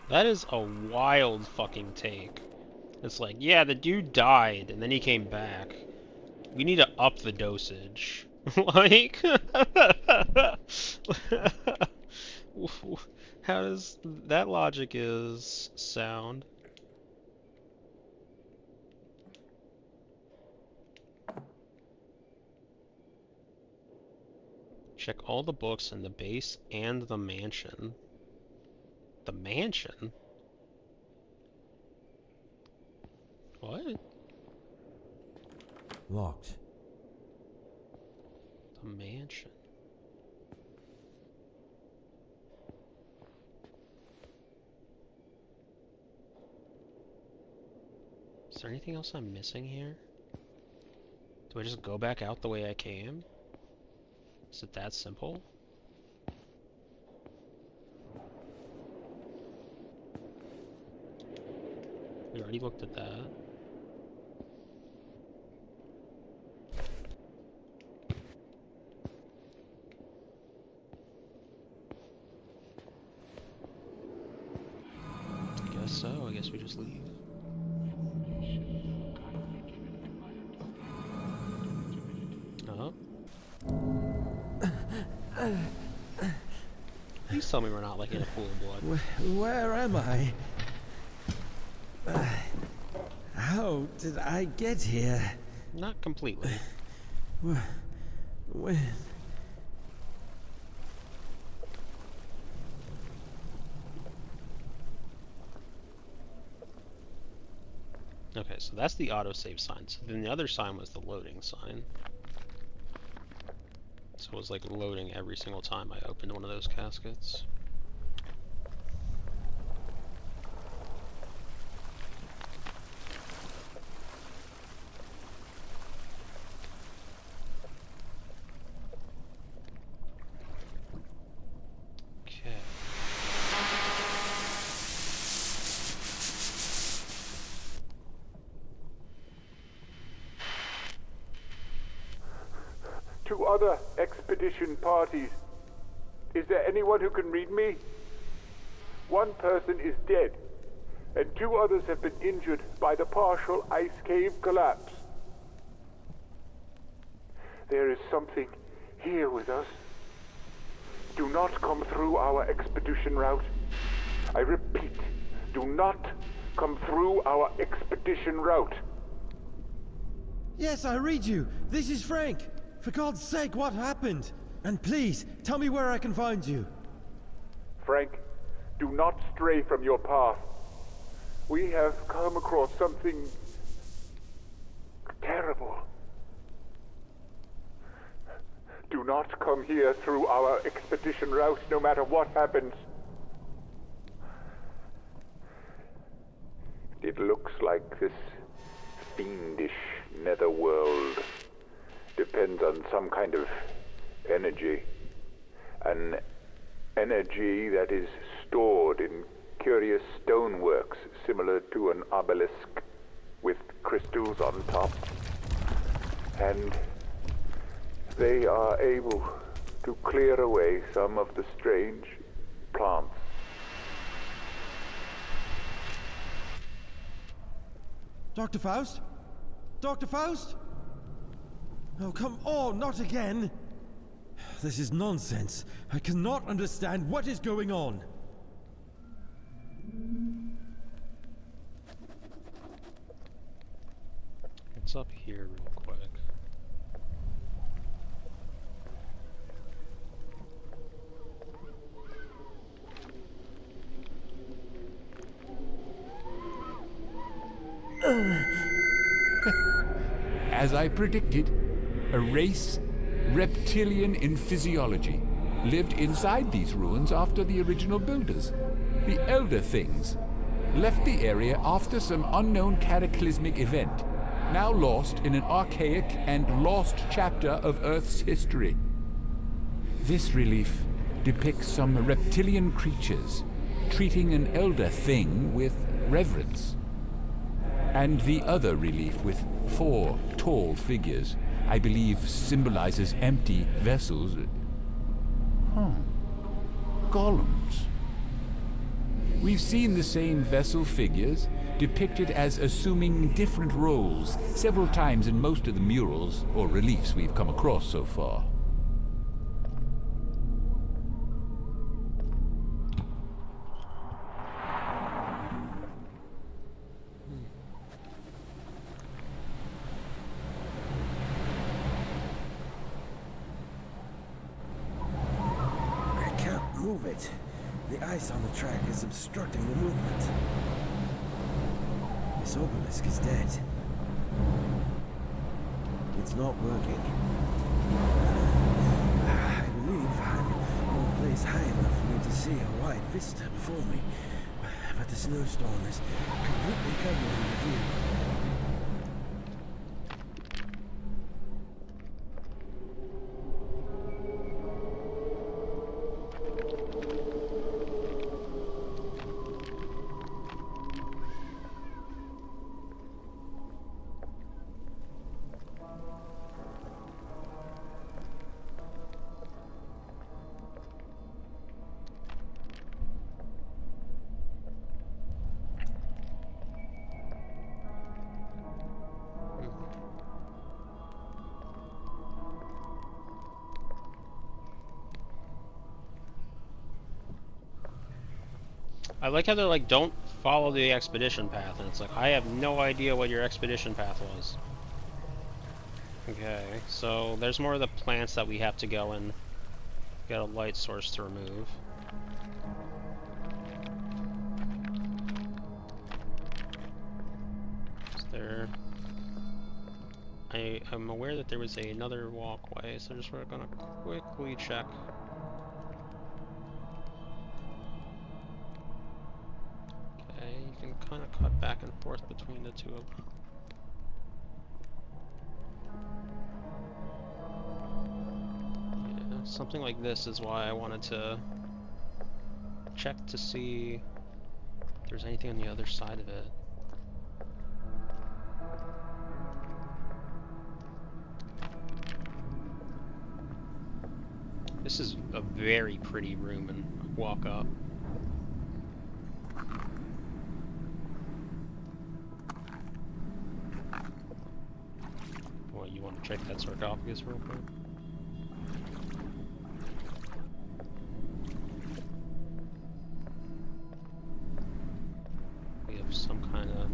That is a wild fucking take. It's like, yeah, the dude died, and then he came back. We need to up the dosage. Like... How does... That logic is sound. Check all the books in the base and the mansion. The mansion? What? Locked. The mansion. Is there anything else I'm missing here? Do I just go back out the way I came? Is it that simple? We already looked at that. I guess so. I guess we just leave. Oh. Please tell me we're not like in a pool of blood. Where am I? How did I get here? Not completely. When? Okay, so that's the autosave sign. So then the other sign was the loading sign. So it was like loading every single time I opened one of those caskets. Okay. To other expedition parties, is there anyone who can read me? One person is dead, and 2 others have been injured by the partial ice cave collapse. There is something here with us. Do not come through our expedition route. I repeat, do not come through our expedition route. Yes, I read you. This is Frank. For God's sake, what happened? And please, tell me where I can find you. Frank, do not stray from your path. We have come across something terrible. Do not come here through our expedition route, no matter what happens. It looks like this fiendish netherworld depends on some kind of energy. An energy that is stored in curious stoneworks similar to an obelisk with crystals on top. And they are able to clear away some of the strange plants. Dr. Faust? Dr. Faust? Oh, come on, not again! This is nonsense. I cannot understand what is going on. What's up here real quick? as I predicted, a race, reptilian in physiology, lived inside these ruins after the original builders. The Elder Things left the area after some unknown cataclysmic event, now lost in an archaic and lost chapter of Earth's history. This relief depicts some reptilian creatures treating an Elder Thing with reverence. And the other relief with 4 tall figures, I believe symbolizes empty vessels. Huh. Golems. We've seen the same vessel figures depicted as assuming different roles several times in most of the murals or reliefs we've come across so far. I can't move it. The ice on the track is obstructing the movement. This obelisk is dead. It's not working. I believe I'm in a place high enough for me to see a wide vista before me, but the snowstorm is completely covering the view. I like how they're like, don't follow the expedition path, and it's like, I have no idea what your expedition path was. Okay, so there's more of the plants that we have to go and get a light source to remove. Is there... I am aware that there was another walkway, so just we're gonna quickly check. Okay, you can kind of cut back and forth between the two of them. Yeah, something like this is why I wanted to check to see if there's anything on the other side of it. This is a very pretty room and walk up. Well, you want to check that sarcophagus real quick? We have some kind of...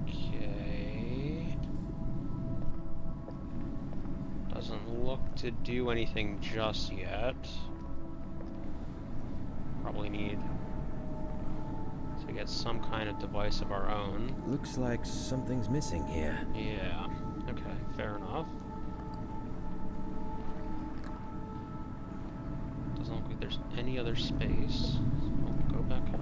Okay... Doesn't look to do anything just yet. Probably need to get some kind of device of our own. Looks like something's missing here. Yeah, okay, fair enough. Doesn't look like there's any other space. So we'll go back up.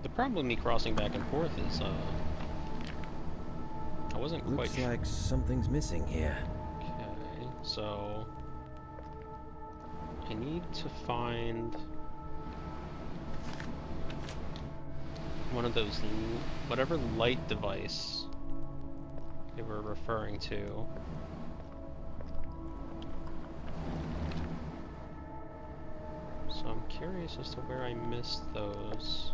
The problem with me crossing back and forth is, I wasn't quite Looks sure. like something's missing here. Okay, so I need to find one of those, whatever light device they were referring to. So So I'm curious as to where I missed those.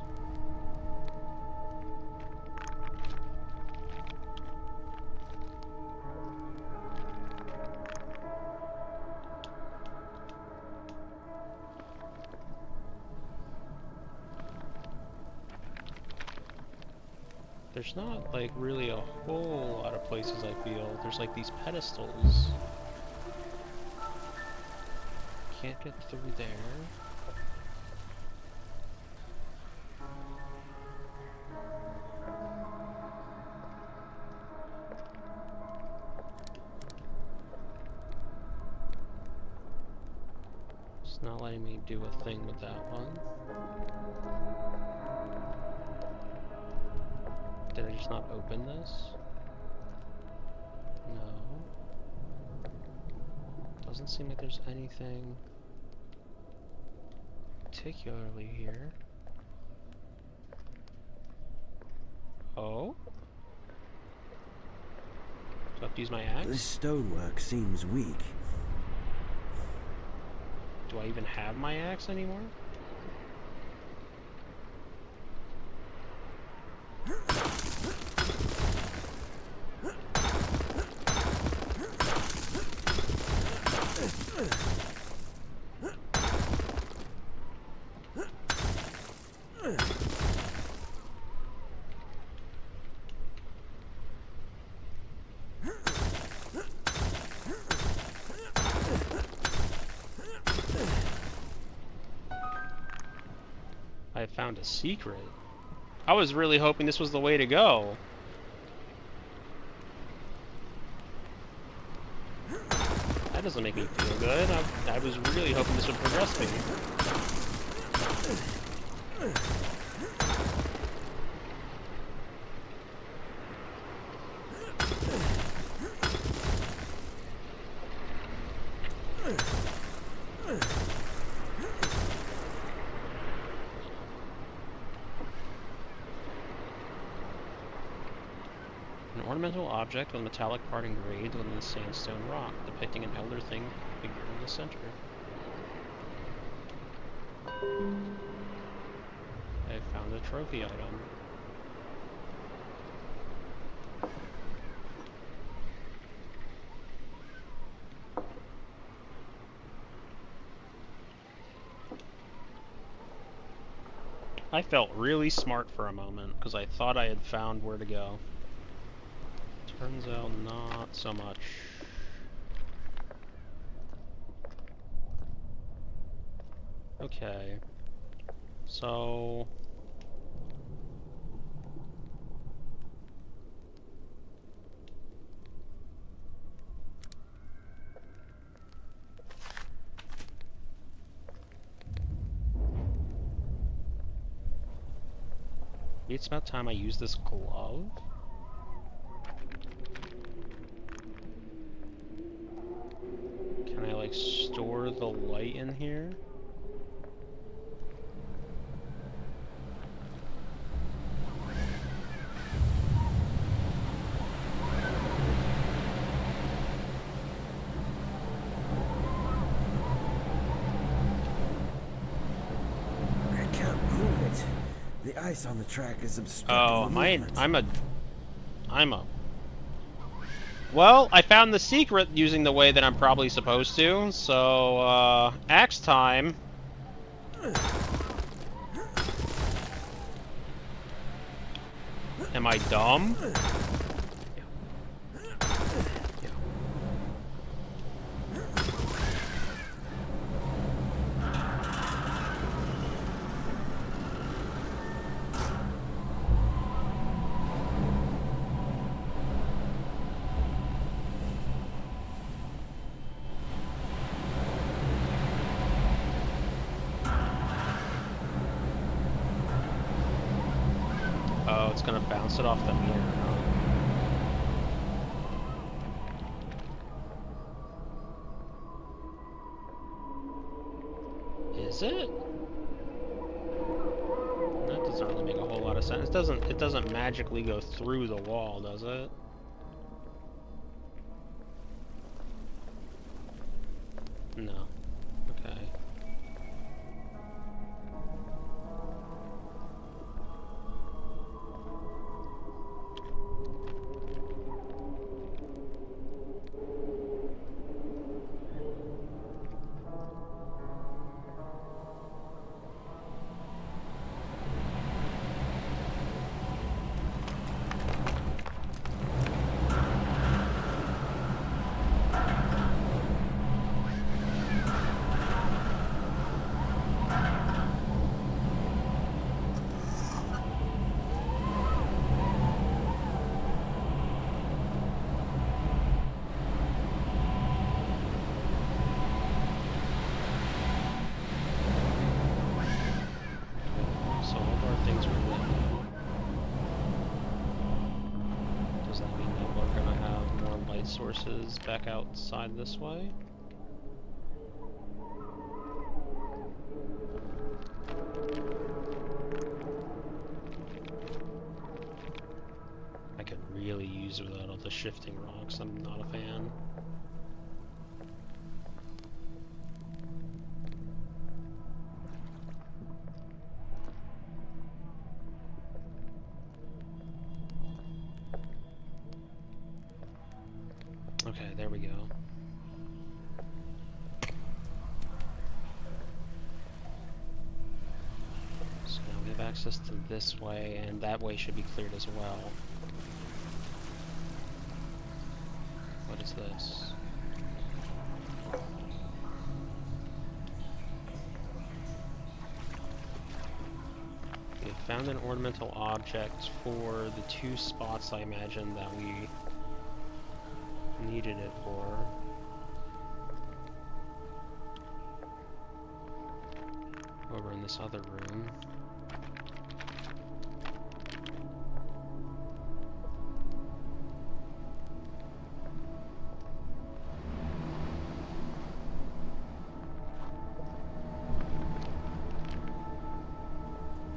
There's not, like, really a whole lot of places I feel. There's, like, these pedestals. Can't get through there. It's not letting me do a thing with that one. Did I just not open this? No. Doesn't seem like there's anything particularly here. Oh? So I have to use my axe? This stonework seems weak. Do I even have my axe anymore? I found a secret. I was really hoping this was the way to go. That doesn't make me feel good. I was really hoping this would progress me. An ornamental object with metallic part engraved within the sandstone rock, depicting an elder thing figure in the center. I found a trophy item. I felt really smart for a moment, because I thought I had found where to go. Turns out not so much. Okay. So... maybe it's about time I use this glove? Can I, like, store the light in here? I can't move it. The ice on the track is obstructing Oh, the movement. I'm a... Well, I found the secret using the way that I'm probably supposed to, so, axe time. Am I dumb? Oh, it's gonna bounce it off the mirror. Is it? That doesn't really make a whole lot of sense. It doesn't magically go through the wall, does it? No. Okay. sources back outside this way. I could really use without all the shifting rocks. I'm not a fan. Okay, there we go. So now we have access to this way, and that way should be cleared as well. What is this? We have found an ornamental object for the 2 spots I imagine that we needed it for. Over in this other room.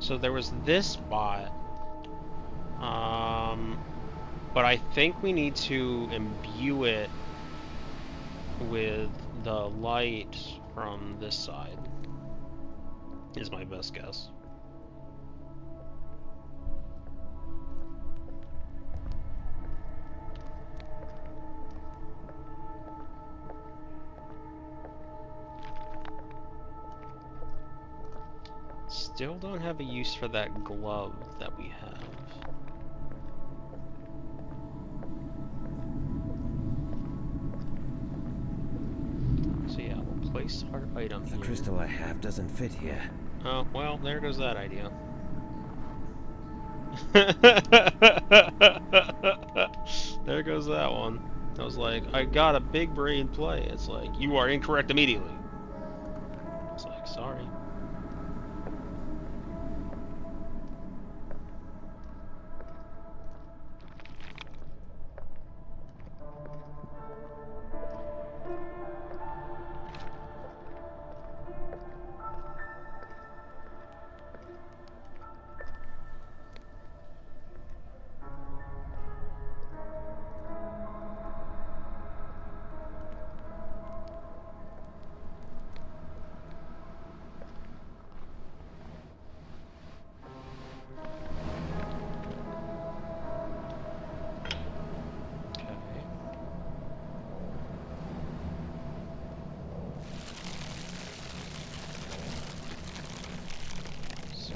So there was this spot, but I think we need to imbue it with the light from this side, is my best guess. Still don't have a use for that glove that we have. So yeah, we'll place our item The here. crystal I have doesn't fit here. Oh, well, there goes that idea. There goes that one. I was like, I got a big brain play. It's like, you are incorrect immediately. It's like, sorry.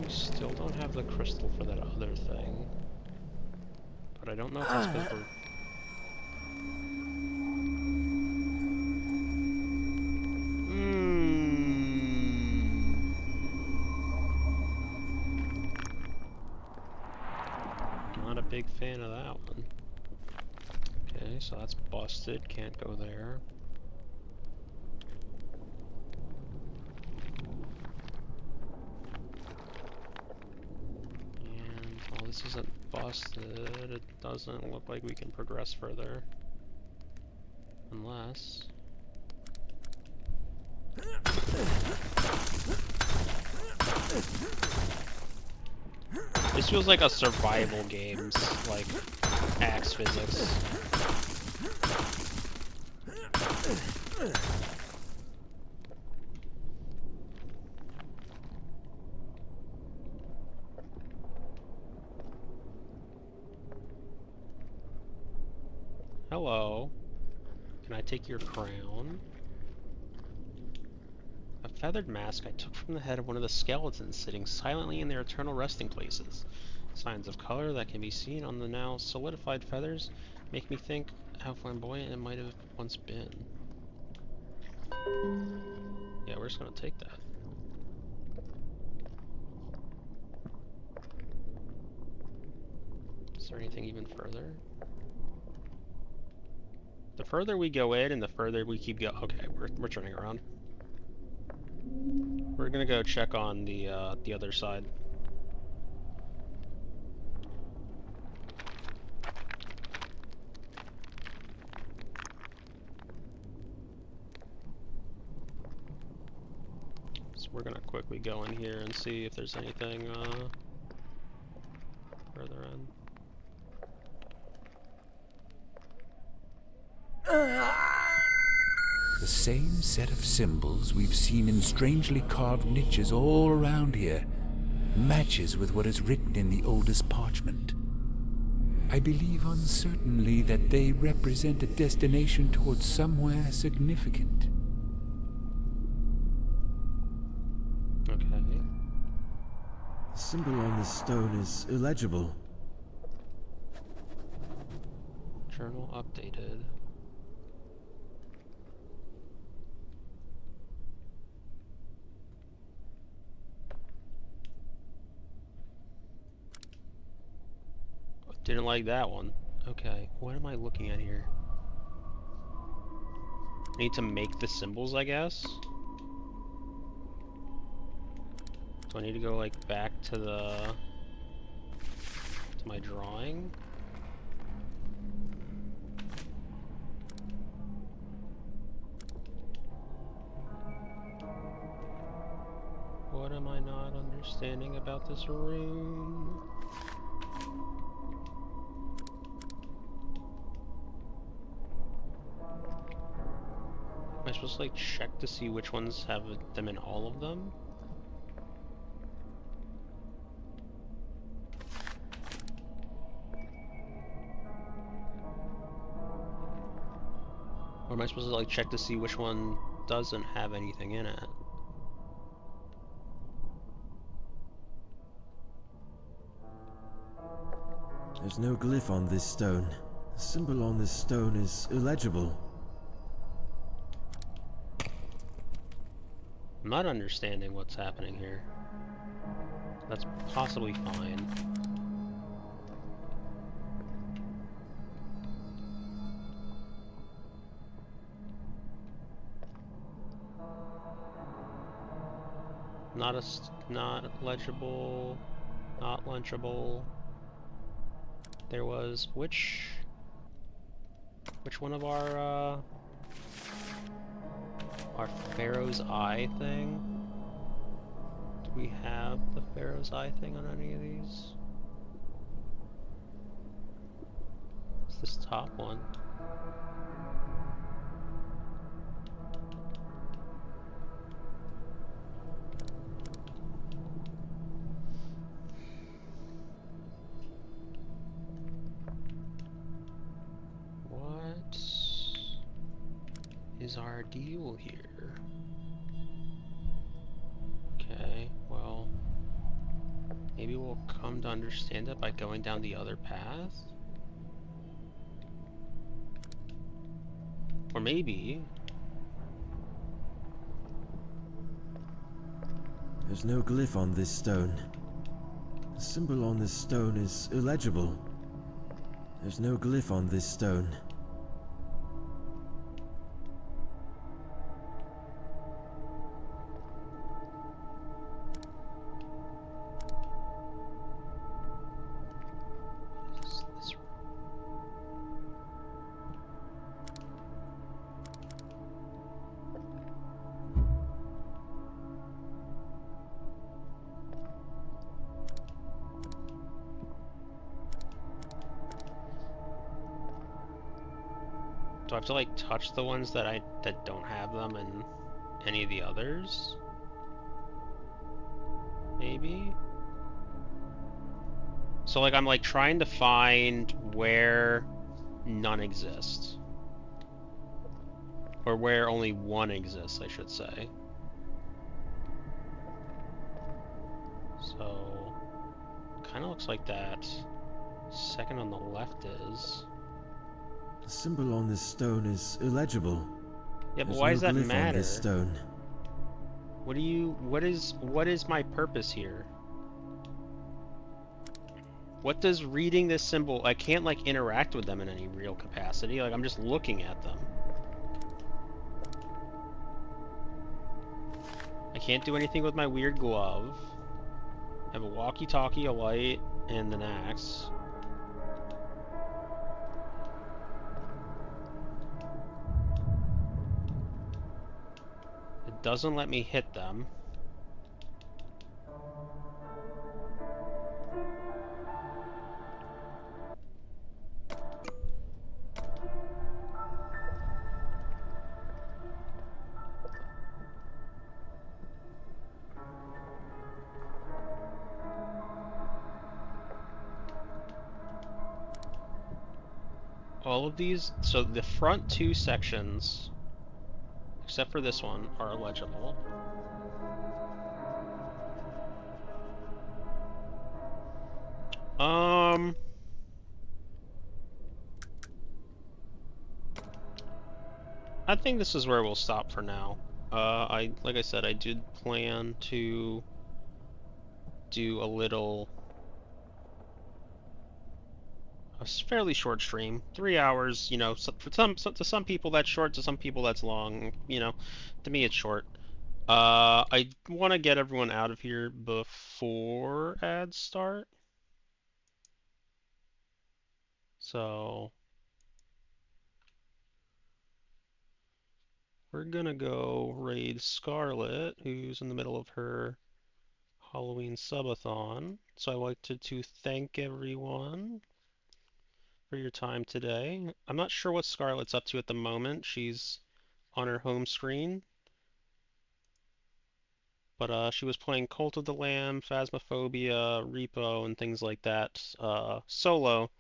We still don't have the crystal for that other thing. But I don't know if that's because we're... Not a big fan of that one. Okay, so that's busted. Can't go there. And while this isn't busted, it doesn't look like we can progress further. Unless... This feels like a survival game's, like, axe physics. Hello. Can I take your crown? A feathered mask I took from the head of one of the skeletons sitting silently in their eternal resting places. Signs of color that can be seen on the now solidified feathers make me think how flamboyant it might have once been. Yeah, we're just gonna take that. Is there anything even further? The further we go in and the further we keep going. Okay, we're turning around. We're gonna go check on the other side. So we're gonna quickly go in here and see if there's anything further in. The same set of symbols we've seen in strangely carved niches all around here matches with what is written in the oldest parchment. I believe uncertainly that they represent a destination towards somewhere significant. Okay. The symbol on this stone is illegible. Journal updated. Didn't like that one. Okay, what am I looking at here? I need to make the symbols, I guess? So I need to go like back to my drawing? What am I not understanding about this room? Am I supposed to like check to see which ones have them in all of them? Or am I supposed to like check to see which one doesn't have anything in it? There's no glyph on this stone. The symbol on this stone is illegible. I'm not understanding what's happening here. That's possibly fine. Not legible, not lunchable. There was which one of our Pharaoh's Eye thing? Do we have the Pharaoh's Eye thing on any of these? It's this top one. What is our deal here? Okay, well, maybe we'll come to understand it by going down the other path? Or maybe... There's no glyph on this stone. The symbol on this stone is illegible. There's no glyph on this stone. Do I have to like touch the ones that don't have them in any of the others? Maybe? So like I'm like trying to find where none exist. Or where only one exists, I should say. So kinda looks like that second on the left is. The symbol on this stone is illegible. Yeah, but There's why no does that glyph on matter? this stone. What is my purpose here? What does reading this symbol, I can't like interact with them in any real capacity, like I'm just looking at them. I can't do anything with my weird glove. I have a walkie-talkie, a light, and an axe. It doesn't let me hit them. all of these, so the front two sections, except for this one, are legible. I think this is where we'll stop for now. Like I said, I did plan to do a fairly short stream, 3 hours. You know, to some people that's short, to some people that's long. You know, to me it's short. I want to get everyone out of here before ads start, so we're gonna go raid Scarlet, who's in the middle of her Halloween subathon. So I like to thank everyone for your time today. I'm not sure what Scarlet's up to at the moment. She's on her home screen, but she was playing Cult of the Lamb, Phasmophobia, Repo, and things like that solo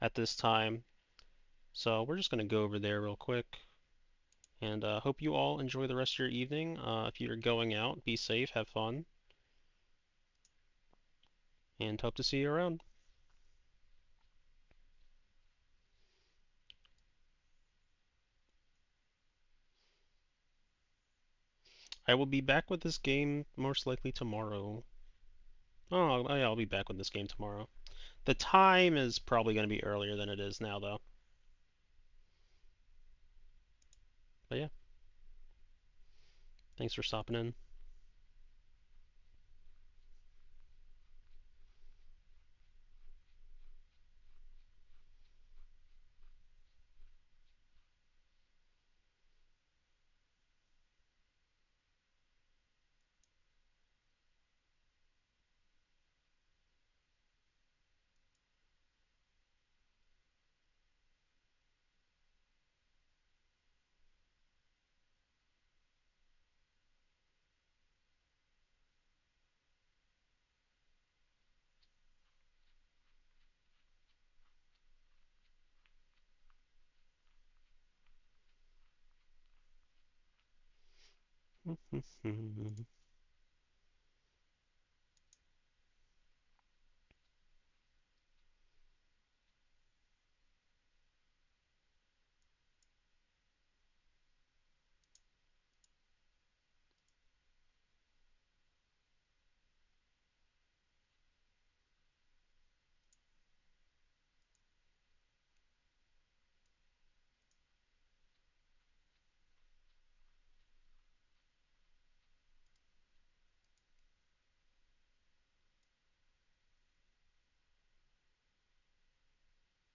at this time. So we're just gonna go over there real quick, and hope you all enjoy the rest of your evening. If you're going out, be safe, have fun, and hope to see you around. I will be back with this game most likely tomorrow. Oh, yeah, I'll be back with this game tomorrow. The time is probably going to be earlier than it is now, though. But yeah, thanks for stopping in.